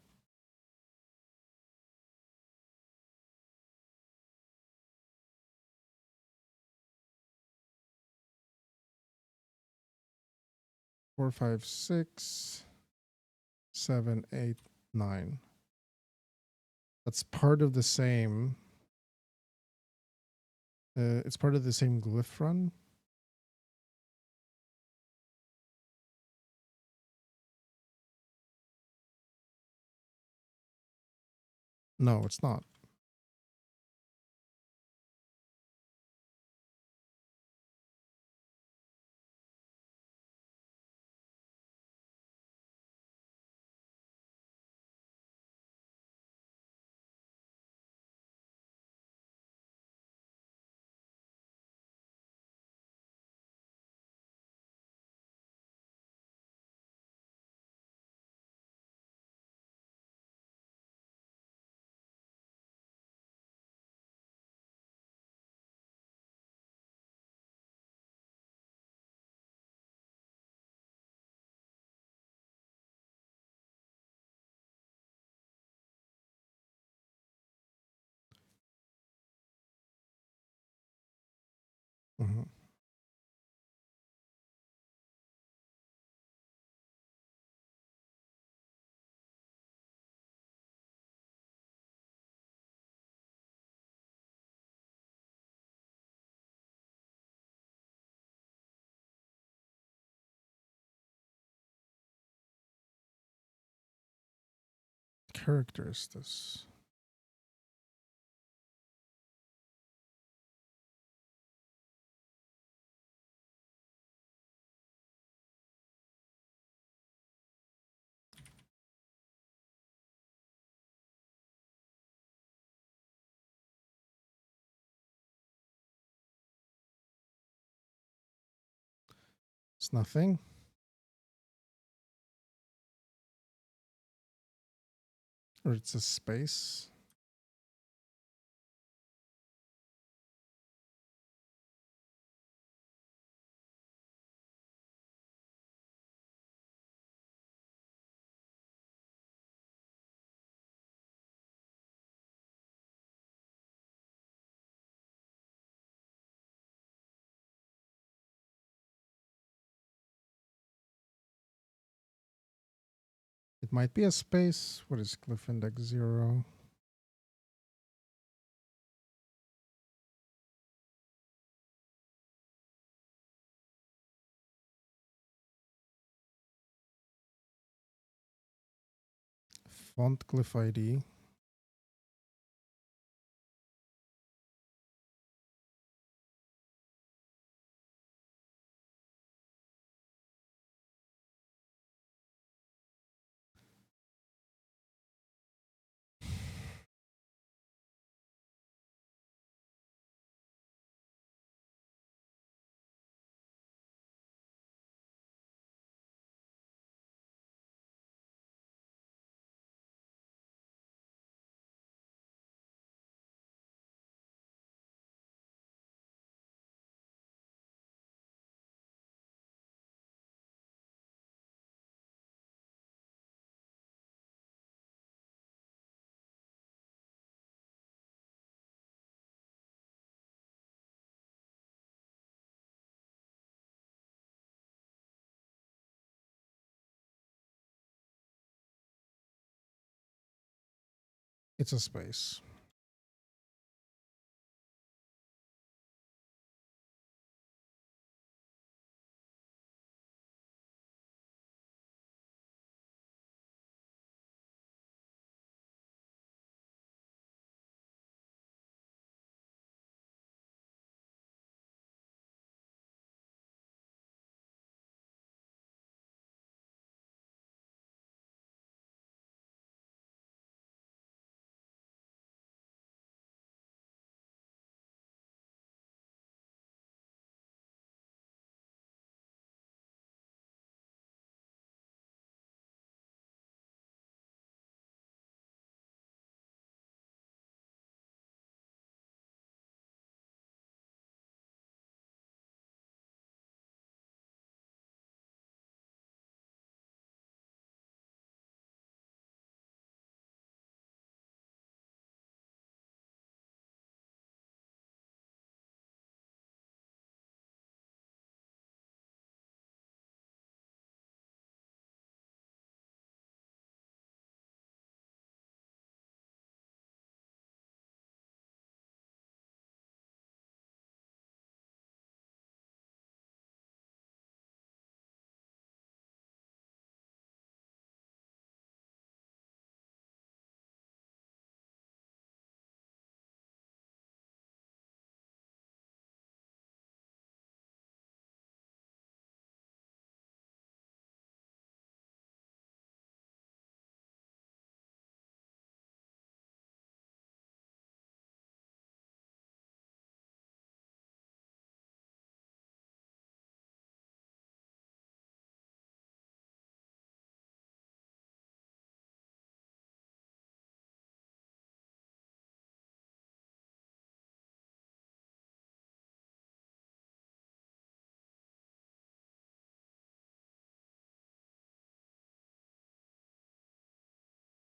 Four, 5, 6, 7, 8, 9. That's part of the same. It's part of the same glyph run. No, it's not. Mm-hmm. Character is this? It's nothing. Or it's a space. It might be a space. What is glyph index 0? Font glyph ID. It's a space.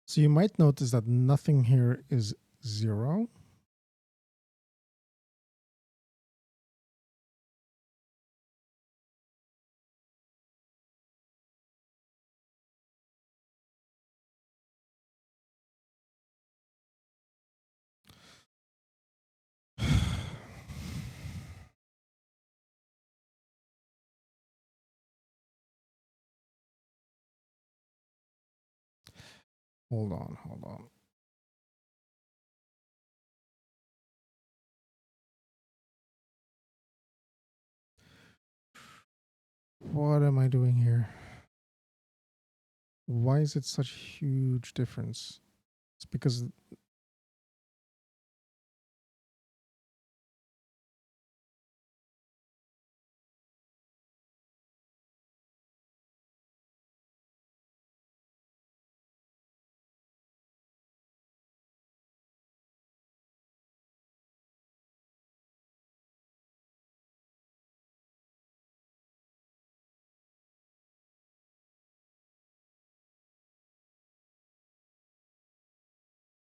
So you might notice that nothing here is 0. Hold on, hold on. What am I doing here? Why is it such a huge difference? It's because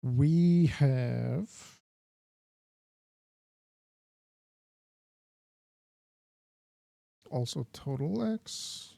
we have also total x.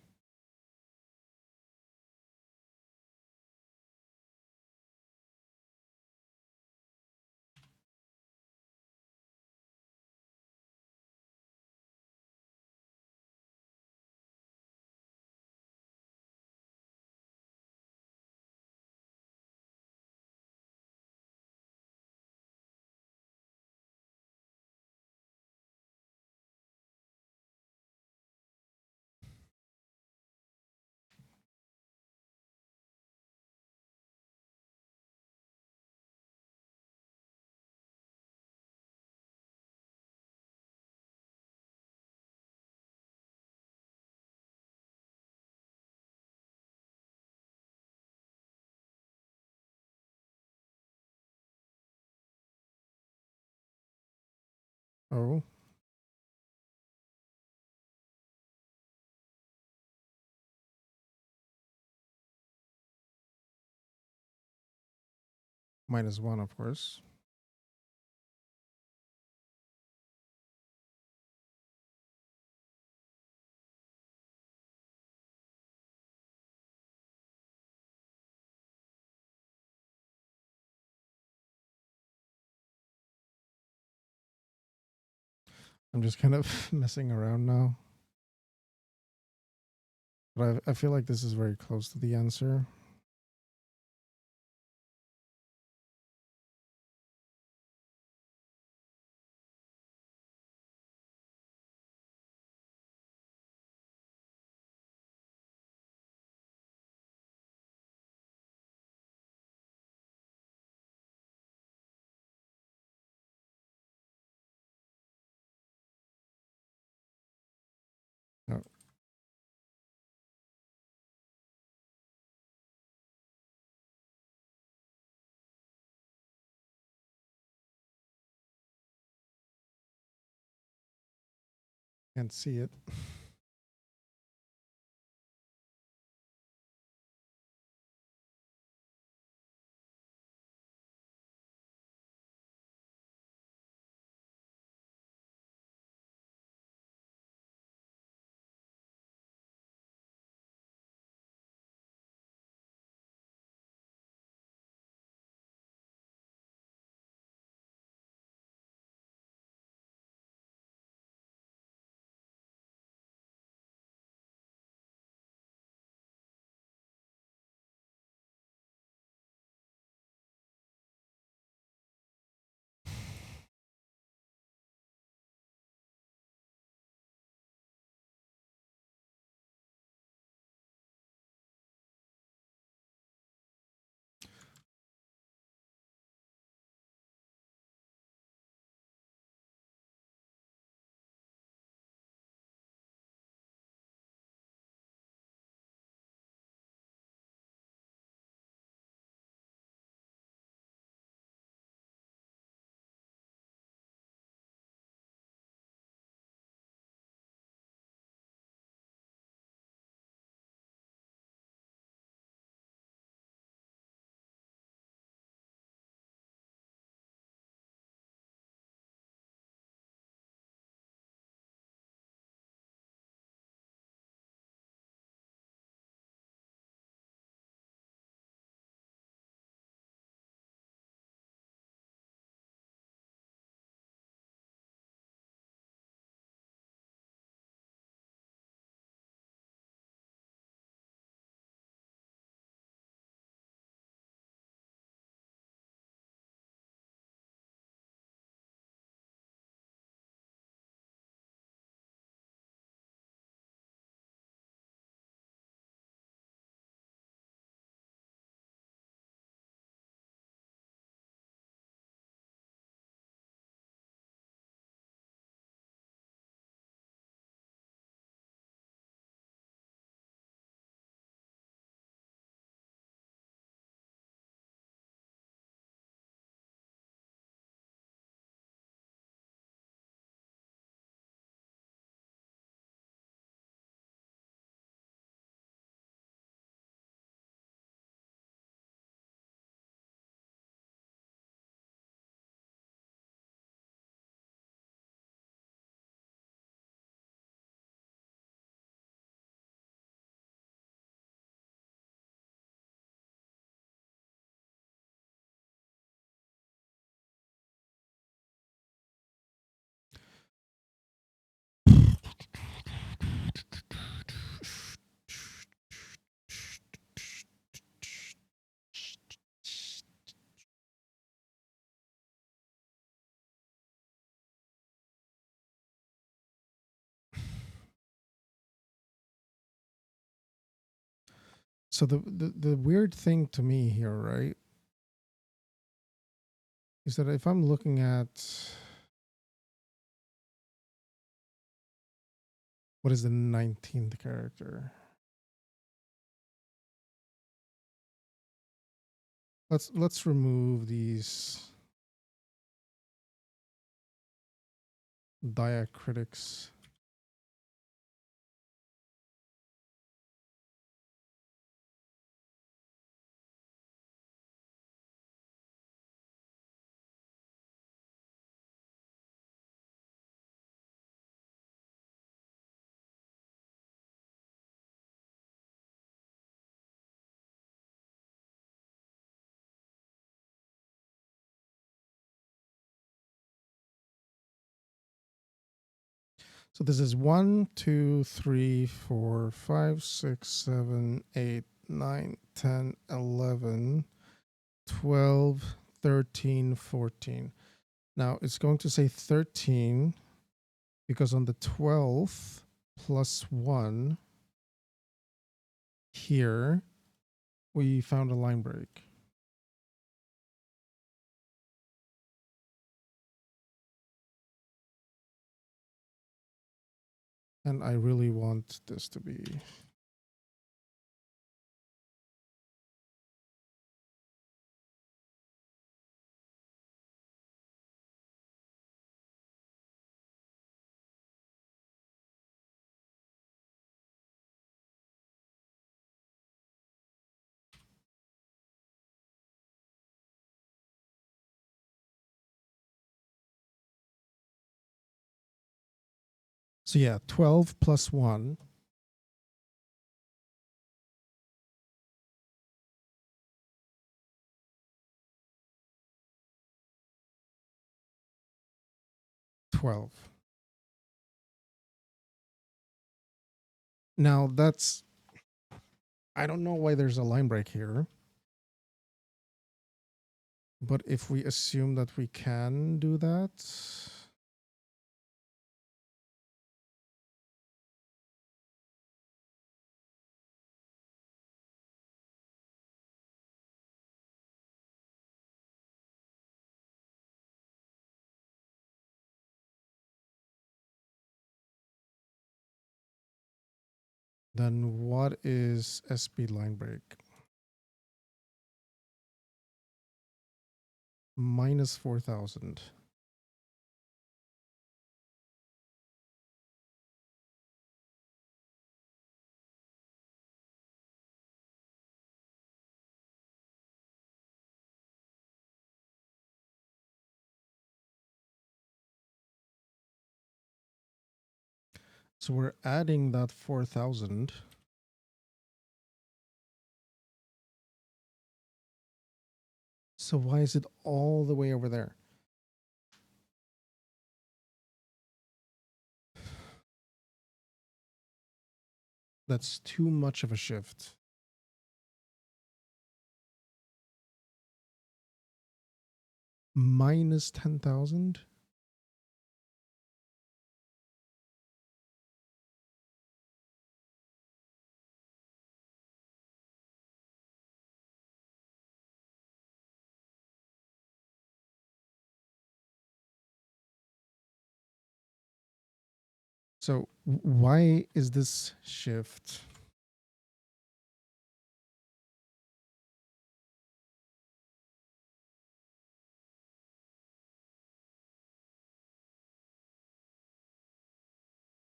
Oh, -1, of course. I'm just kind of messing around now. But I feel like this is very close to the answer. No. Can't see it. So the weird thing to me here, right, is that if I'm looking at what is the 19th character? Let's remove these diacritics. So this is 1, 2, 3, 4, 5, 6, 7, 8, 9, 10, 11, 12, 13, 14. Now it's going to say 13 because on the 12th plus 1 here, we found a line break. And I really want this to be... So yeah, 12 plus 1. Now that's... I don't know why there's a line break here. But if we assume that we can do that... Then what is SP line break? Minus 4,000. So we're adding that 4,000. So why is it all the way over there? That's too much of a shift. Minus 10,000? So why is this shift?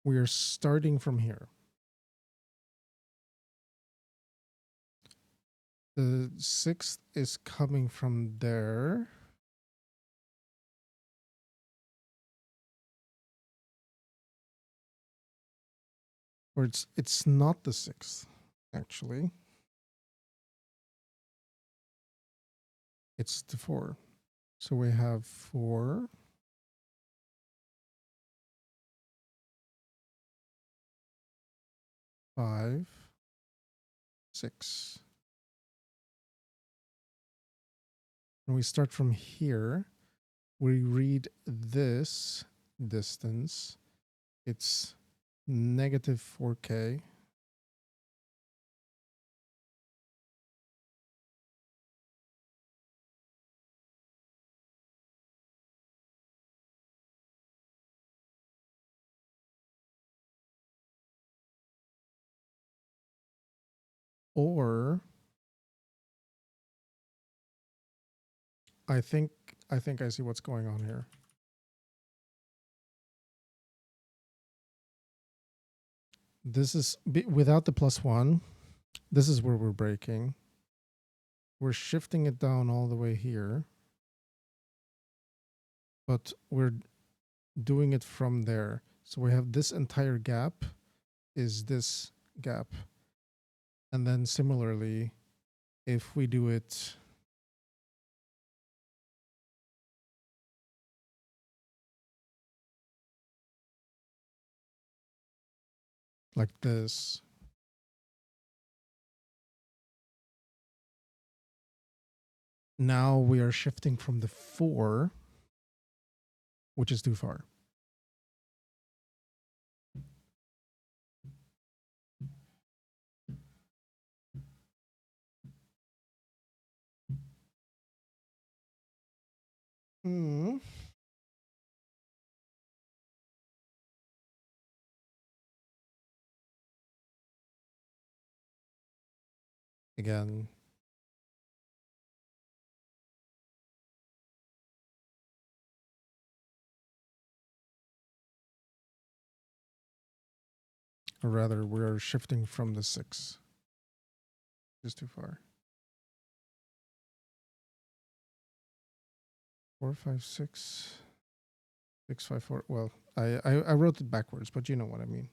We are starting from here. The 6th is coming from there. Or it's not the 6th, actually. It's the 4. So we have 4. 5, 6. And we start from here. We read this distance. It's negative 4K. Or I think I see what's going on here. This is without the +1. This is where we're breaking. We're shifting it down all the way here. But we're doing it from there. So we have this entire gap is this gap. And then similarly, if we do it like this. Now we are shifting from the 4, which is too far. Hmm. Again, or rather, we are shifting from the 6. Just too far. 4, 5, 6, 6, 5, 4. Well, I wrote it backwards, but you know what I mean.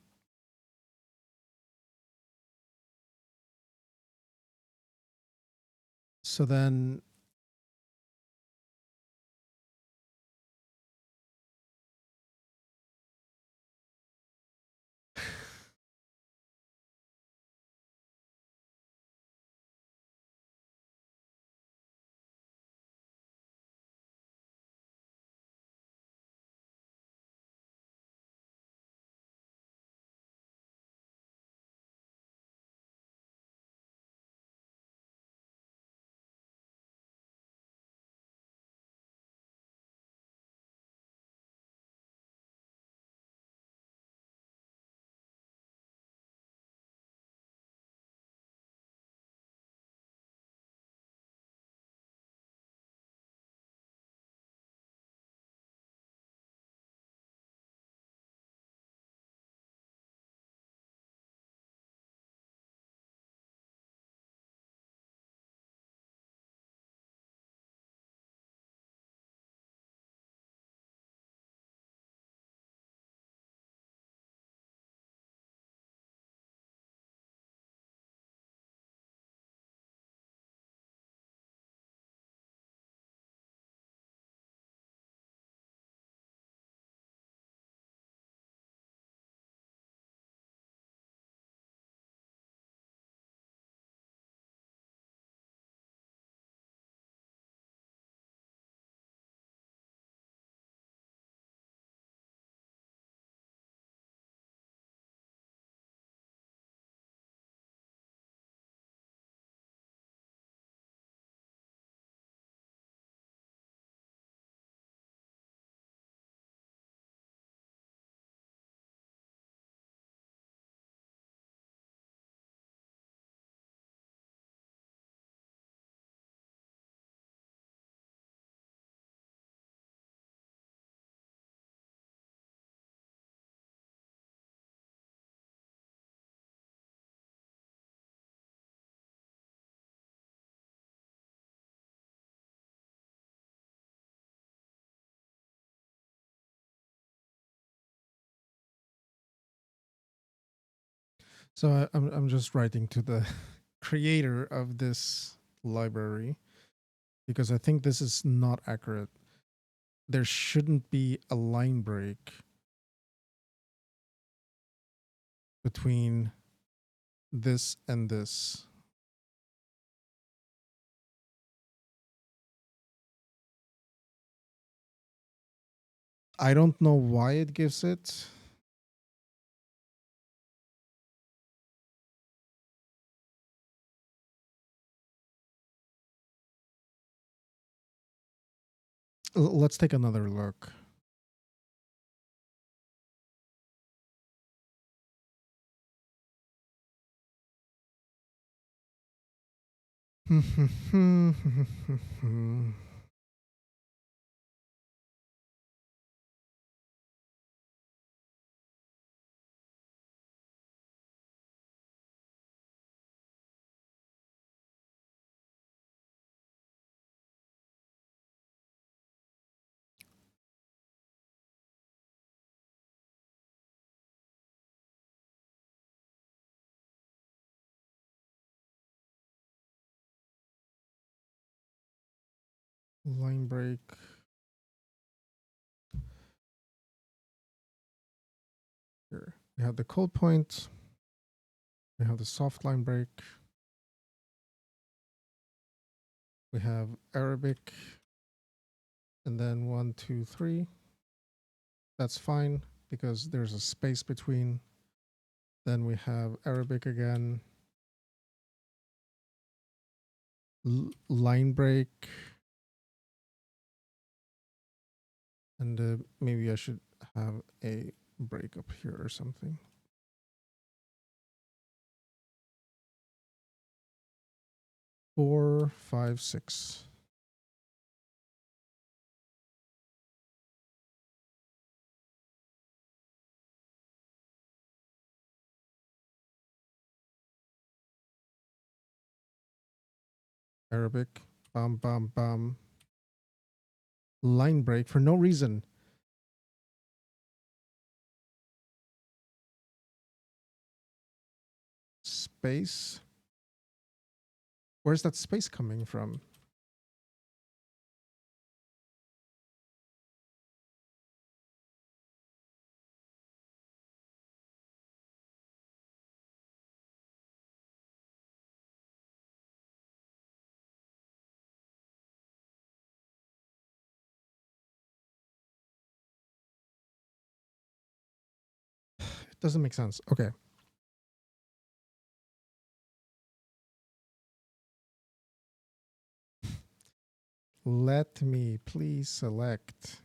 So then I'm just writing to the creator of this library because I think this is not accurate. There shouldn't be a line break between this and this. I don't know why it gives it. Let's take another look. Line break. Here we have the code point. We have the soft line break. We have Arabic. And then 1, 2, 3. That's fine because there's a space between. Then we have Arabic again. Line break. And maybe I should have a break up here or something. Four, 5, 6. Arabic. Bam, bam, bam. Line break for no reason. Space. Where's that space coming from? It doesn't make sense. Okay. Let me please select.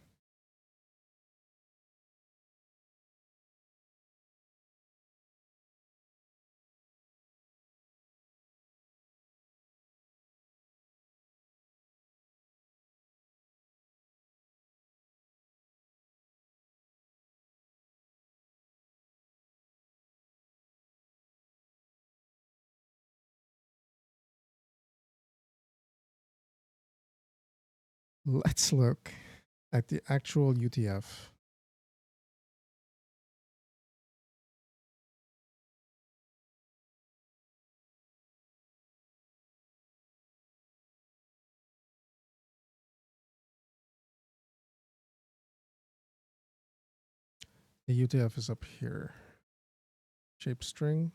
Let's look at the actual UTF. The UTF is up here. Shape string.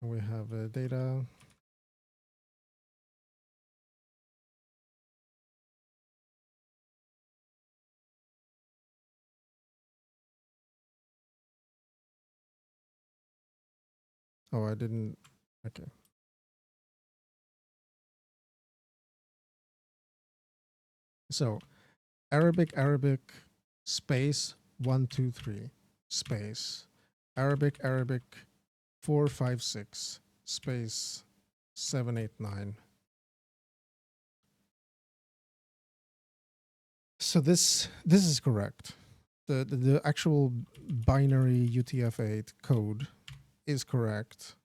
And we have data. Oh, I didn't. Okay. So Arabic, space 1, 2, 3, space. Arabic, 4, 5, 6, space 7, 8, 9. So this is correct. The actual binary UTF-8 code is correct.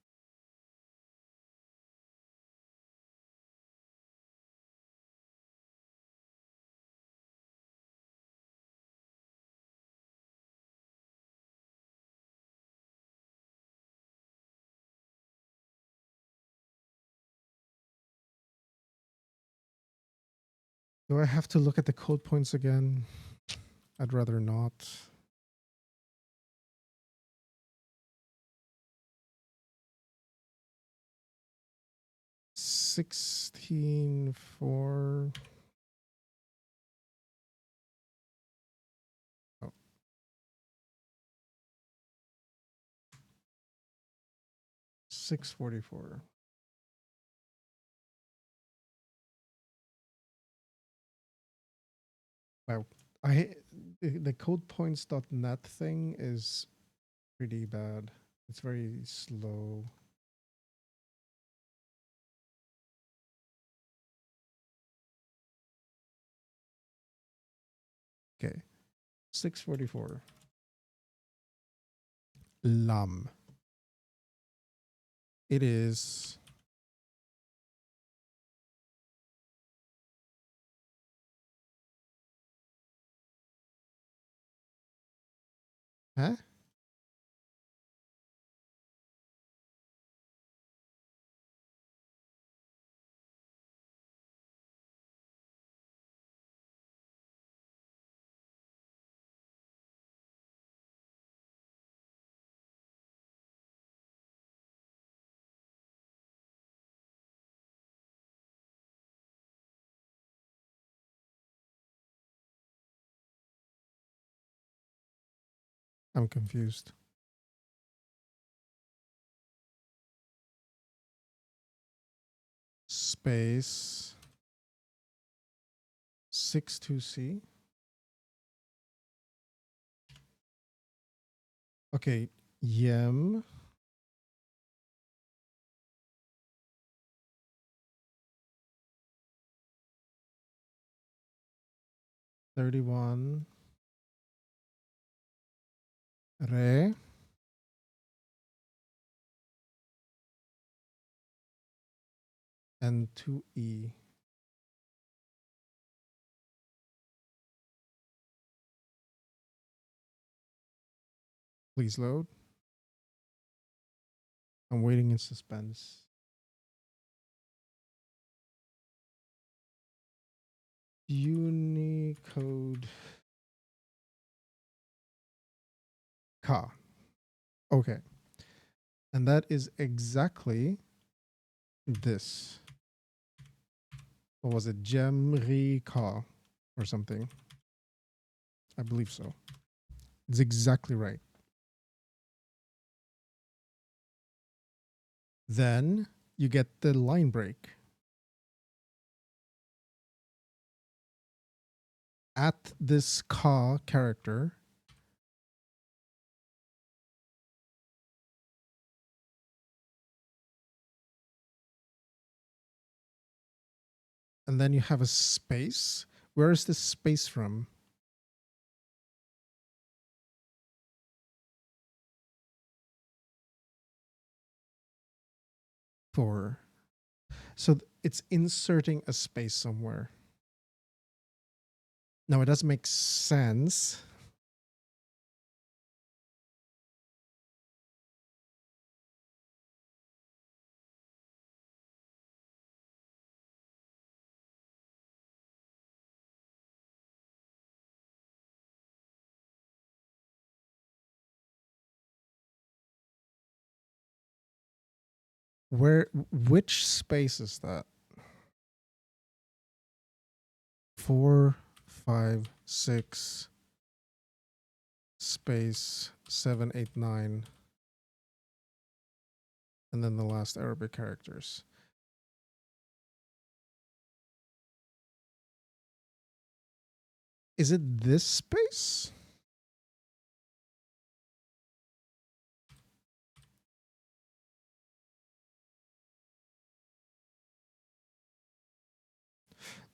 Do I have to look at the code points again? I'd rather not. Sixteen four. Oh. 644. Wow. The codepoints.net thing is pretty bad. It's very slow. Okay. 644. Lam. It is huh? I'm confused. Space 62C. Okay, yem. $31 re and 2E. Please load. I'm waiting in suspense. Unicode ka. Okay. And that is exactly this. What was it? Gemri ka or something. I believe so. It's exactly right. Then you get the line break. At this ka character, and then you have a space. Where is this space from? For. So it's inserting a space somewhere. Now it doesn't make sense. Which space is that? 4, 5, 6, space 7, 8, 9, and then the last Arabic characters. Is it this space?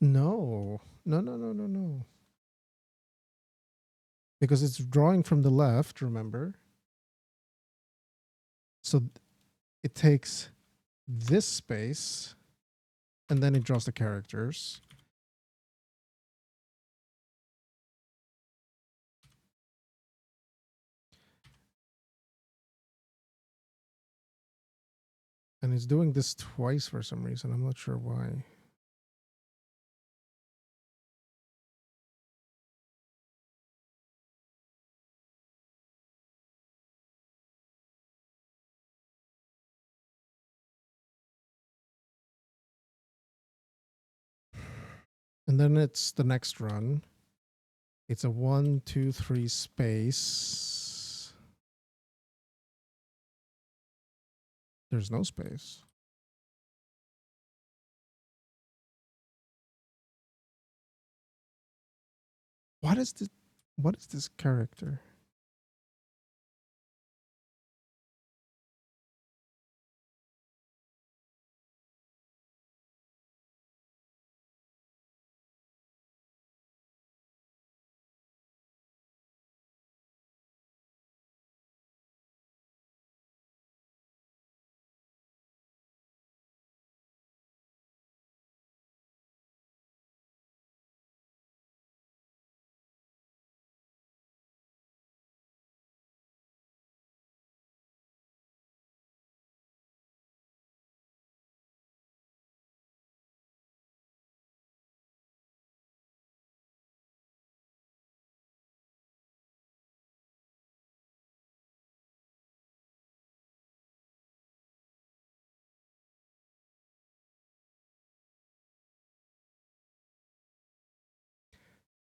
No. No. Because it's drawing from the left, remember? So it takes this space and then it draws the characters. And it's doing this twice for some reason. I'm not sure why. And then it's the next run. It's a 1, 2, 3 space. There's no space. What is this character?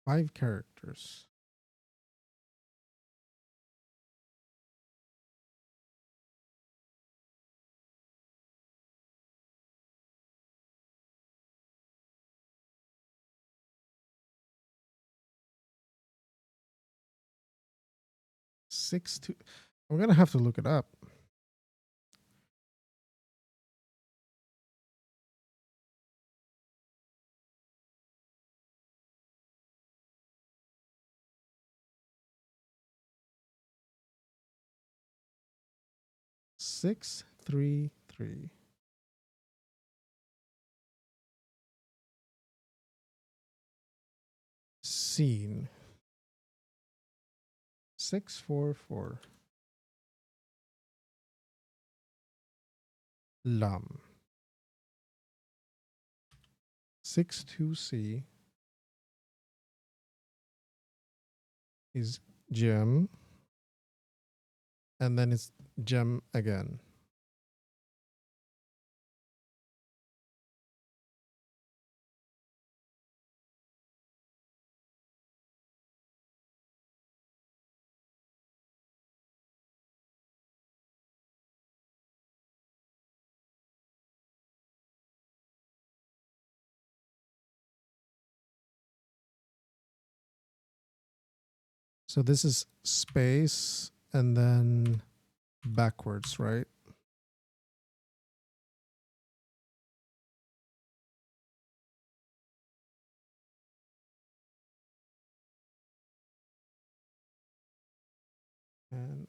Five characters. 6 2. I'm gonna have to look it up. Six, 3, 3. Scene. 6, 4, 4. Lam. 6, 2C is gem. And then it's gem again. So this is space and then backwards, right? And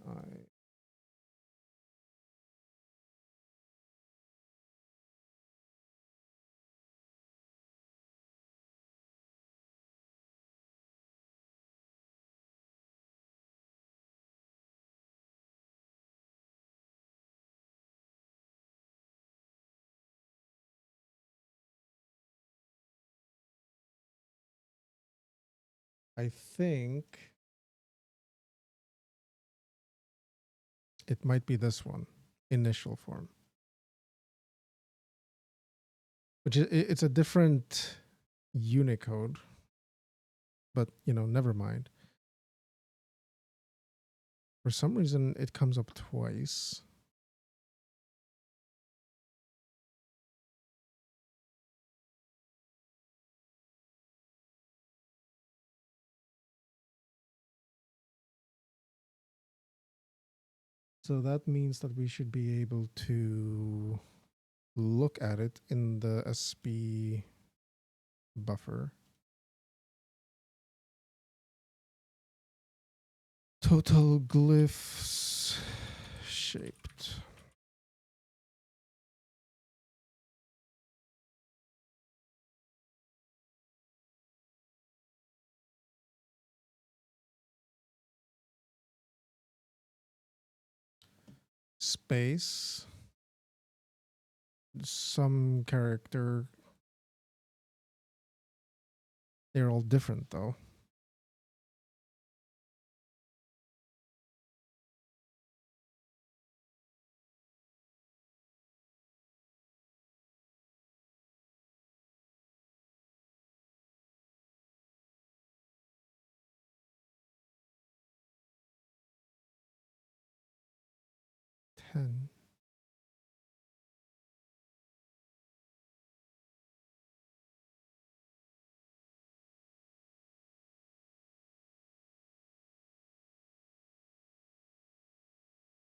I think it might be this one, initial form. Which it's a different Unicode, but never mind. For some reason, it comes up twice. So that means that we should be able to look at it in the SB buffer. Total glyphs shaped. Space. Some character. They're all different though. Ten.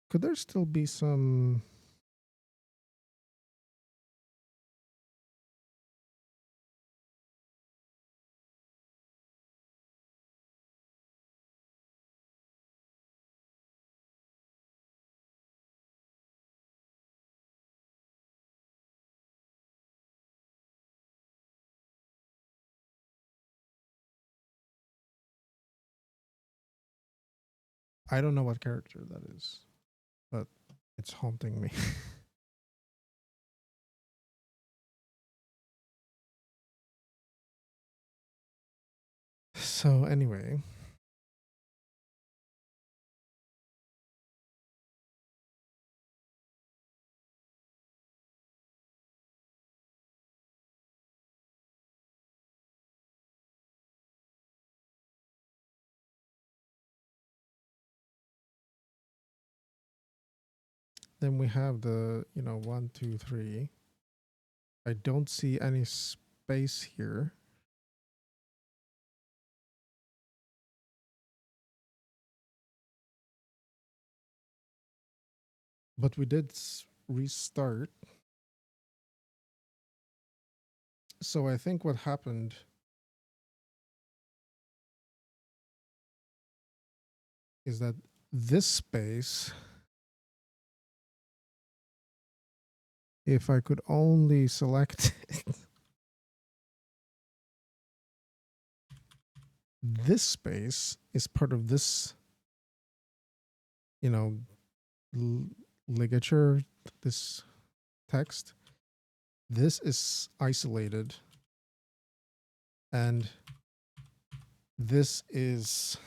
Could there still be some? I don't know what character that is, but it's haunting me. So anyway, then we have the 1, 2, 3. I don't see any space here. But we did restart. So I think what happened is that this space, if I could only select it, this space is part of this, you know, ligature, this text. This is isolated, and this is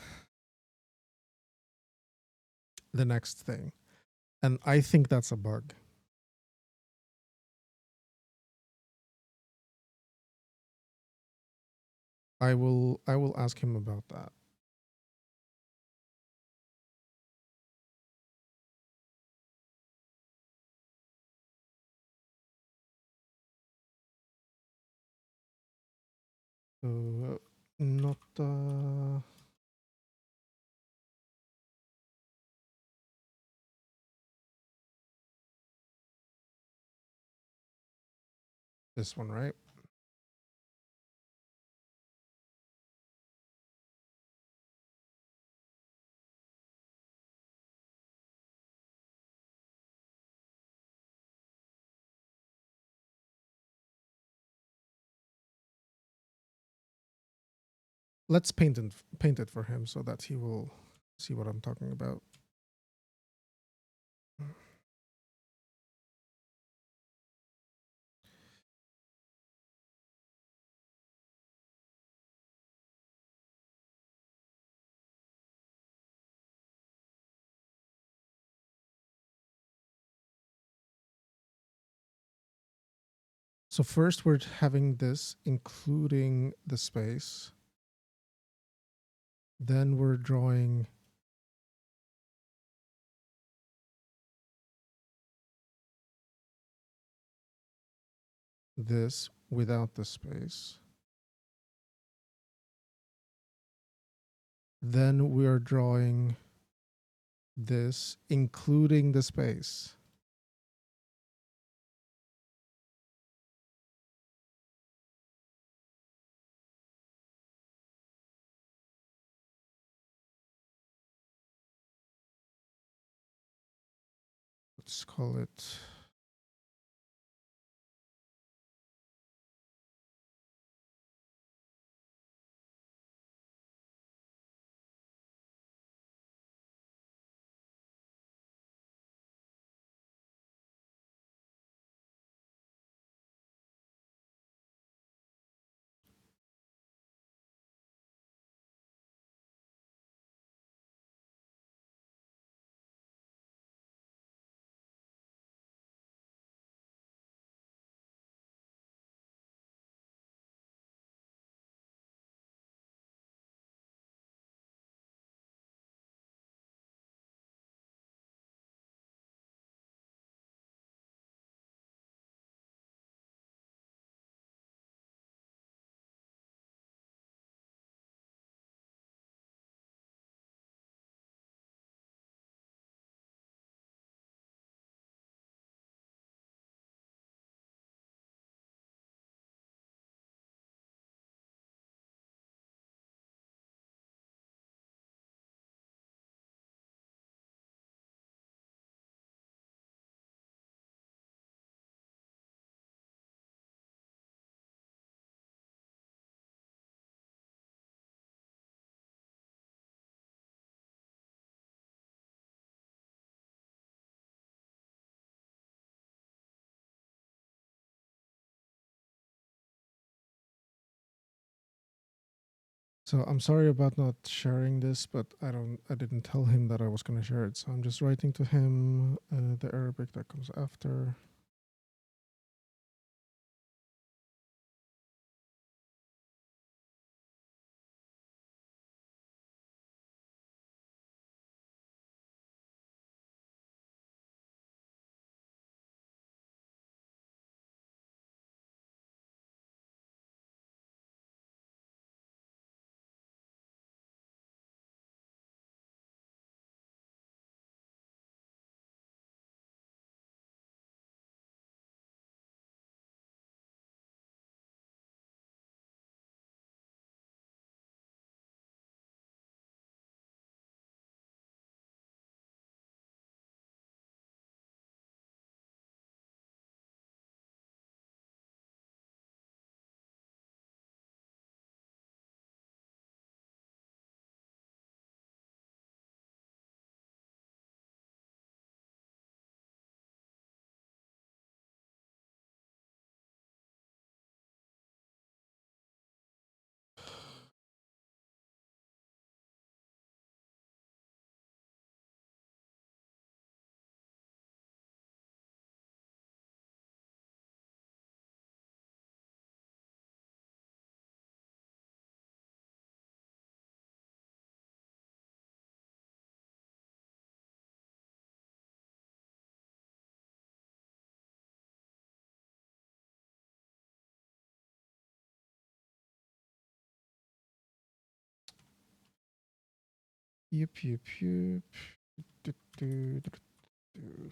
the next thing. And I think that's a bug. I will ask him about that. Not this one, right? Let's paint it for him so that he will see what I'm talking about. So first we're having this including the space. Then we're drawing this without the space. Then we are drawing this including the space. Let's call it so I'm sorry about not sharing this, but I didn't tell him that I was going to share it. So I'm just writing to him the Arabic that comes after. Yup, yup, yup. Do, do, do, do.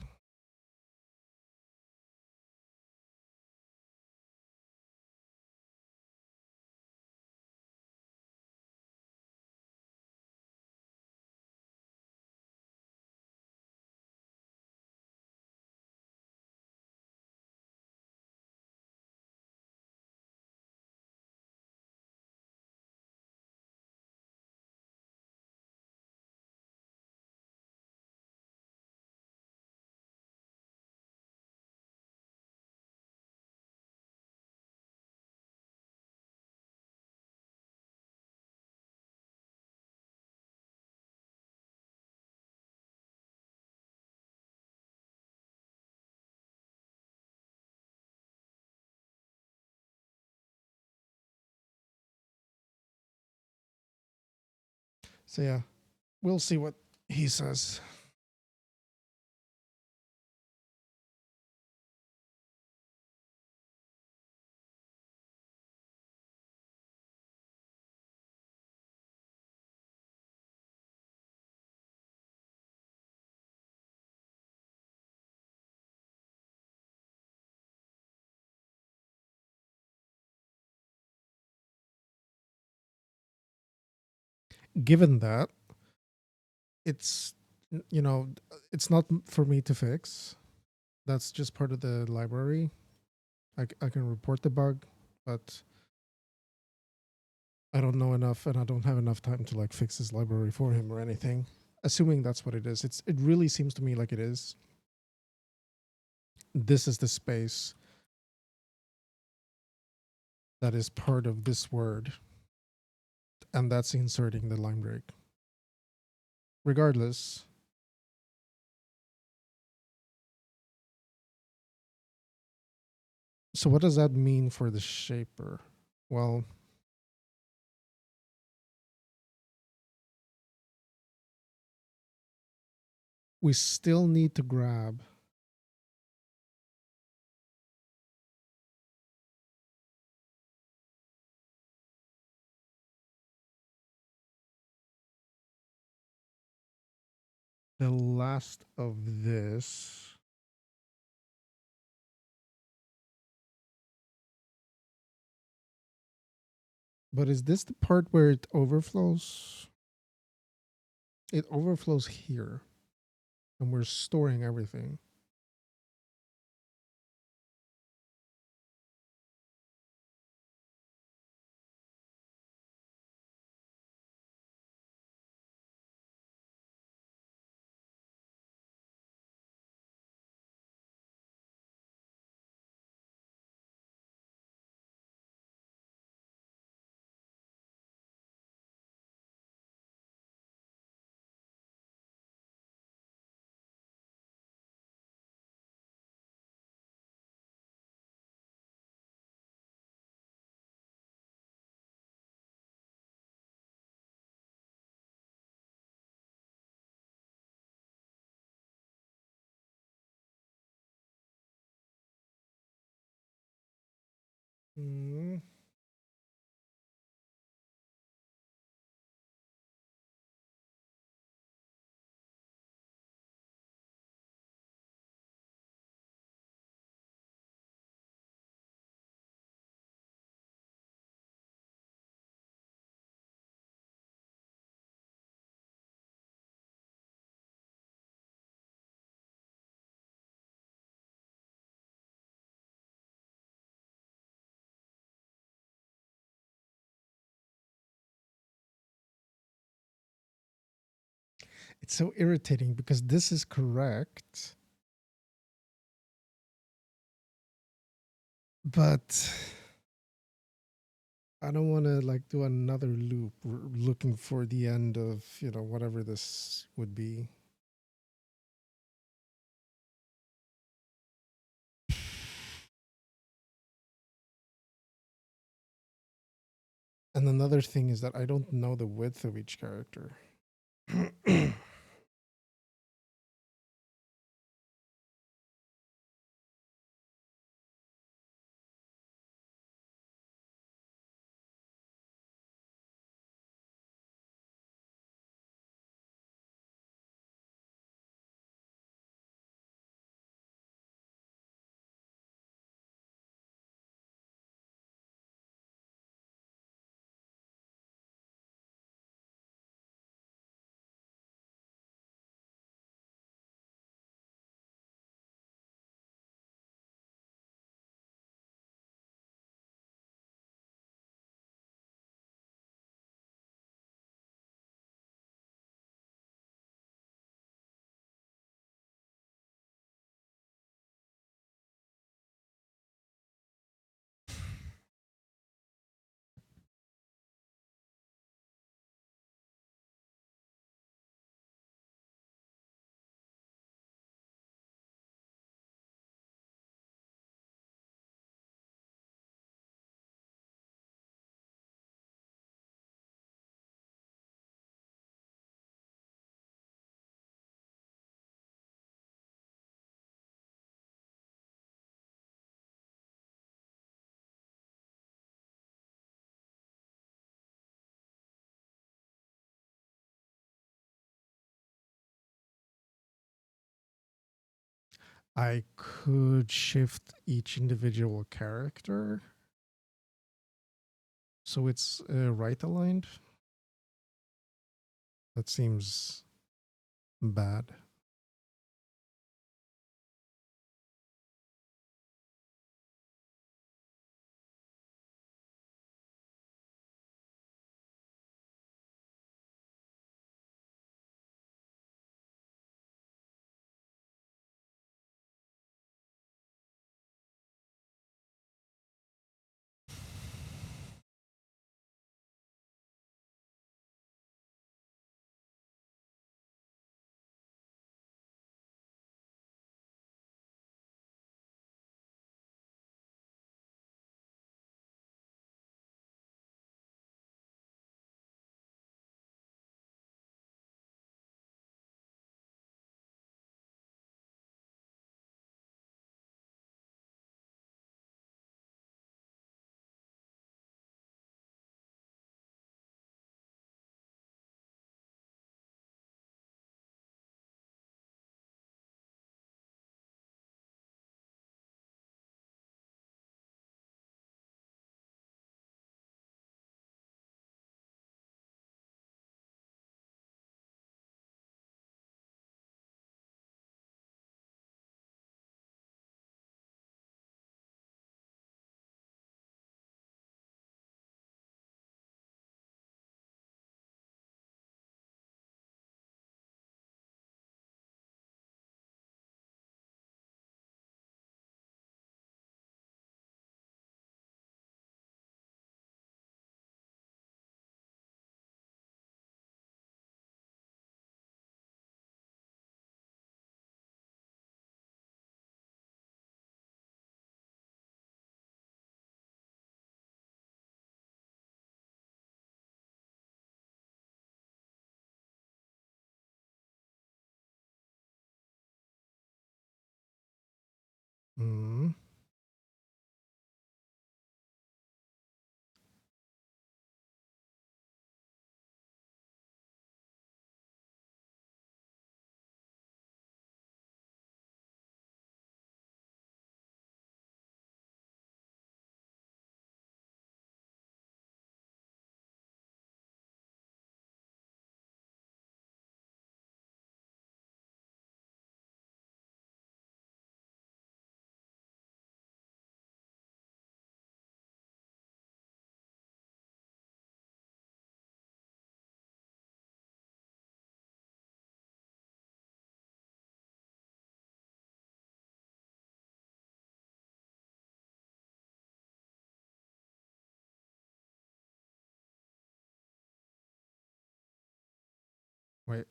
So yeah, we'll see what he says. Given that, it's you know, it's not for me to fix. That's just part of the library. I can report the bug, but I don't know enough, and I don't have enough time to like fix his library for him or anything. Assuming that's what it is, it really seems to me like it is. This is the space that is part of this word, and that's inserting the line break. Regardless, so what does that mean for the shaper? Well, we still need to grab the last of this. But is this the part where it overflows? It overflows here, and we're storing everything. Mm. It's so irritating because this is correct, but I don't want to like do another loop looking for the end of, whatever this would be. And another thing is that I don't know the width of each character. I could shift each individual character so it's right aligned. That seems bad. Mm. Wait.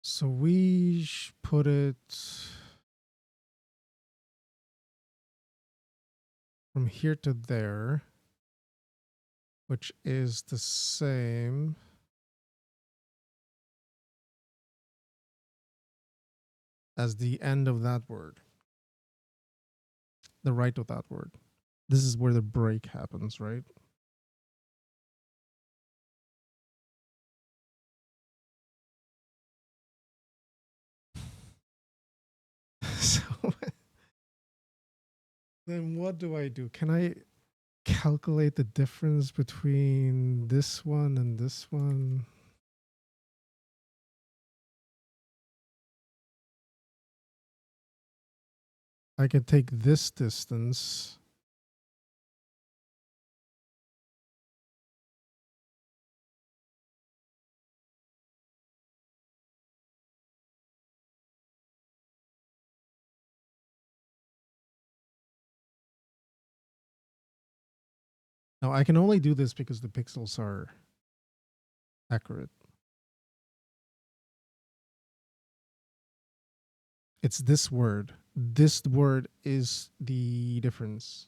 So we put it from here to there, which is the same as the end of that word, the right of that word. This is where the break happens, right? So then what do I do? Can I calculate the difference between this one and this one? I could take this distance. Now I can only do this because the pixels are accurate. It's this word. This word is the difference.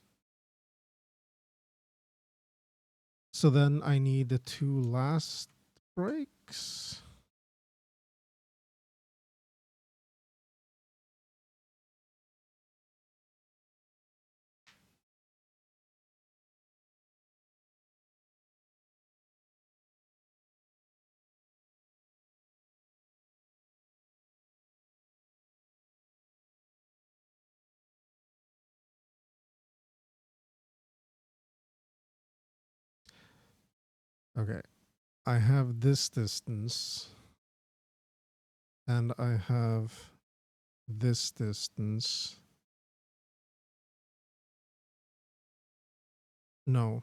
So then I need the two last breaks. Okay, I have this distance and I have this distance. No,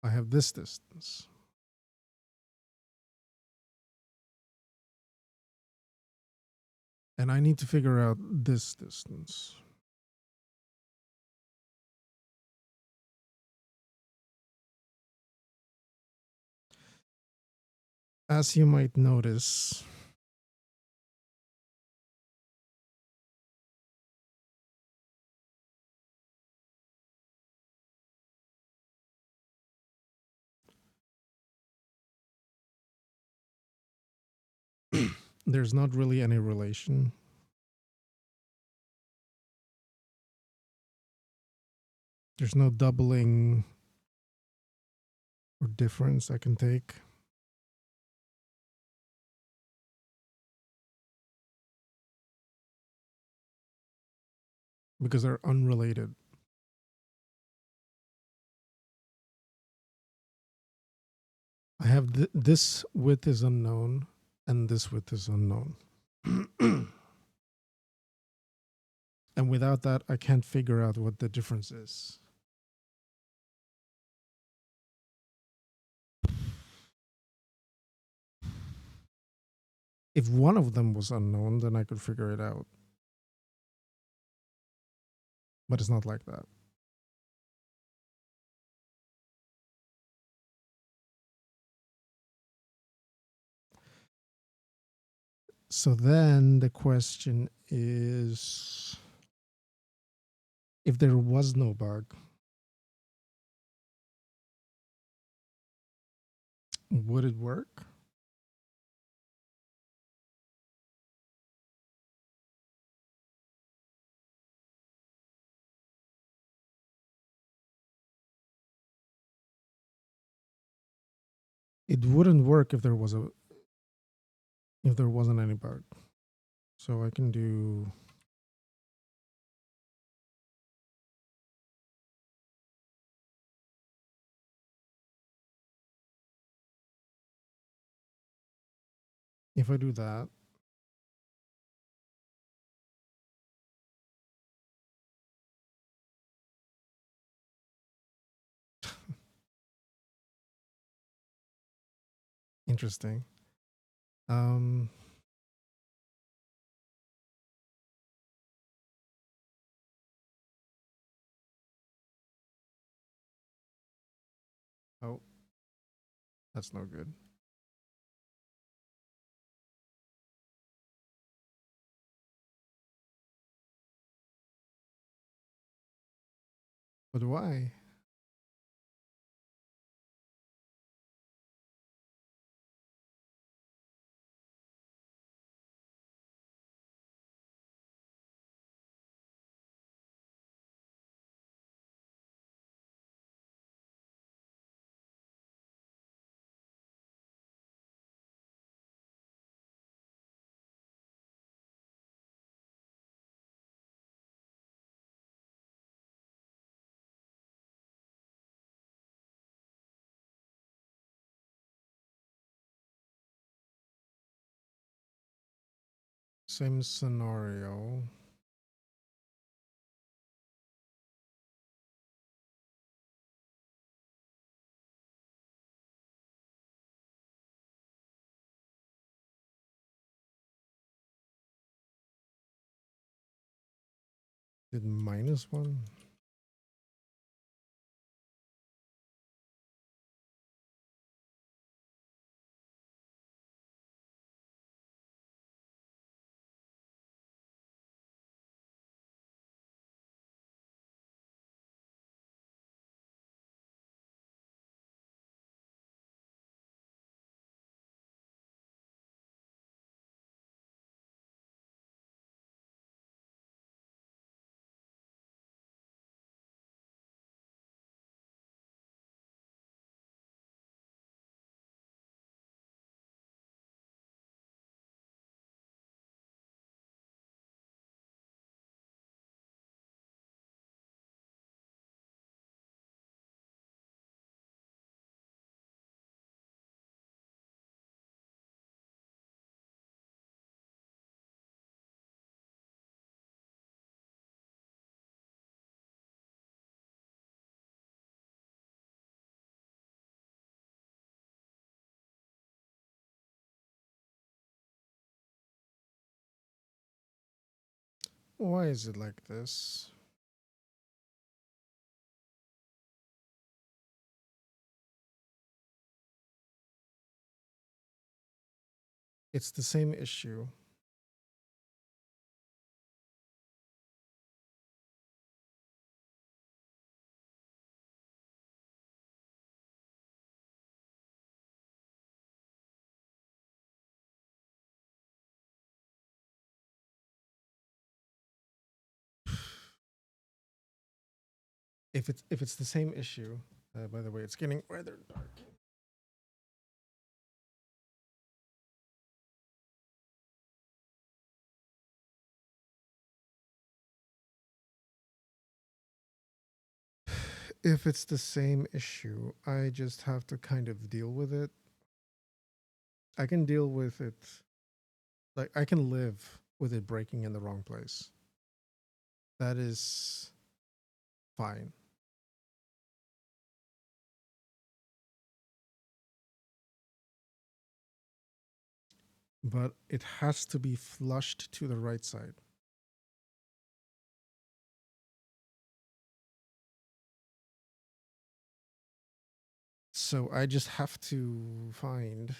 I have this distance. And I need to figure out this distance. As you might notice, there's not really any relation. There's no doubling or difference I can take. Because they're unrelated. I have this width is unknown and this width is unknown. And without that, I can't figure out what the difference is. If one of them was unknown, then I could figure it out. But it's not like that. So then the question is, if there was no bug, would it work? It wouldn't work if there wasn't any bug. So I can do if I do that, interesting. Oh, that's no good. But why? Same scenario. Did -1? Why is it like this? It's the same issue. If it's the same issue, by the way, it's getting rather dark. If it's the same issue, I just have to kind of deal with it. I can deal with it. Like, I can live with it breaking in the wrong place. That is fine. But it has to be flushed to the right side. So I just have to find.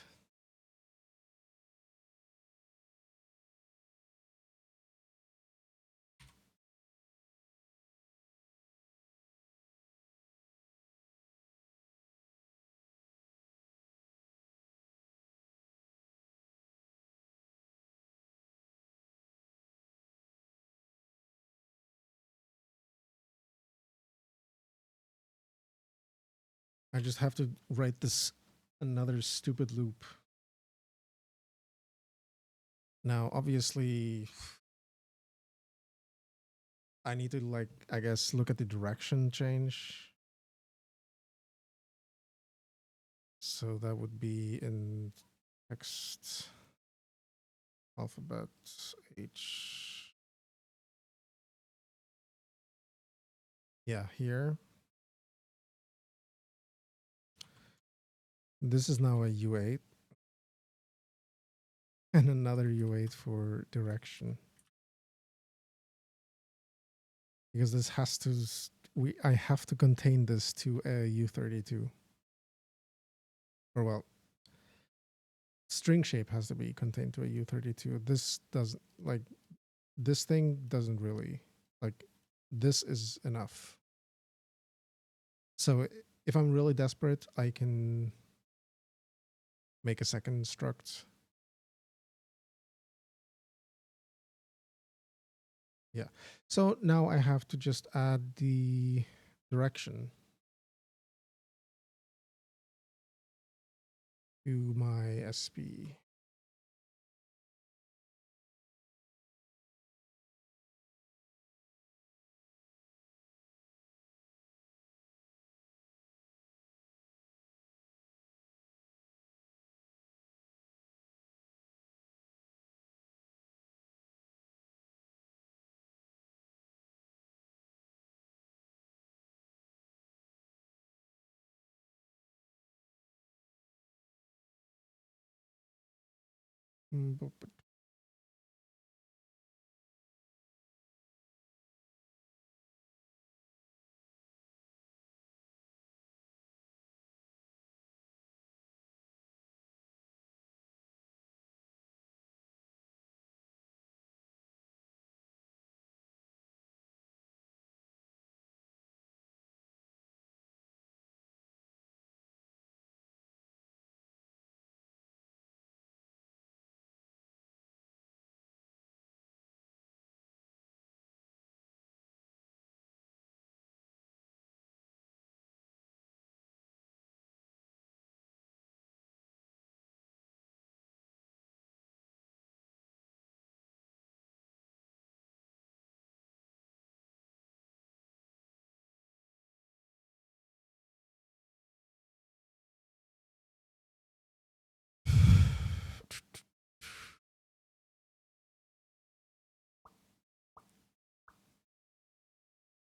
I just have to write this another stupid loop. Now, obviously, I need to, like, I guess, look at the direction change. So that would be in text alphabet H. Yeah, here. This is now a U8 and another U8 for direction. Because this has to, I have to contain this to a U32. Or well, string shape has to be contained to a U32. This doesn't, like, this thing doesn't really, like, this is enough. So if I'm really desperate, I can make a second struct. Yeah. So now I have to just add the direction to my SP.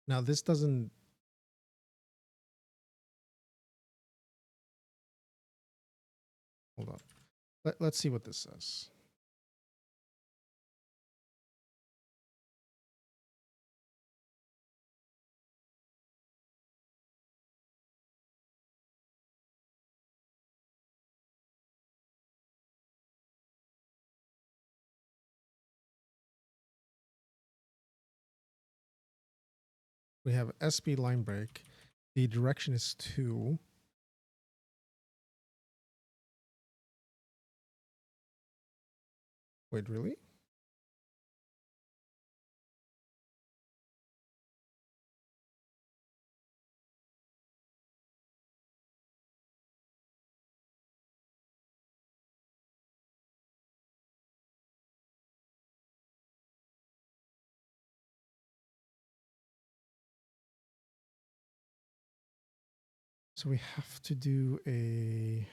Now this doesn't. Hold on. Let's see what this says. We have SP line break. The direction is 2. Wait, really? So we have to do a...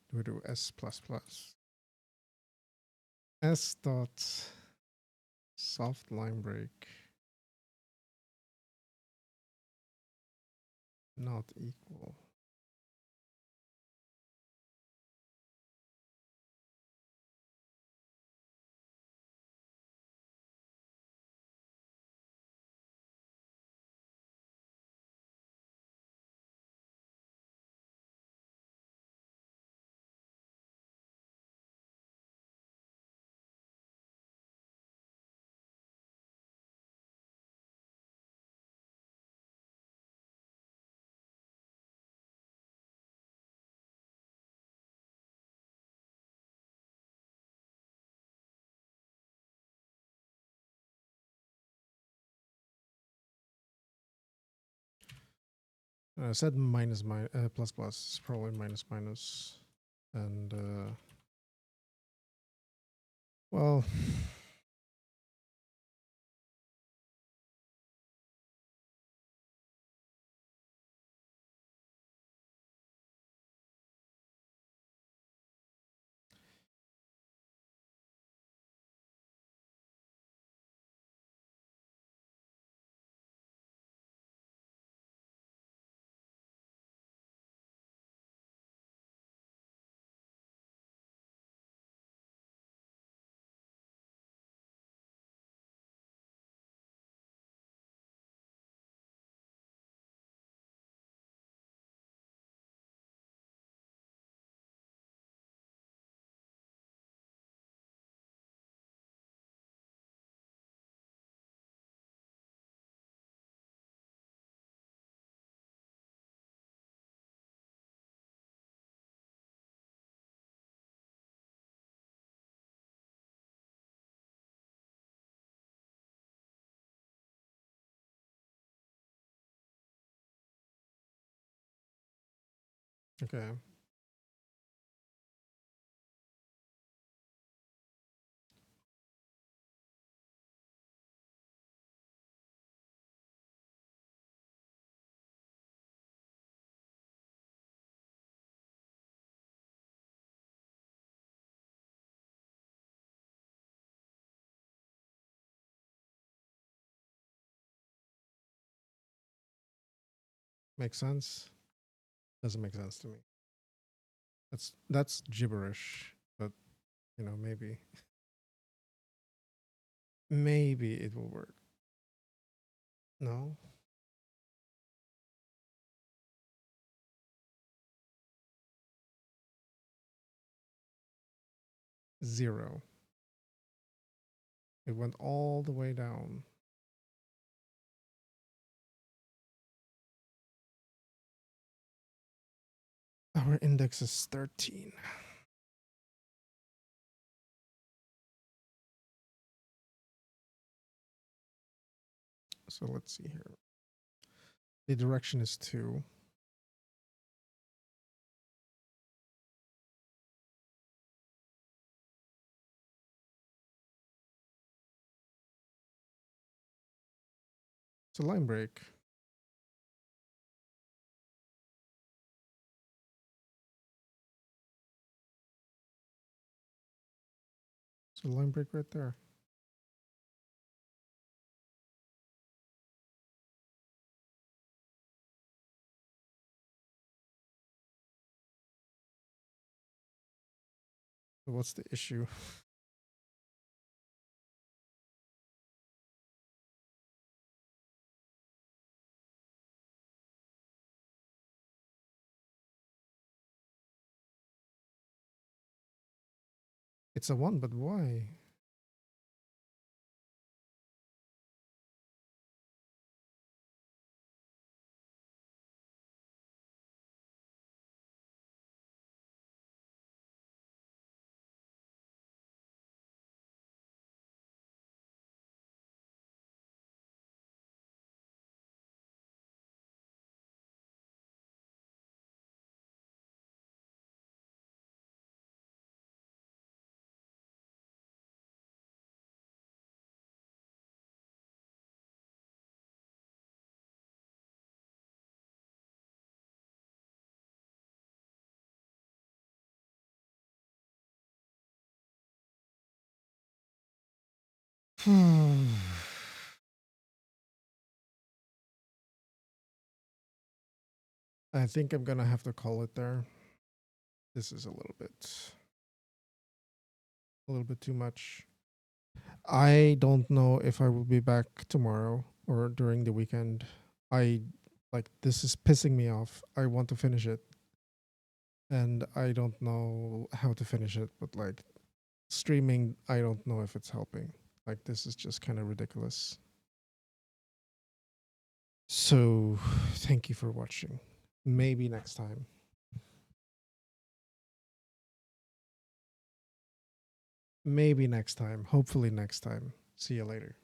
Do we do S++? S dot soft line break not equal. I said plus plus. It's probably minus minus. And well, okay. Makes sense? Doesn't make sense to me. That's gibberish, but you know, maybe it will work. No. Zero. It went all the way down. Our index is 13. So let's see here. The direction is 2. It's a line break. It's a line break right there. What's the issue? It's a 1, but why? I think I'm gonna have to call it there. This is a little bit too much. I don't know if I will be back tomorrow or during the weekend. I like this is pissing me off. I want to finish it. And I don't know how to finish it, but like streaming, I don't know if it's helping. Like this is just kind of ridiculous. So, thank you for watching. Maybe next time. Maybe next time. Hopefully next time. See you later.